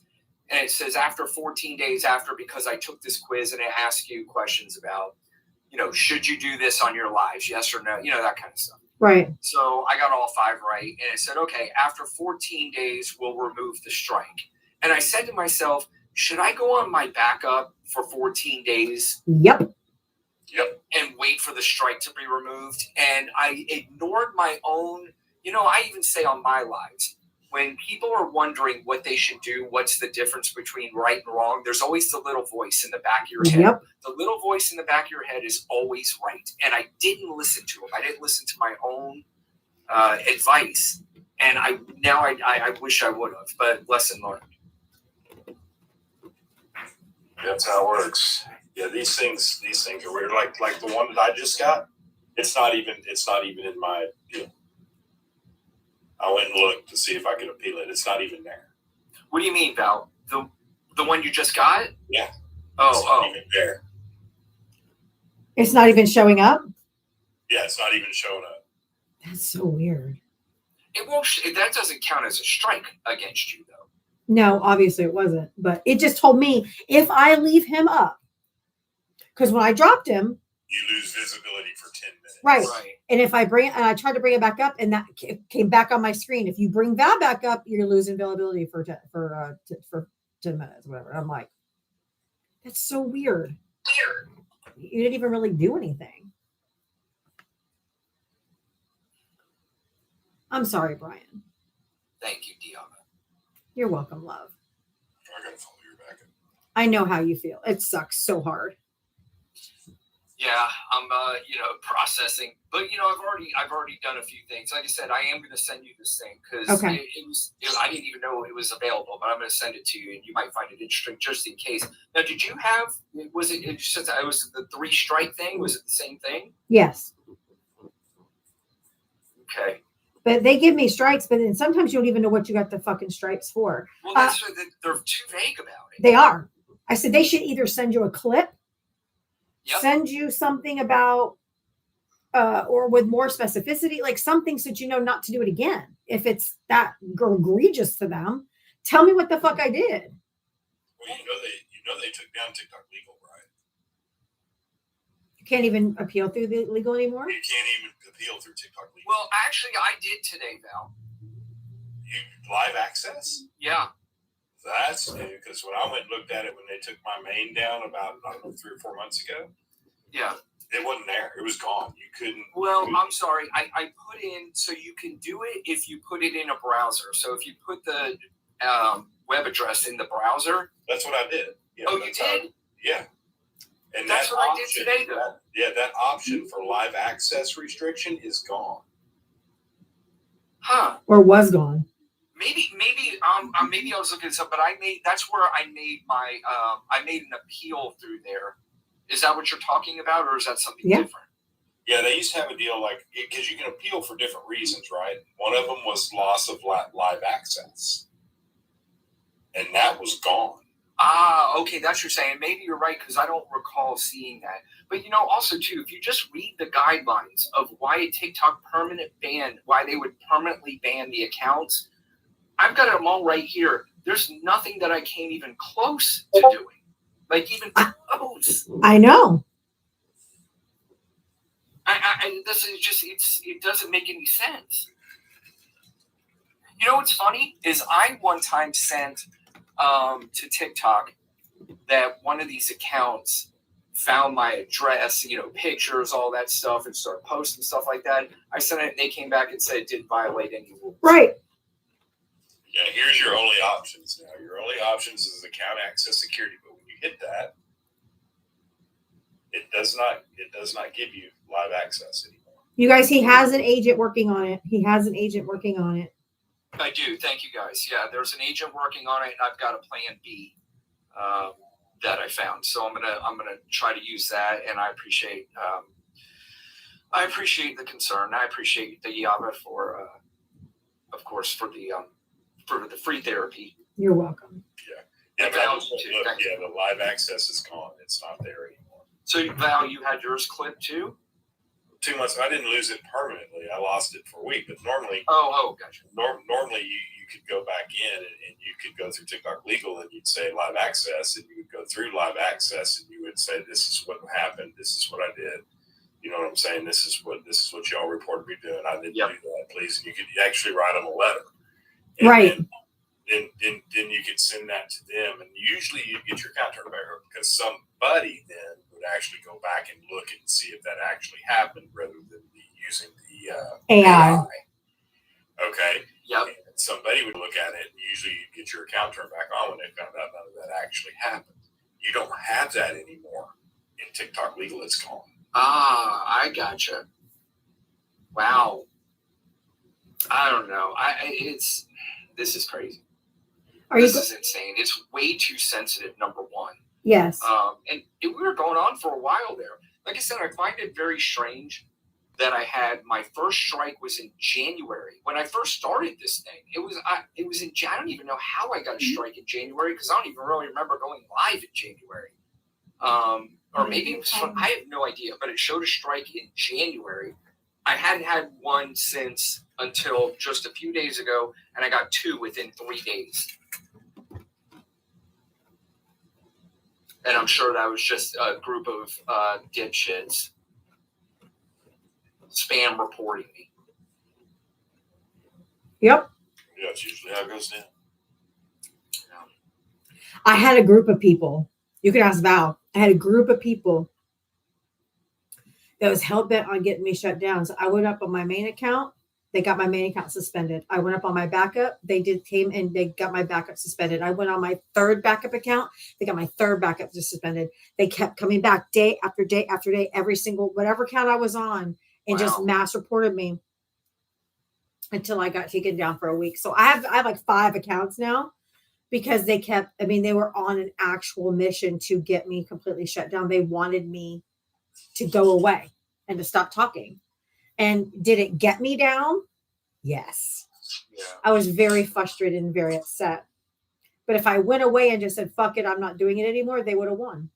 And it says after 14 days after, because I took this quiz, and it asks you questions about, should you do this on your lives? Yes or no? That kind of stuff. Right. So I got all 5 right. And it said, okay, after 14 days, we'll remove the strike. And I said to myself, should I go on my backup for 14 days? Yep. And wait for the strike to be removed? And I ignored my own, I even say on my lives, when people are wondering what they should do, what's the difference between right and wrong, there's always the little voice in the back of your head. Yep. The little voice in the back of your head is always right. And I didn't listen to him. I didn't listen to my own advice. And I wish I would have, but lesson learned. That's how it works. Yeah, these things are weird. Like the one that I just got, it's not even in my deal. I went and looked to see if I could appeal it. It's not even there. What do you mean, Val? The one you just got? Yeah. Oh. It's not even there. It's not even showing up. Yeah, it's not even showing up. That's so weird. It won't. That doesn't count as a strike against you, though. No, obviously it wasn't. But it just told me if I leave him up, because when I dropped him, You lose visibility for 10 minutes. right. And if I I tried to bring it back up, and that came back on my screen. If you bring that back up, you're losing availability for 10 minutes, whatever. I'm like, that's so weird. You didn't even really do anything. I'm sorry, Brian. Thank you, Diana. You're welcome, love. I gotta follow your back. I know how you feel. It sucks so hard. Yeah, I'm processing, but I've already done a few things. Like I said, I am going to send you this thing because Okay. I didn't even know it was available, but I'm going to send it to you, and you might find it interesting just in case. Now, did you have? Was it? It was the 3 strike thing? Was it the same thing? Yes. Okay. But they give me strikes, but then sometimes you don't even know what you got the fucking strikes for. Well, that's they're too vague about it. They are. I said they should either send you a clip, Yep. send you something about, or with more specificity, like something so that you know not to do it again. If it's that egregious to them, tell me what the fuck I did. Well, you know they took down TikTok legal, right? You can't even appeal through the legal anymore. You can't even appeal through TikTok legal. Well, actually, I did today, Val. You live access? Yeah. That's new, because when I went and looked at it when they took my main down about 3 or 4 months ago, Yeah. it wasn't there. It was gone. You couldn't. Well, I'm sorry. I put in, so you can do it if you put it in a browser. So if you put the web address in the browser. That's what I did. Yeah, Oh, you did? Yeah. And That's that what option, I did today, though. that option for live access restriction is gone. Huh. Or was gone. maybe I was looking at something, but that's where I made my I made an appeal through there. Is that what you're talking about, or is that something different? Yeah, they used to have a deal like, because you can appeal for different reasons, right? One of them was loss of live access, and that was gone. Ah, okay, that's what you're saying. Maybe you're right, because I don't recall seeing that. But also too, if you just read the guidelines of why TikTok why they would permanently ban the accounts, I've got them all right here. There's nothing that I came even close to doing, like even close. I know. This is just it doesn't make any sense. You know what's funny is I one time sent to TikTok that one of these accounts found my address, pictures, all that stuff, and started posting stuff like that. I sent it, and they came back and said it didn't violate any rules. Right. Yeah, here's your only options now. Your only options is account access security, but when you hit that, it does not give you live access anymore. You guys, he has an agent working on it. I do. Thank you, guys. Yeah, there's an agent working on it, and I've got a plan B that I found. So I'm gonna try to use that, and I appreciate the concern. I appreciate the Yava for, of course, for the free therapy. You're welcome. Yeah, the live access is gone. It's not there anymore. So Val, you had yours clipped too? 2 months. I didn't lose it permanently. I lost it for a week. But normally, gotcha. Normally, you could go back in and you could go through TikTok Legal and you'd say live access, and you would go through live access and you would say, this is what happened. This is what I did. You know what I'm saying? This is what y'all reported me doing. I didn't do that, please. And you could actually write them a letter. And right. Then you could send that to them, and usually you'd get your account turned back over because somebody then would actually go back and look and see if that actually happened rather than using the AI. Okay. Yep. And somebody would look at it, and usually you'd get your account turned back on when they found out none of that actually happened. You don't have that anymore in TikTok Legal. It's gone. Ah, I gotcha. Wow. I don't know. This is crazy. This is insane. It's way too sensitive, number one. Yes. And we were going on for a while there. Like I said, I find it very strange that I had my first strike was in January. When I first started this thing, it was in I don't even know how I got a strike in January, because I don't even really remember going live in January. Or maybe it was I have no idea, but it showed a strike in January. I hadn't had one until just a few days ago, and I got 2 within 3 days. And I'm sure that was just a group of dipshits spam reporting me. Yep. Yeah, that's usually how it goes down. I had a group of people. You can ask Val. I had a group of people that was hell-bent on getting me shut down. So I went up on my main account. They got my main account suspended. I went up on my backup. They got my backup suspended. I went on my third backup account. They got my third backup suspended. They kept coming back day after day after day, every single, whatever account I was on, and just mass reported me until I got taken down for a week. So I have like 5 accounts now, because they were on an actual mission to get me completely shut down. They wanted me to go away and to stop talking. And did it get me down? Yes. Yeah. I was very frustrated and very upset. But if I went away and just said, fuck it, I'm not doing it anymore, they would have won.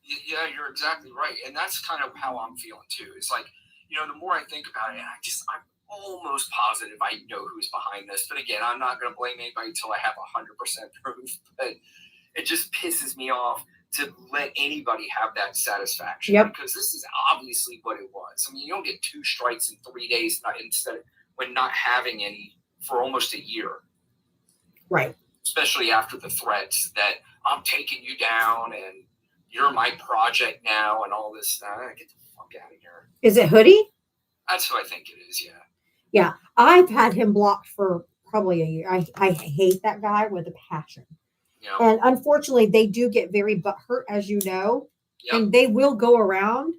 Yeah, you're exactly right. And that's kind of how I'm feeling too. It's like, the more I think about it, I'm almost positive I know who's behind this. But again, I'm not going to blame anybody until I have 100% proof. But it just pisses me off to let anybody have that satisfaction. Yep. Because this is obviously what it was. I mean, you don't get 2 strikes in 3 days when not having any for almost a year. Right. Especially after the threats that I'm taking you down and you're my project now and all this stuff. Get the fuck out of here. Is it Hoodie? That's who I think it is, yeah. Yeah. I've had him blocked for probably a year. I hate that guy with a passion. Yeah. And unfortunately, they do get very butthurt, as you know, and they will go around,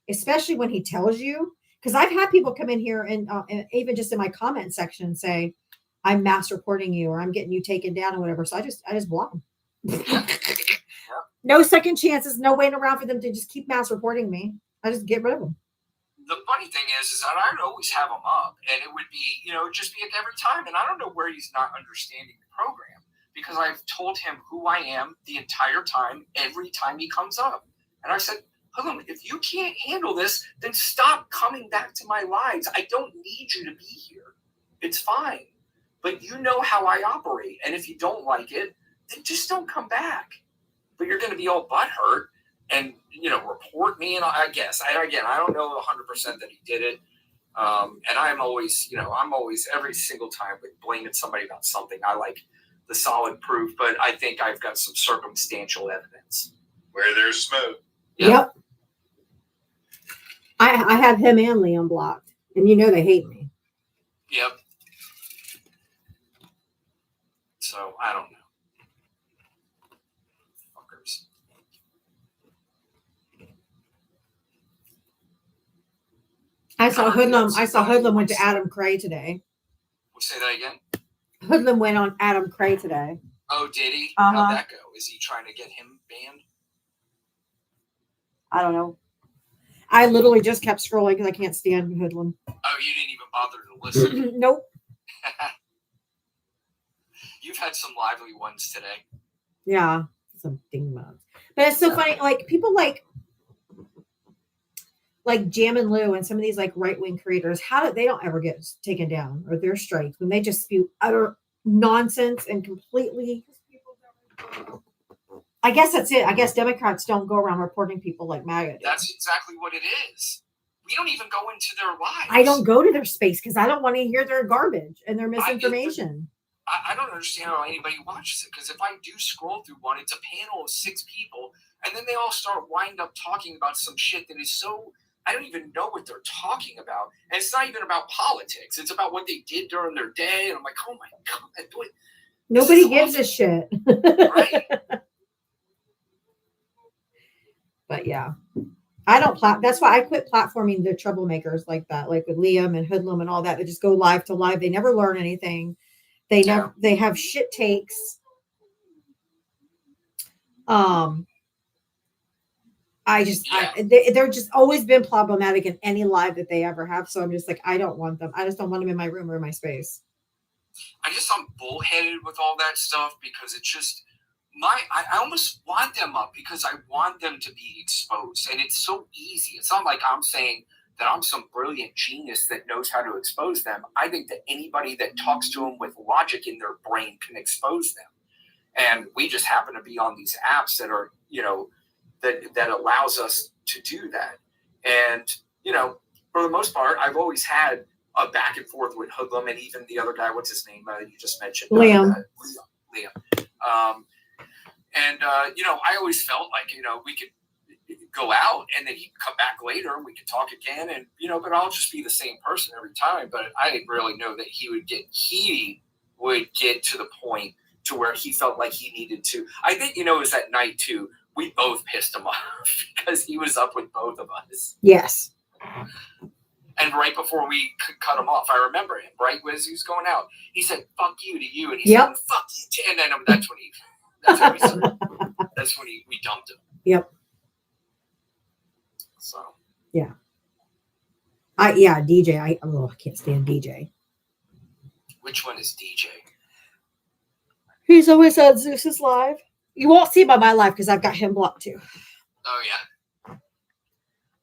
especially when he tells you. Because I've had people come in here and even just in my comment section say, I'm mass reporting you or I'm getting you taken down or whatever. So I just block them. No second chances, no waiting around for them to just keep mass reporting me. I just get rid of them. The funny thing is that I'd always have him up, and it would be, just be at every time. And I don't know where he's not understanding the program, because I've told him who I am the entire time, every time he comes up. And I said, Hoodlum, if you can't handle this, then stop coming back to my lives. I don't need you to be here. It's fine. But you know how I operate. And if you don't like it, then just don't come back. But you're going to be all butthurt and, report me. And I guess, I don't know 100% that he did it. And I'm always every single time like blaming somebody about something. I like the solid proof, but I think I've got some circumstantial evidence. Where there's smoke. Yep. I have him and Liam blocked, and they hate me. Yep. So I don't know. Fuckers. I saw Hoodlum went to Adam Cray today. We'll say that again. Hoodlum went on Adam Cray today. Oh, did he? Uh-huh. How'd that go? Is he trying to get him banned? I don't know. I literally just kept scrolling because I can't stand Hoodlum. Oh, you didn't even bother to listen. Nope. You've had some lively ones today. Yeah, some dingbats. But it's so funny. Like people like Jam and Lou and some of these like right wing creators. They don't ever get taken down or they're strikes when they just spew utter nonsense and completely. I guess that's it. I guess Democrats don't go around reporting people like MAGA do. That's exactly what it is. We don't even go into their lives. I don't go to their space because I don't want to hear their garbage and their misinformation. I don't understand how anybody watches it, because if I do scroll through one, it's a panel of 6 people, and then they all start wind up talking about some shit that is so, I don't even know what they're talking about. And it's not even about politics. It's about what they did during their day. And I'm like, oh my God. Nobody gives a shit. Right. But yeah, I don't that's why I quit platforming the troublemakers like that, like with Liam and Hoodlum and all that. They just go live to live. They never learn anything. They have shit takes. They're just always been problematic in any live that they ever have. So I'm just like, I don't want them. I just don't want them in my room or in my space. I'm bullheaded with all that stuff because it's just I almost want them up because I want them to be exposed. And it's so easy. It's not like I'm saying that I'm some brilliant genius that knows how to expose them. I think that anybody that talks to them with logic in their brain can expose them. And we just happen to be on these apps that are, that allows us to do that. And, for the most part, I've always had a back and forth with Hoodlum and even the other guy, what's his name? You just mentioned Liam. Liam. I always felt like, we could go out and then he'd come back later and we could talk again and, but I'll just be the same person every time. But I didn't really know that he would get to the point to where he felt like he needed to. I think, it was that night too. We both pissed him off because he was up with both of us. Yes. And right before we cut him off, I remember him, right, as he was going out. He said, fuck you to you. And he said, fuck you to, and then that's when we dumped him. Yep. So. Yeah. DJ. I can't stand DJ. Which one is DJ? He's always on Zeus's live. You won't see him on my live because I've got him blocked too. Oh yeah.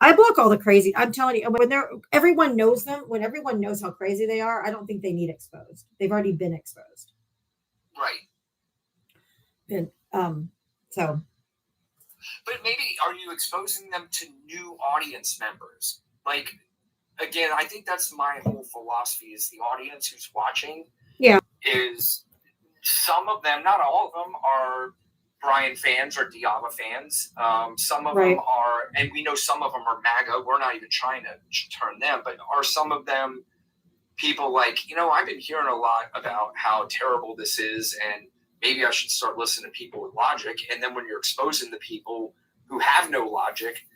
I block all the crazy. I'm telling you, when everyone knows them, when everyone knows how crazy they are, I don't think they need exposed. They've already been exposed. Right. And so. But maybe are you exposing them to new audience members? Like, again, I think that's my whole philosophy is the audience who's watching. Yeah. Is some of them, not all of them, are Brian fans or Diava fans. Some of them are, and we know some of them are MAGA. We're not even trying to turn them, but are some of them people like, I've been hearing a lot about how terrible this is and maybe I should start listening to people with logic. And then when you're exposing the people who have no logic,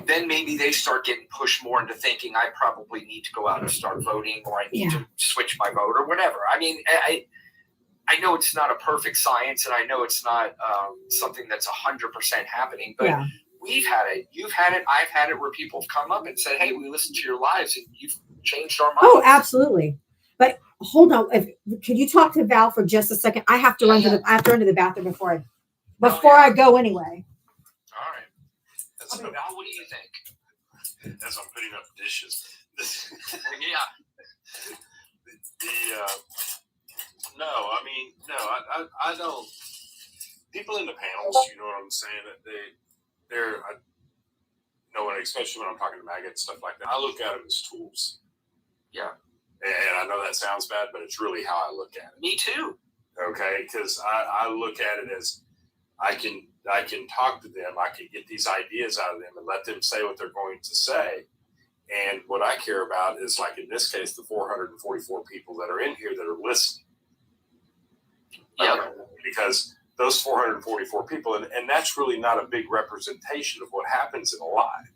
then maybe they start getting pushed more into thinking I probably need to go out and start voting, or I need to switch my vote, or whatever. I mean, I know it's not a perfect science, and I know it's not something that's 100% happening, but we've had it. You've had it. I've had it where people have come up and said, hey, we listened to your lives and you've changed our minds. Oh, absolutely. But hold on. Could you talk to Val for just a second? I have to run to the bathroom before I go anyway. All right. That's Val, what do you think? as I'm putting up dishes. Yeah. I don't. People in the panels, you know what I'm saying? They're especially when I'm talking to maggots, stuff like that. I look at them as tools. Yeah. And I know that sounds bad, but it's really how I look at it. Me too. Okay, because I look at it as I can talk to them, I can get these ideas out of them and let them say what they're going to say. And what I care about is, like in this case, the 444 people that are in here that are listening. Yeah. Because those 444 people, and that's really not a big representation of what happens in a live.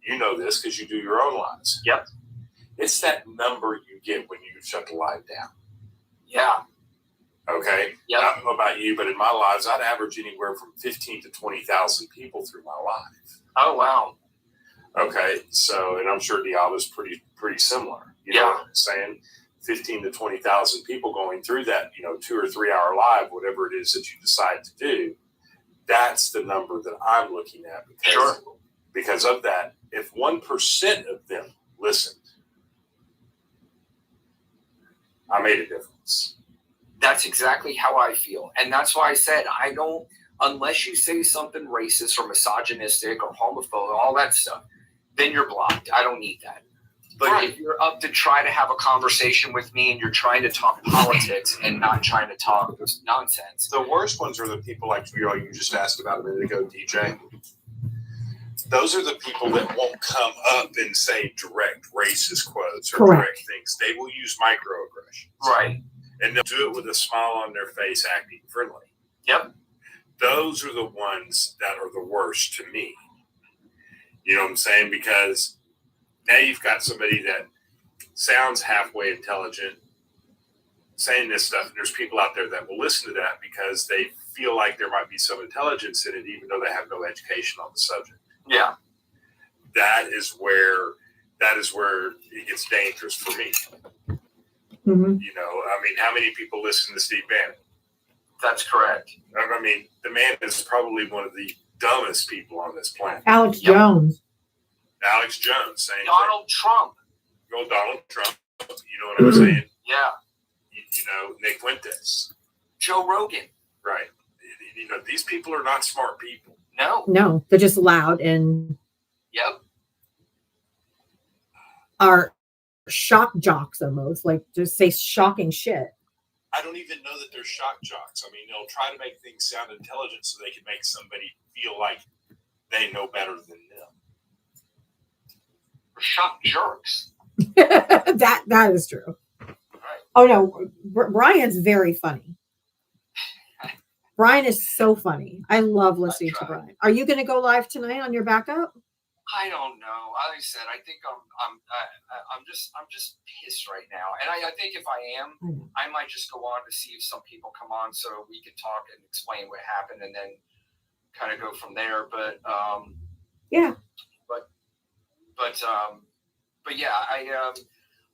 You know this because you do your own lives. Yep. It's that number you get when you shut the live down. Yeah. Okay. Yep. I don't know about you, but in my lives, I'd average anywhere from 15 to 20,000 people through my live. Oh, wow. Okay. So, and I'm sure Diablo's pretty similar. You know what I'm saying? 15 to 20,000 people going through that, 2 or 3 hour live, whatever it is that you decide to do. That's the number that I'm looking at. Because of that, if 1% of them listened, I made a difference. That's exactly how I feel. And that's why I said, unless you say something racist or misogynistic or homophobic, all that stuff, then you're blocked. I don't need that. But if you're up to try to have a conversation with me and you're trying to talk politics and not trying to talk nonsense. The worst ones are the people like you just asked about a minute ago, DJ. Those are the people that won't come up and say direct racist quotes or direct things. They will use microaggressions. Right. And they'll do it with a smile on their face, acting friendly. Yep. Those are the ones that are the worst to me. You know what I'm saying? Because now you've got somebody that sounds halfway intelligent saying this stuff. And there's people out there that will listen to that because they feel like there might be some intelligence in it, even though they have no education on the subject. Yeah. That is where it gets dangerous for me. Mm-hmm. How many people listen to Steve Bannon? That's correct. I mean, the man is probably one of the dumbest people on this planet. Alex Jones. Alex Jones saying Donald Trump. Go Donald Trump. You know what I'm saying? Yeah. Nick Fuentes. Joe Rogan. Right. These people are not smart people. No, they're just loud and are shock jocks almost, like just say shocking shit. I don't even know that they're shock jocks. I mean, they'll try to make things sound intelligent so they can make somebody feel like they know better than them. Shock jerks. that is true. Right. Oh no, Brian's very funny. Brian is so funny. I love listening to Brian. Are you going to go live tonight on your backup? I don't know. Like I said, I think I'm just pissed right now, and I think if I am, I might just go on to see if some people come on so we can talk and explain what happened, and then kind of go from there. But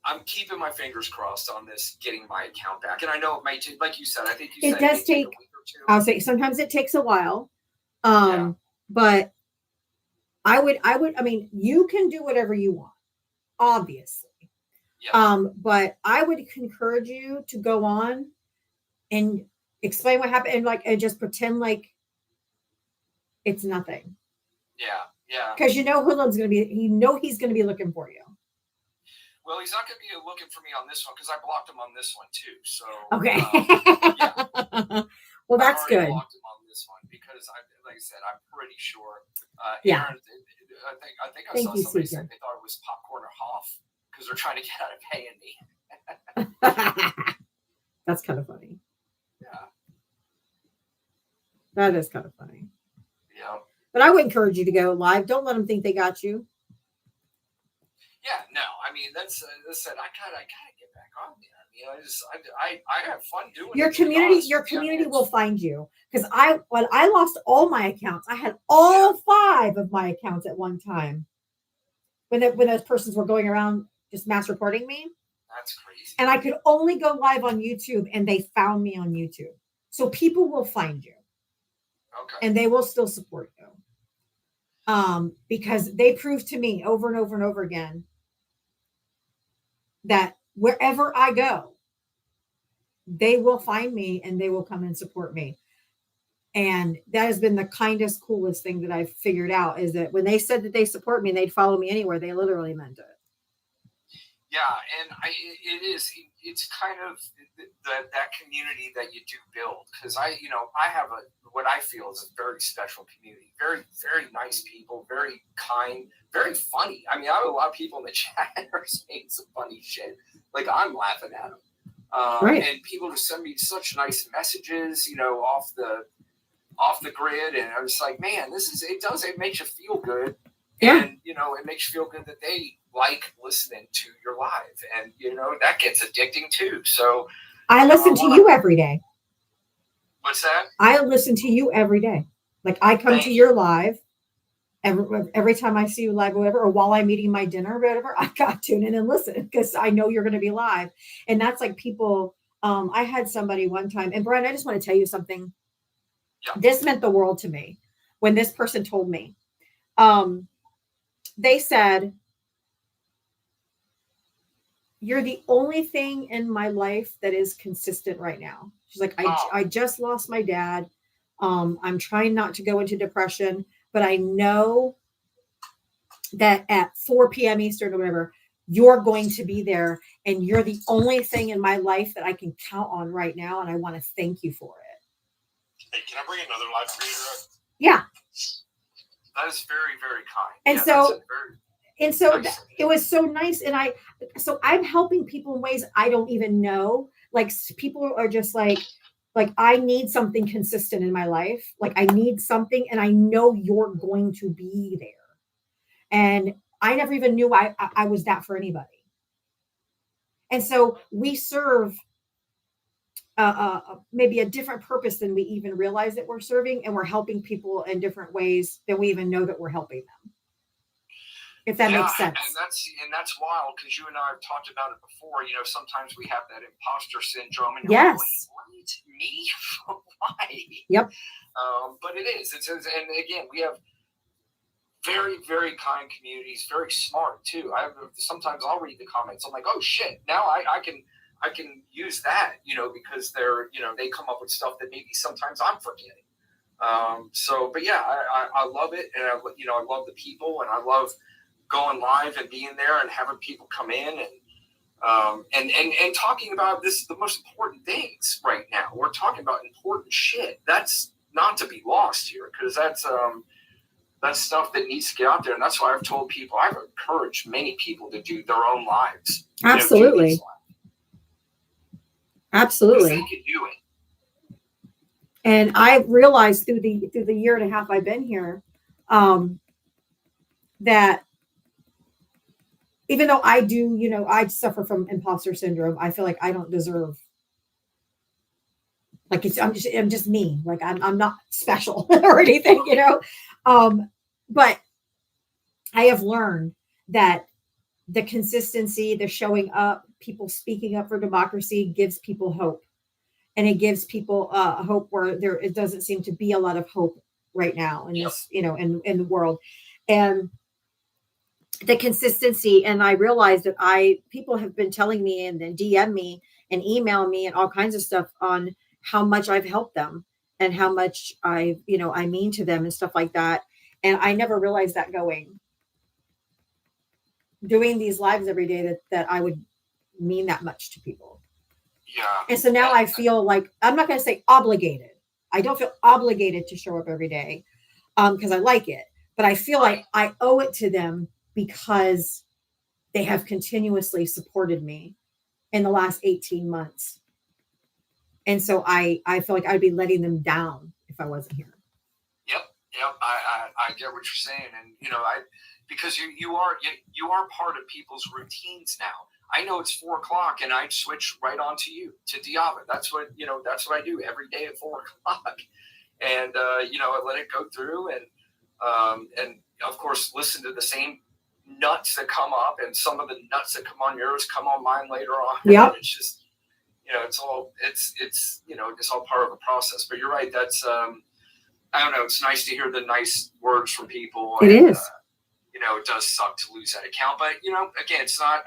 I'm keeping my fingers crossed on this getting my account back, and I know it might take, like you said, I think you said it does take a week or two. I'll say sometimes it takes a while, but I mean, you can do whatever you want, obviously. Yeah. But I would encourage you to go on and explain what happened and just pretend like it's nothing. Yeah. Because Hoodlum's going to be, he's going to be looking for you. Well, he's not going to be looking for me on this one because I blocked him on this one too. So okay. Well, that's good. I blocked him on this one because like I said, I'm pretty sure. Yeah. Aaron, I think I saw somebody say they thought it was Popcorn or Hoff because they're trying to get out of paying me. That's kind of funny. Yeah. That is kind of funny. Yeah. But I would encourage you to go live. Don't let them think they got you. Yeah, no, I mean that's said. I gotta get back on there. I have fun doing Your it, to be community, honest your with you. community will find you. Because when I lost all my accounts, I had all 5 of my accounts at one time. When those persons were going around just mass reporting me. That's crazy. And I could only go live on YouTube, and they found me on YouTube. So people will find you. Okay. And they will still support you. Because they proved to me over and over and over again that wherever I go, they will find me and they will come and support me. And that has been the kindest, coolest thing that I've figured out, is that when they said that they support me and they'd follow me anywhere, they literally meant it. Yeah, and it's kind of that community that you do build, because I have what I feel is a very special community, very, very nice people, very kind, very funny. I mean, I have a lot of people in the chat are saying some funny shit, like I'm laughing at them. Right. And people just send me such nice messages, off the grid, and I was like, man, it makes you feel good. Yeah. And it makes you feel good that they like listening to your live, and that gets addicting too. So I listen to you every day. What's that? I listen to you every day. Like I come to your live every time I see you live or whatever, or while I'm eating my dinner or whatever, I got to tune in and listen because I know you're going to be live. And that's like people. I had somebody one time, and Brian, I just want to tell you something. Yeah. This meant the world to me when this person told me. They said, "You're the only thing in my life that is consistent right now." She's like, I just lost my dad. I'm trying not to go into depression, but I know that at 4 p.m. Eastern or whatever, you're going to be there, and you're the only thing in my life that I can count on right now, and I want to thank you for it. Hey, can I bring another live creator up? Yeah. That is very, very kind. And yeah, so, nice. It was so nice. And I'm helping people in ways I don't even know. Like people are just like I need something consistent in my life. Like I need something, and I know you're going to be there. And I never even knew I was that for anybody. And so we serve maybe a different purpose than we even realize that we're serving, and we're helping people in different ways than we even know that we're helping them. If that makes sense. And that's wild, because you and I have talked about it before. Sometimes we have that imposter syndrome, and yes, like, what? Me? Why? Yep. But it is. And again, we have very, very kind communities, very smart too. Sometimes I'll read the comments. I'm like, oh shit! Now I can use that, because they're, they come up with stuff that maybe sometimes I'm forgetting. But yeah, I love it, and I love the people, and I love going live and being there and having people come in and talking about the most important things right now. We're talking about important shit. That's not to be lost here, because that's stuff that needs to get out there. And that's why I've told people, I've encouraged many people to do their own lives. Absolutely. Absolutely. They can do it. And I realized through the year and a half I've been here, that even though I do, I suffer from imposter syndrome, I feel like I don't deserve. Like I'm just me. Like I'm not special or anything, But I have learned that the consistency, the showing up, people speaking up for democracy gives people hope. And it gives people hope where it doesn't seem to be a lot of hope right now in this, in the world. And the consistency, and I realized that people have been telling me and then DM me and email me and all kinds of stuff on how much I've helped them and how much I mean to them and stuff like that. And I never realized that doing these lives every day that I would mean that much to people. Yeah. And so now I feel like, I'm not going to say obligated. I don't feel obligated to show up every day because I like it, but I feel like I owe it to them because they have continuously supported me in the last 18 months. And so I feel like I'd be letting them down if I wasn't here. Yep. Yep, I get what you're saying, and because you are part of people's routines now. I know it's 4 o'clock, and I switch right on to you, to Diava. That's what I do every day at 4 o'clock, and I let it go through, and of course listen to the same nuts that come up, and some of the nuts that come on yours come on mine later on. Yep. It's just it's all part of the process. But you're right. That's I don't know. It's nice to hear the nice words from people. It is. It does suck to lose that account, but again, it's not.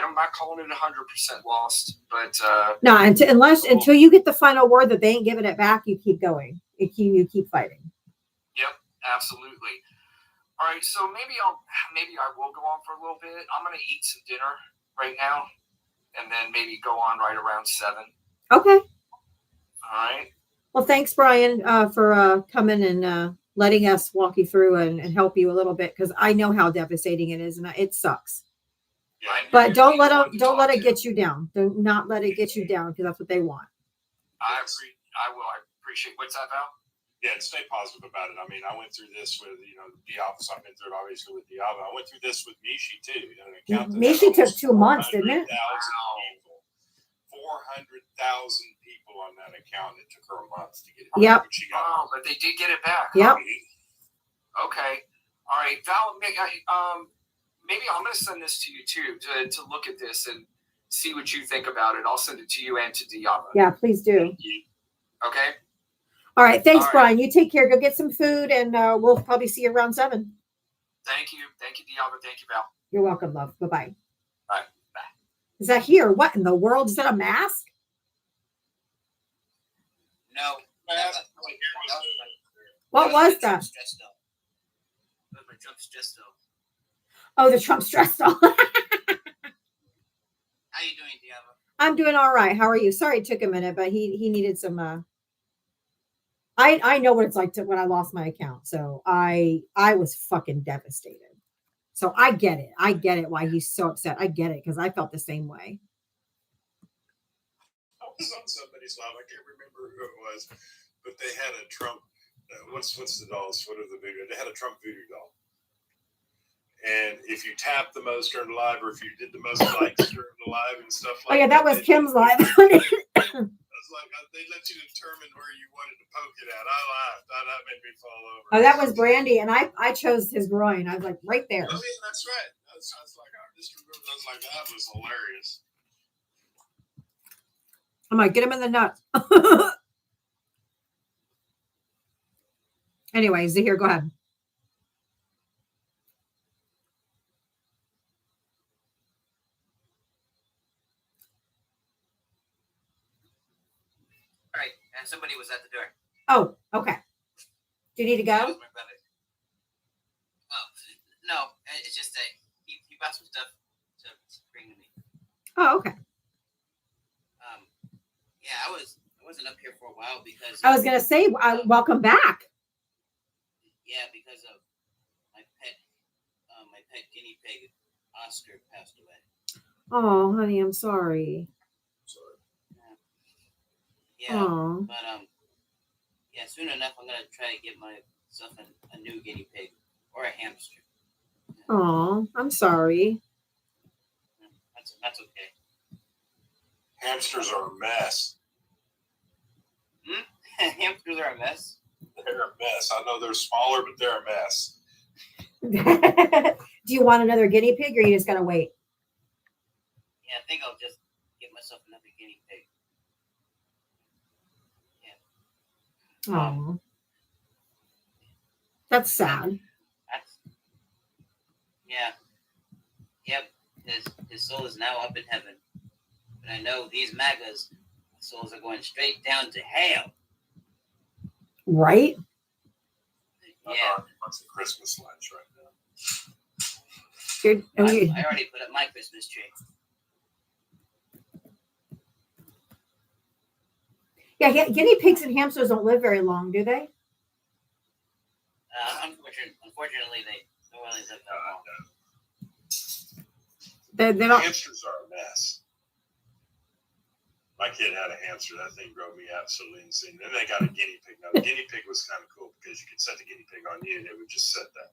I'm not calling it 100% lost, but No, until you get the final word that they ain't giving it back, you keep going. You keep fighting. Yep, absolutely. All right, so maybe I will go on for a little bit. I'm gonna eat some dinner right now, and then maybe go on right around 7. Okay. All right. Well, thanks, Brian, for coming and letting us walk you through and help you a little bit, because I know how devastating it is, and it sucks. Yeah, But don't let it get you down. Do not let it get you down, because that's what they want. I will. I appreciate. What's that, Val? Yeah, and stay positive about it. I mean, I went through this with, the office. I've been through it obviously with Diava. I went through this with Mishi too. An account that Mishi had took 2 months, didn't it? 400,000 people on that account. It took her a month to get it. Yep. She got But they did get it back. Yep. Okay. All right, Val. Maybe I'm going to send this to you too to look at this and see what you think about it. I'll send it to you and to Diava. Yeah, please do. Okay. All right. Thanks, All right. Brian. You take care. Go get some food, and we'll probably see you around 7. Thank you. Thank you, Diava. Thank you, Val. You're welcome, love. Bye-bye. All right. Bye. Is that here? What in the world? Is that a mask? No. What was that? My Trump's dress doll. Oh, the Trump stress doll. How you doing, Diava? I'm doing all right. How are you? Sorry it took a minute, but he needed some I know what it's like when I lost my account. So I was fucking devastated. So I get it. I get it why he's so upset. I get it because I felt the same way. I was on somebody's live. I can't remember who it was, but they had a Trump. What's the dolls? What are the voodoo? They had a Trump voodoo doll. And if you tapped the most during the live, or if you did the most likes during the live and stuff like that. Oh yeah, that was Kim's live. Like they let you determine where you wanted to poke it at. I laughed. That made me fall over. Oh, that was Brandy, and I chose his groin. I was like, right there. Oh yeah, that's right. I was like, I just remember. I was like, that was hilarious. I'm like, get him in the nuts. Anyway, Zahir, go ahead. All right, and somebody was at the door. Oh, okay. Do you need to That go? was my brother. Oh, no, it's just that he brought some stuff to bring to me. Oh, okay. Yeah, I wasn't up here for a while because I was gonna say, welcome back. Yeah, because of my pet guinea pig Oscar passed away. Oh, honey, I'm sorry. Yeah, Oh, but yeah, soon enough I'm gonna try to get myself a new guinea pig or a hamster. oh, I'm sorry. That's okay. Hamsters are a mess. Hamsters are a mess. They're a mess. I know they're smaller, but they're a mess. Do you want another guinea pig, or you just gotta wait? Yeah, I think I'll just get myself another guinea pig. Oh, that's sad. Yeah. Yep. His soul is now up in heaven. But I know these MAGAs souls are going straight down to hell. Right? Yeah. What's the Christmas lunch right now? I already put up my Christmas tree. Yeah, guinea pigs and hamsters don't live very long, do they? Unfortunately, they don't really live that long. They don't. Hamsters are a mess. My kid had a hamster. That thing drove me absolutely insane. Then they got a guinea pig. Now, the guinea pig was kind of cool because you could set the guinea pig on you and it would just set that.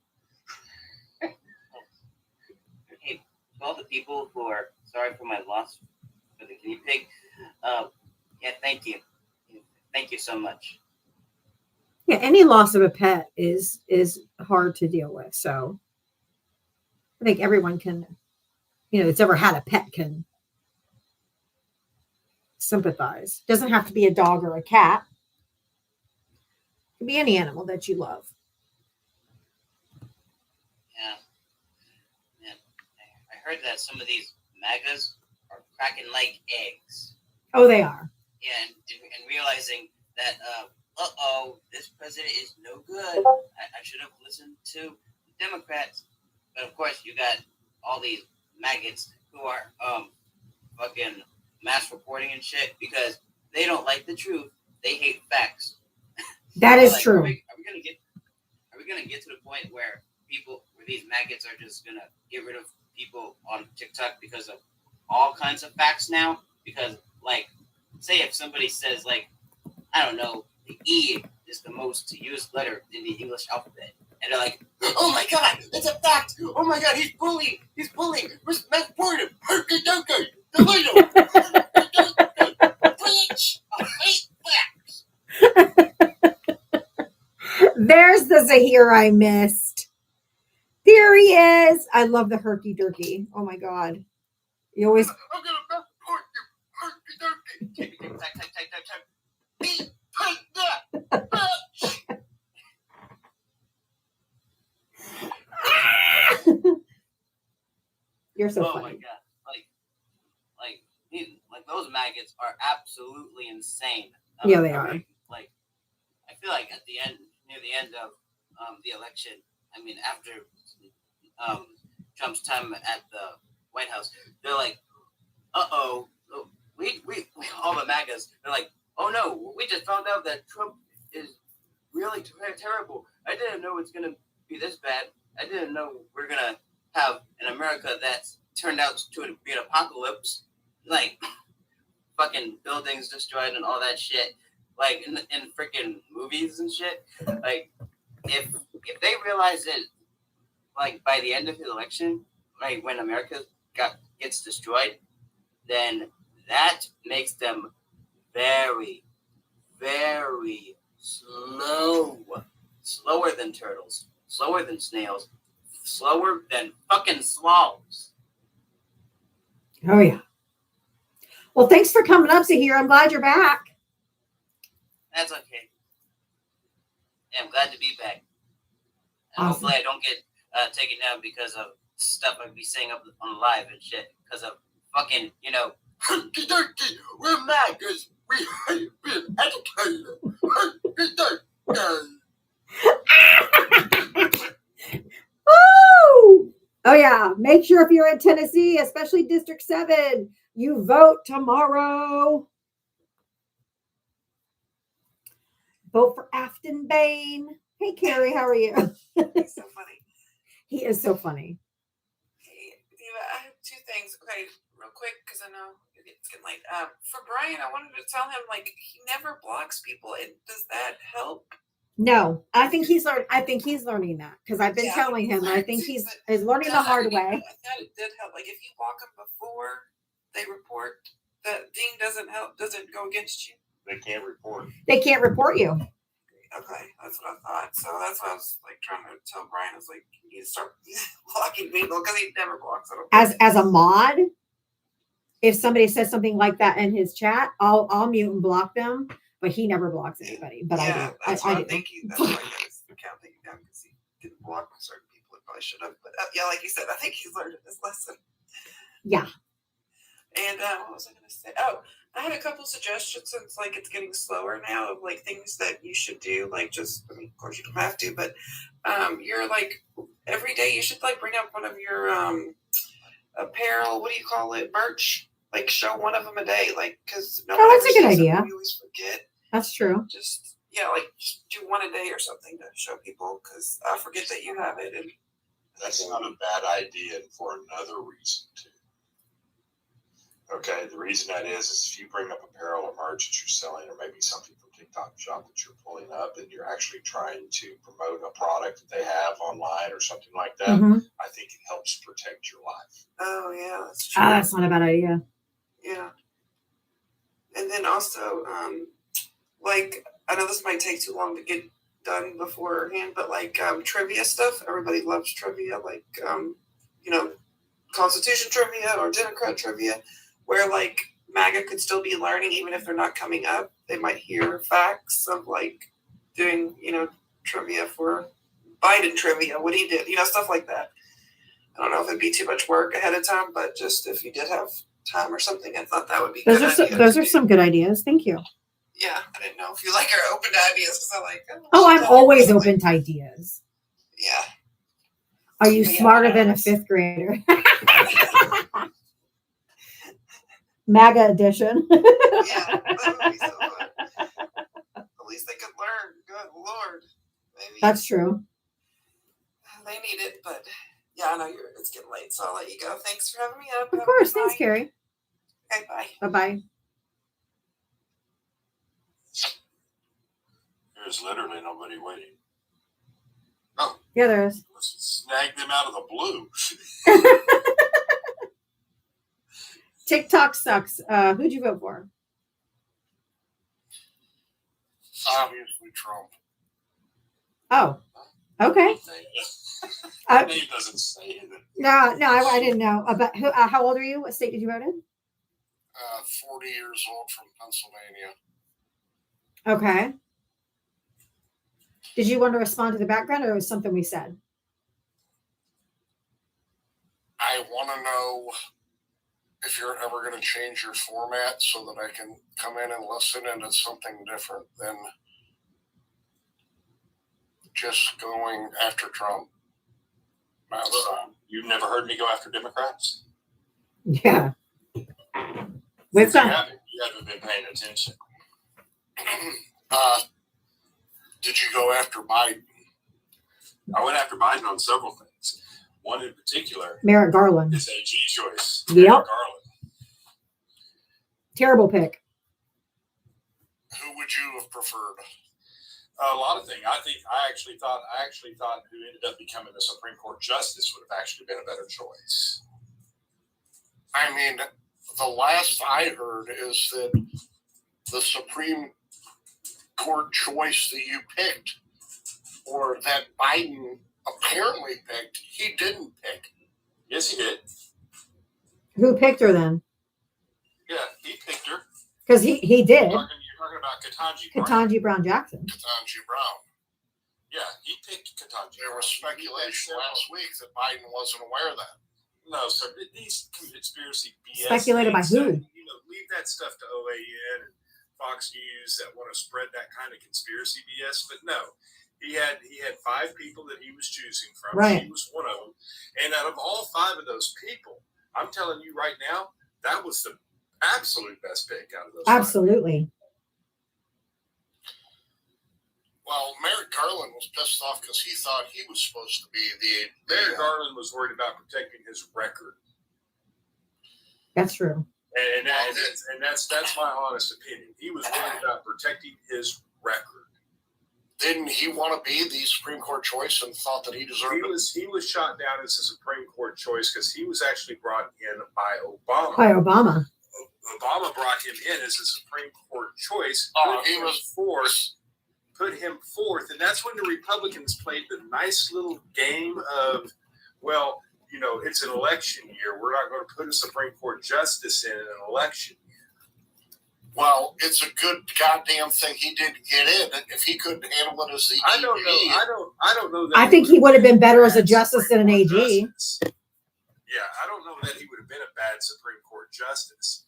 Hey, to all the people who are sorry for my loss for the guinea pig, yeah, thank you. Thank you so much. Yeah, any loss of a pet is hard to deal with. So I think everyone can, that's ever had a pet can sympathize. Doesn't have to be a dog or a cat. It can be any animal that you love. Yeah. Man, I heard that some of these MAGAs are cracking like eggs. Oh, they are. Yeah, and realizing that, this president is no good. I should have listened to the Democrats. But of course, you got all these maggots who are fucking mass reporting and shit because they don't like the truth. They hate facts. That is like, true. Are we gonna get to the point where these maggots are just gonna get rid of people on TikTok because of all kinds of facts now? Because like, say if somebody says like, I don't know, the E is the most used letter in the English alphabet, and they're like, oh my god, it's a fact. Oh my god, he's bullying. Mass reported him. Herky donkey, delete him. Preach. I hate facts. There's the Zahir I missed. There he is. I love the herky jerky. Oh my god. You always. I'm gonna mass report you. Herky donkey. Beat that bitch. You're so Oh funny. my god, like those maggots are absolutely insane. Yeah, they are. Like, I feel like near the end of the election, I mean, after Trump's time at the White House, they're like, we all the MAGAs, they're like, oh no, we just found out that Trump is really terrible. I didn't know it's gonna be this bad. I didn't know we're gonna have an America that's turned out to be an apocalypse, like fucking buildings destroyed and all that shit, like in freaking movies and shit. Like if they realize it, like by the end of the election, like when America gets destroyed, then that makes them very, very slower than turtles, slower than snails, slower than fucking swallows. Oh yeah. Well, thanks for coming up, Zahir. I'm glad you're back. That's okay. Yeah, I'm glad to be back. And Awesome. hopefully I don't get taken down because of stuff I'd be saying up on live and shit. Because of fucking, Herky donkey. We're MAGAs. We have been educated. Herky donkey. Woo! Oh yeah. Make sure if you're in Tennessee, especially District 7, you vote tomorrow. Vote for Afton Bain. Hey Carrie, how are you? He's so funny. He is so funny. Hey, Diva, I have two things. Okay, real quick, because I know it's getting late. For Brian, I wanted to tell him like he never blocks people. Does that help? No, I think he's learning that because I've been telling him. I think he's learning the hard way. I thought it did help. Like if you block them before they report, that ding doesn't go against you. They can't report. They can't report you. Okay, that's what I thought. So that's what I was like trying to tell Brian. I was like, you need to start blocking people because he never blocks them. As a mod, if somebody says something like that in his chat, I'll mute and block them. But he never blocks anybody. But yeah, that's what I I'm do. thinking. That's why I got his account taken down because he didn't block certain people. He probably should have. But yeah, like you said, I think he's learned his lesson. Yeah. And what was I going to say? Oh, I had a couple suggestions since like it's getting slower now of like things that you should do. Like just, I mean, of course you don't have to, but you're like every day you should like bring up one of your apparel. What do you call it? Merch. Like show one of them a day. Like because no one that's ever a good sees idea. them. We always forget. That's true. Just like just do one a day or something to show people because I forget that you have it. And That's not a bad idea for another reason too. Okay, the reason that is if you bring up apparel or merch that you're selling, or maybe something from TikTok Shop that you're pulling up, and you're actually trying to promote a product that they have online or something like that, Mhm. I think it helps protect your life. Oh yeah, that's true. Ah, that's not a bad idea. Yeah. And then also, like, I know this might take too long to get done beforehand, but like trivia stuff, everybody loves trivia, like you know, Constitution trivia or Democrat trivia, where like MAGA could still be learning even if they're not coming up. They might hear facts of like doing, you know, trivia for Biden trivia, what he did, you know, stuff like that. I don't know if it'd be too much work ahead of time, but just if you did have time or something, I thought that would be Those good are some, idea those to are do. some good ideas. Thank you. Yeah, I didn't know if you like are open to ideas because I like. Oh, I'm always open to ideas. Yeah. Are you But yeah, smarter than a whatever. fifth grader? MAGA edition. Yeah, that would be so fun. At least they could learn. Good Lord. Maybe That's true. they need it, but yeah, I know it's getting late, so I'll let you go. Thanks for having me up. Of Have a course. good Thanks, night. Carrie. Okay, bye. Bye-bye. There's literally nobody waiting. Yeah, there is. Let's snag them out of the blue. TikTok sucks. Who'd you vote for? Obviously, Trump. Oh, okay. My name doesn't say it. No, I didn't know. But who, how old are you? What state did you vote in? 40 years old from Pennsylvania. Okay. Did you want to respond to the background, or was something we said? I want to know if you're ever going to change your format so that I can come in and listen, and it's something different than just going after Trump. You've never heard me go after Democrats? Yeah. We've done. You haven't been paying attention. Did you go after Biden? I went after Biden on several things. One in particular Merrick Garland. is AG choice. Yep. Merrick Garland. Terrible pick. Who would you have preferred? A lot of things. I actually thought who ended up becoming the Supreme Court justice would have actually been a better choice. I mean, the last I heard is that the Supreme Court choice that you picked, or that Biden apparently picked, he didn't pick. Yes, he did. Who picked her then? Yeah, he picked her. Because he did. You're talking about Ketanji Brown. Ketanji Brown Jackson. Ketanji Brown. Yeah, he picked Ketanji. There was speculation last week that Biden wasn't aware of that. No, so these conspiracy BS. Speculated by who? Leave that stuff to OAN and Fox News that want to spread that kind of conspiracy BS. But no, he had 5 people that he was choosing from. Right. She was one of them. And out of all 5 of those people, I'm telling you right now, that was the absolute best pick out of those 5. Absolutely. Well, Merrick Garland was pissed off because he thought he was supposed to be the. Merrick Garland was worried about protecting his record, That's true. and that's my honest opinion. He was worried about protecting his record. Didn't he want to be the Supreme Court choice and thought that he deserved it? He was shot down as a Supreme Court choice because he was actually brought in by Obama. By Obama. Obama brought him in as a Supreme Court choice. Put him forth, and that's when the Republicans played the nice little game of, well, it's an election year. We're not going to put a Supreme Court justice in an election year. Well, it's a good goddamn thing he didn't get in. If he couldn't handle it as the I AG, don't know. I don't know that. I think he would have been better as a justice than an AG. Yeah, I don't know that he would have been a bad Supreme Court justice.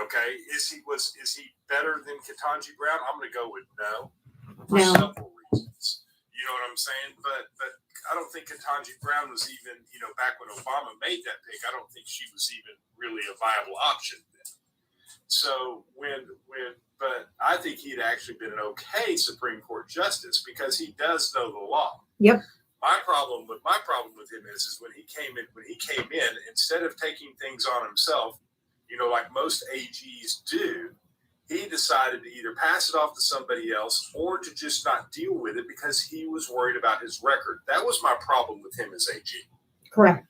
Okay, is he better than Ketanji Brown? I'm going to go with no. For several reasons. You know what I'm saying? But I don't think Ketanji Brown was even, back when Obama made that pick, I don't think she was even really a viable option then. So but I think he'd actually been an okay Supreme Court justice because he does know the law. Yep. My problem with him is when he came in, instead of taking things on himself, like most AGs do, he decided to either pass it off to somebody else or to just not deal with it because he was worried about his record. That was my problem with him as AG. Correct.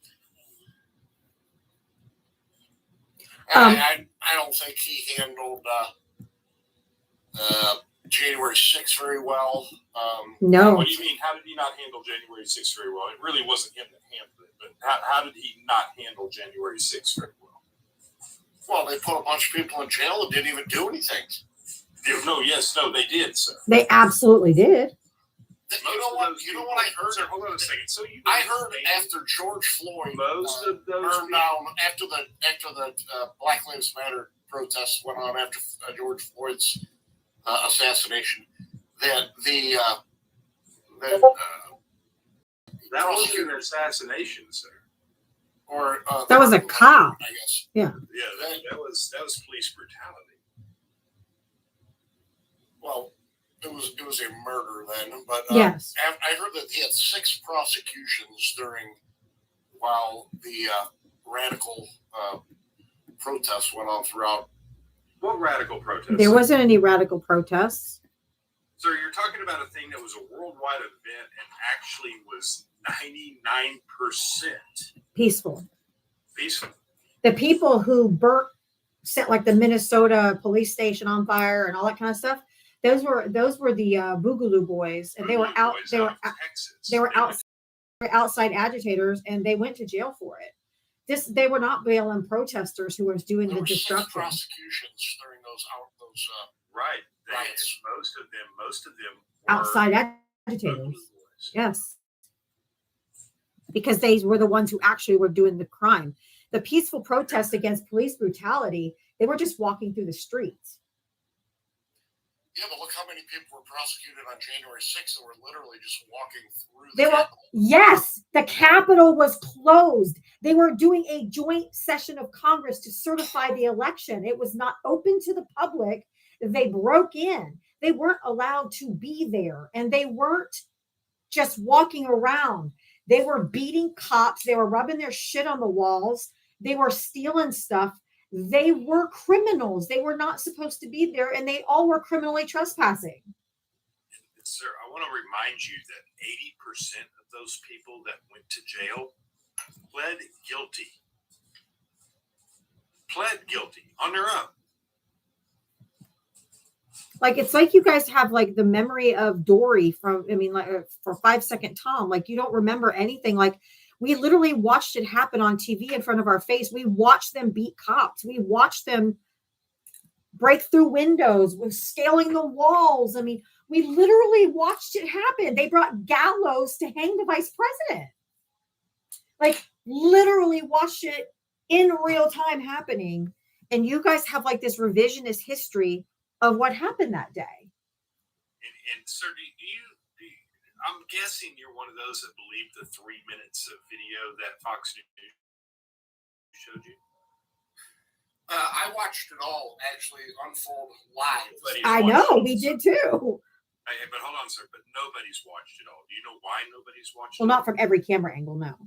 I don't think he handled January 6th very well. No. What do you mean? How did he not handle January 6th very well? It really wasn't him that handled it, but how did he not handle January 6th very well? Well, they put a bunch of people in jail and didn't even do anything. No, they did, sir. They absolutely did. You know what I heard? Sir, hold on a second. So I heard after George Floyd most of those burned down, after the Black Lives Matter protests went on after George Floyd's assassination, that that wasn't an assassination, sir. Or that was a cop. I guess. Yeah. Yeah, that was police brutality. Well, it was a murder then, but yes, I heard that he had 6 prosecutions while the radical protests went on throughout. What radical protests? There wasn't any radical protests. Sir, you're talking about a thing that was a worldwide event and actually was 99% peaceful. Peaceful. The people who set like the Minnesota police station on fire and all that kind of stuff. Those were the Boogaloo boys, and they were outside agitators, and they went to jail for it. They were not BLM protesters who were doing the destruction. 6 prosecutions during those right. riots. Most of them were outside agitators. Yes, because they were the ones who actually were doing the crime. The peaceful protests against police brutality, they were just walking through the streets. Yeah, but look how many people were prosecuted on January 6th that were literally just walking through the Capitol. Yes, the Capitol was closed. They were doing a joint session of Congress to certify the election. It was not open to the public. They broke in. They weren't allowed to be there, and they weren't just walking around. They were beating cops. They were rubbing their shit on the walls. They were stealing stuff. They were criminals. They were not supposed to be there, and they all were criminally trespassing. Sir, I want to remind you that 80% of those people that went to jail pled guilty on their own. Like, it's like you guys have like the memory of Dory for 5 Second Tom. Like, you don't remember anything. Like, we literally watched it happen on TV in front of our face. We watched them beat cops. We watched them break through windows with scaling the walls. I mean, we literally watched it happen. They brought gallows to hang the vice president. Like, literally watched it in real time happening. And you guys have like this revisionist history of what happened that day. And sir, I'm guessing you're one of those that believe the 3 minutes of video that Fox News showed you. I watched it all actually unfold live. I know, we did too. But hold on, sir. But nobody's watched it all. Do you know why nobody's watched it? Well, not from every camera angle, no.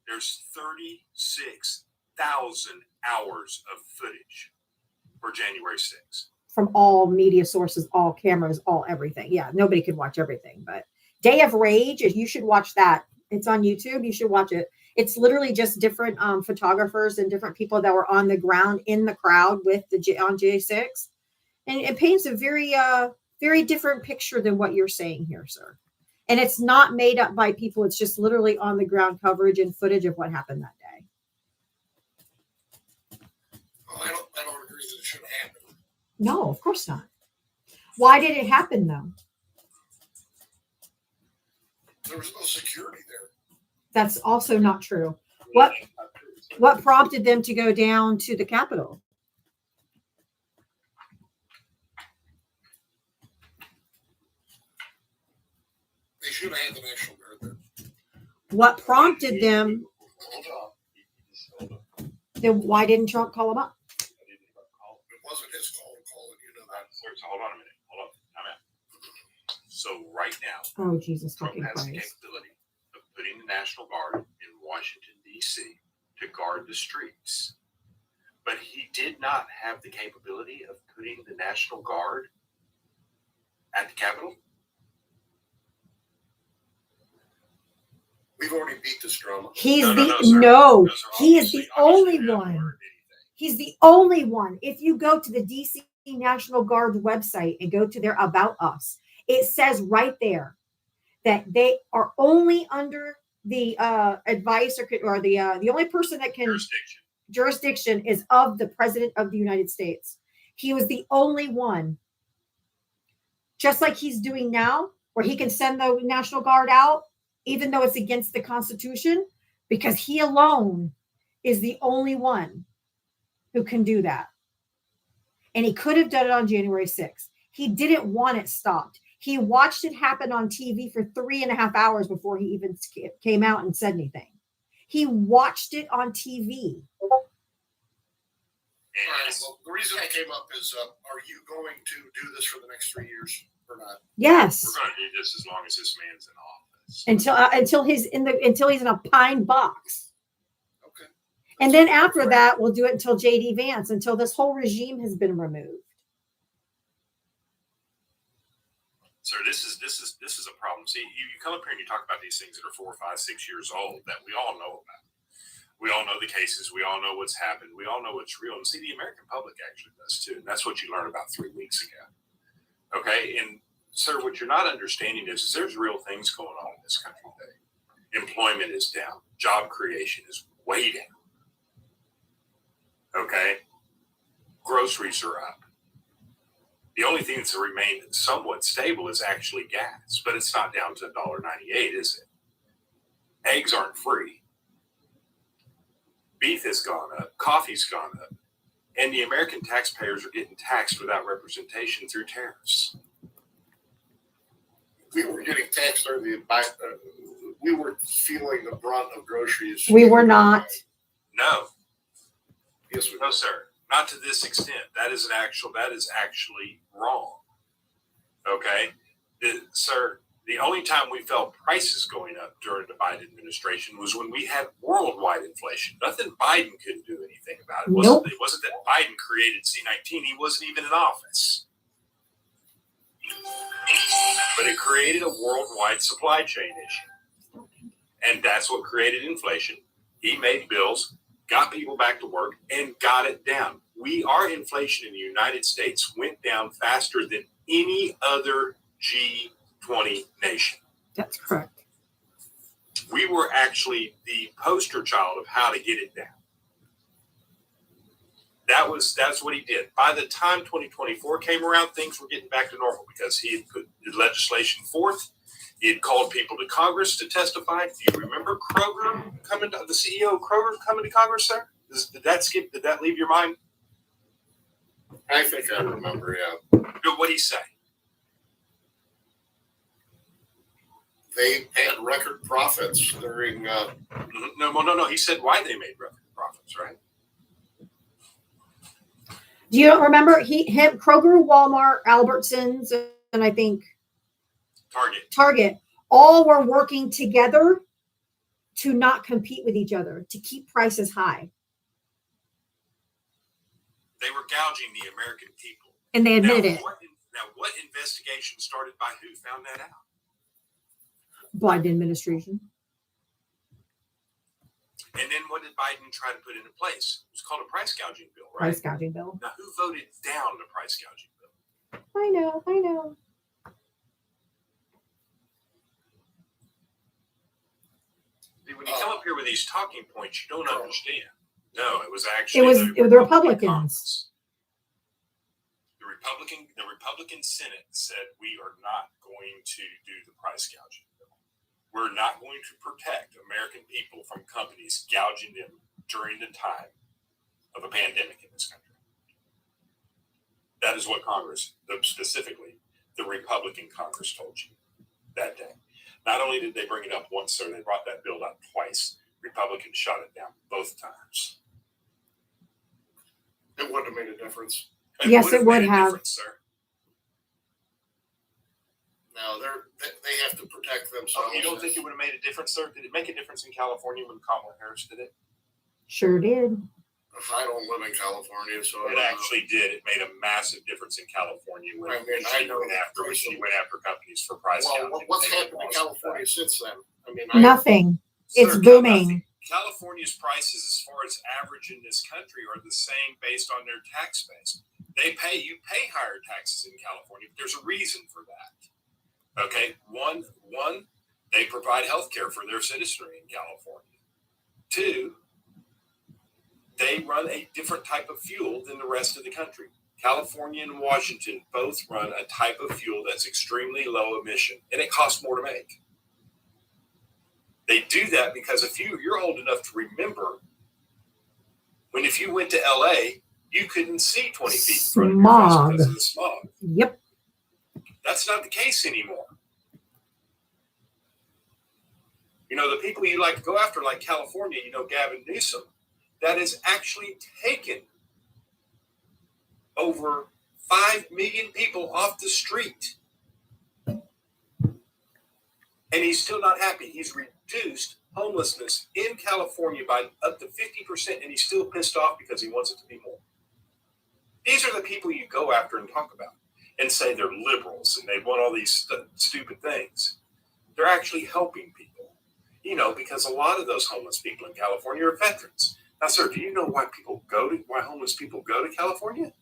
There's 36,000 hours of footage for January 6th. From all media sources, all cameras, all everything. Yeah, nobody could watch everything. But Day of Rage, you should watch that. It's on YouTube. You should watch it. It's literally just different photographers and different people that were on the ground in the crowd with on J6. And it paints a very, very different picture than what you're saying here, sir. And it's not made up by people. It's just literally on the ground coverage and footage of what happened that day. Well, I don't agree that it should happen. No, of course not. Why did it happen, though? There was no security there. That's also not true. What prompted them to go down to the Capitol? They should have had the National Guard there. What prompted them? Hold on. Then why didn't Trump call them up? It wasn't his call to call it, you know that. So hold on a minute. Hold on. I'm out. So right now, Oh, Jesus Trump fucking has the Christ. capability of putting the National Guard in Washington, D.C. to guard the streets. but he did not have the capability of putting the National Guard at the Capitol. We've already beat this drum. He's No, the no, sir. no. Those are He is the only obviously not one. word He's the only one. If you go to the DC National Guard website and go to their About Us, it says right there that they are only under the advice or the only person that can jurisdiction is of the President of the United States. He was the only one, just like he's doing now, where he can send the National Guard out, even though it's against the Constitution, because he alone is the only one who can do that. And he could have done it on January 6th. He didn't want it stopped. He watched it happen on TV for 3.5 hours before he even came out and said anything. He watched it on TV. Well, the reason I came up is, are you going to do this for the next 3 years or not? Yes. We're going to do this as long as this man's in office. Until he's in a pine box. Okay. And then after that, we'll do it until JD Vance, until this whole regime has been removed. Sir, this is a problem. See, you come up here and you talk about these things that are 4, 5, 6 years old that we all know about. We all know the cases. We all know what's happened. We all know what's real. And see, the American public actually does too. And that's what you learned about 3 weeks ago. Okay. And sir, what you're not understanding is there's real things going on in this country today. Employment is down. Job creation is way down. Okay. Groceries are up. The only thing that's remained somewhat stable is actually gas, but it's not down to $1.98, is it? Eggs aren't free. Beef has gone up, coffee's gone up, and the American taxpayers are getting taxed without representation through tariffs. We were getting taxed, or we were feeling the brunt of groceries. We were not. No, Yes, we no, sir, not to this extent. That is actually wrong. Okay, sir. The only time we felt prices going up during the Biden administration was when we had worldwide inflation. Nothing Biden couldn't do anything about it. Nope. It wasn't that Biden created C-19. He wasn't even in office. But it created a worldwide supply chain issue. And that's what created inflation. He made bills, got people back to work, and got it down. Our inflation in the United States went down faster than any other G20 nation. That's correct. We were actually the poster child of how to get it down. That's what he did. By the time 2024 came around, things were getting back to normal because he had put the legislation forth. He had called people to Congress to testify. Do you remember Kroger the CEO of Kroger coming to Congress, sir? Did that leave your mind? I think I remember, yeah. What did he say? They had record profits during. No. He said why they made record profits, right? Do you remember Kroger, Walmart, Albertsons, and I think Target all were working together to not compete with each other, to keep prices high. They were gouging the American people. And they admitted it. What investigation started by who found that out? Biden administration. And then what did Biden try to put into place? It was called a price gouging bill, right? Price gouging bill. Now, who voted down the price gouging bill? I know. When you come up here with these talking points, you don't understand. No, it was actually the Republicans. The Republican Senate said we are not going to do the price gouging bill. We're not going to protect American people from companies gouging them during the time of a pandemic in this country. That is what Congress, specifically the Republican Congress, told you that day. Not only did they bring it up once, sir, they brought that bill up twice. Republicans shot it down both times. It wouldn't have made a difference. Yes, it would have. Sir. Now they have to protect themselves. Oh, you don't think it would have made a difference, sir? Did it make a difference in California when Kamala Harris did it? Sure did. I don't live in California, so I It don't actually did. It made a massive difference in California when I mean, I know she went after companies for price know. gouging. What's They happened in lost California that. since then? I mean, Nothing. It's Sir, booming. California's prices, as far as average in this country, are the same based on their tax base. You pay higher taxes in California. But there's a reason for that. Okay, one, they provide health care for their citizenry in California. Two, they run a different type of fuel than the rest of the country. California and Washington both run a type of fuel that's extremely low emission, and it costs more to make. They do that because you're old enough to remember when if you went to LA, you couldn't see 20 feet in front of your face because of the smog. Yep. That's not the case anymore. You know, the people you like to go after, like California, Gavin Newsom, that has actually taken over 5 million people off the street. And he's still not happy. He's reduced homelessness in California by up to 50%, and he's still pissed off because he wants it to be more. These are the people you go after and talk about and say they're liberals and they want all these stupid things. They're actually helping people, because a lot of those homeless people in California are veterans. Now, sir, do you know why homeless people go to California?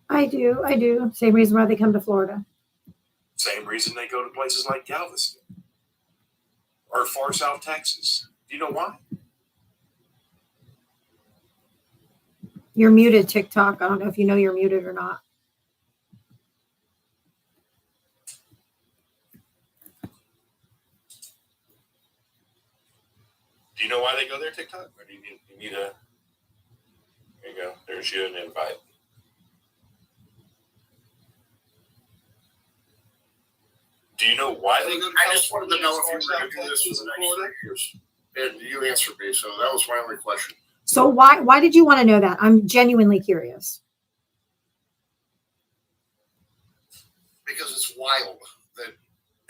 I do. Same reason why they come to Florida. Same reason they go to places like Galveston or far South Texas. Do you know why? You're muted, TikTok. I don't know if you know you're muted or not. Do you know why they go there, TikTok? Or do you need a... There you go. There's you an invite. Do you know why they go to California? I just wanted to know if you were going to do this for the next 3 years. And you answered me, so that was my only question. So why did you want to know that? I'm genuinely curious. Because it's wild.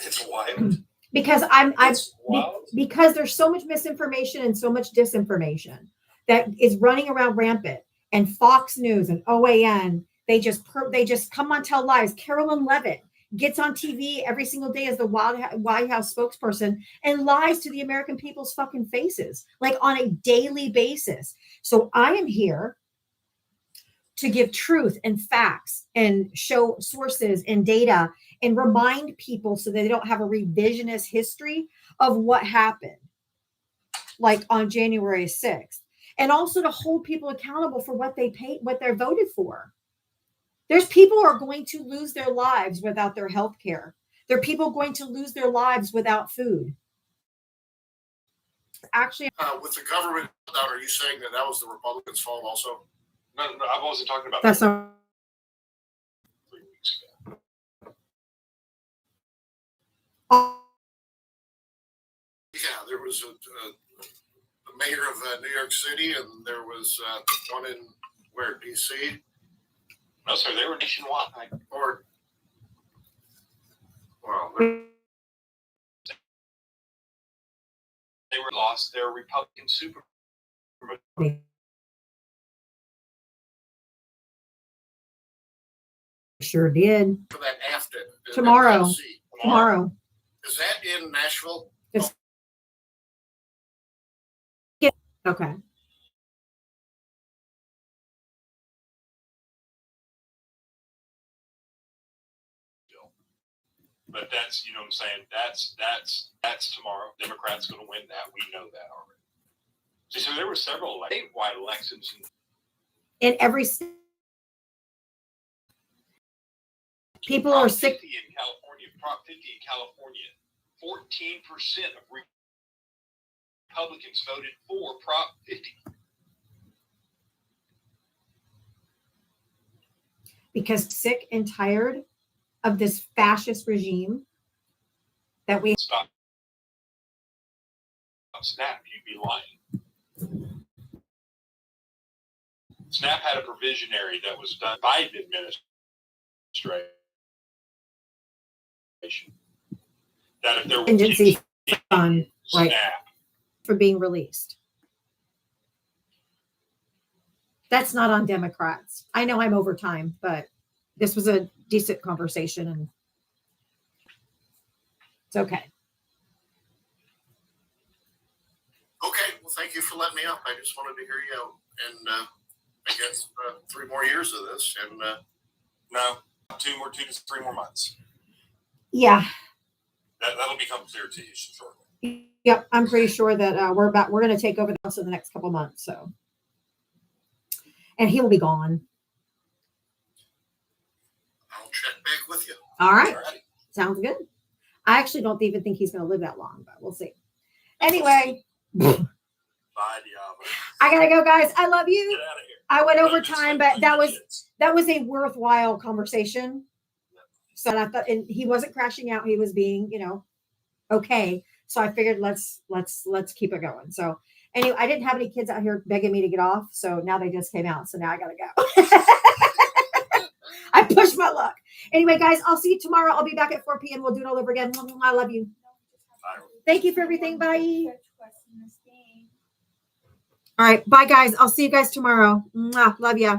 It's wild. Because because there's so much misinformation and so much disinformation that is running around rampant, and Fox News and OAN, they just come on, tell lies. Carolyn Levitt gets on TV every single day as the White House spokesperson and lies to the American people's fucking faces, like on a daily basis. So I am here to give truth and facts and show sources and data and remind people so that they don't have a revisionist history of what happened, like on January 6th, and also to hold people accountable for what they paid, what they're voted for. There's people who are going to lose their lives without their health care. There are people going to lose their lives without food. Actually, with the government shutdown, are you saying that was the Republicans' fault also? No, I wasn't talking about that's that. not. 3 weeks ago. Yeah, there was the mayor of New York City, and there was one in D.C. No, sir, they were nationwide. Or, well, They were lost their Republican super. Sure did. for that AFTA. Tomorrow. Tennessee. Tomorrow. Is that in Nashville? Okay. But that's, what I'm saying, that's tomorrow. Democrats going to win that. We know that already. So there were several statewide elections. In every state. People are sick. In California, Prop 50 in California, 14% of Republicans voted for Prop 50. Because sick and tired of this fascist regime that we Stop SNAP, you'd be lying. SNAP had a provisionary that was done by the administration. That if there was contingency fund, SNAP, right, for being released. That's not on Democrats. I know I'm over time, but this was a decent conversation and it's okay. Okay, well, thank you for letting me up. I just wanted to hear you out. And I guess 3 more years of this. And No, 2 to 3 more months. Yeah. That'll become clear to you shortly. Yep. I'm pretty sure that we're going to take over the house in the next couple months. So, and he will be gone. I'll check back with you. All right. Alrighty. Sounds good. I actually don't even think he's going to live that long, but we'll see. Anyway. Bye, Diablo. I gotta go, guys. I love you. Get out of here. I went over Just time, like but that was kids. a worthwhile conversation. So I thought, and he wasn't crashing out. He was being, okay. So I figured let's keep it going. So anyway, I didn't have any kids out here begging me to get off. So now they just came out. So now I gotta go. I pushed my luck. Anyway, guys, I'll see you tomorrow. I'll be back at 4 p.m. We'll do it all over again. I love you. Bye. Thank you for everything. Bye. All right. Bye, guys. I'll see you guys tomorrow. Mwah. Love ya.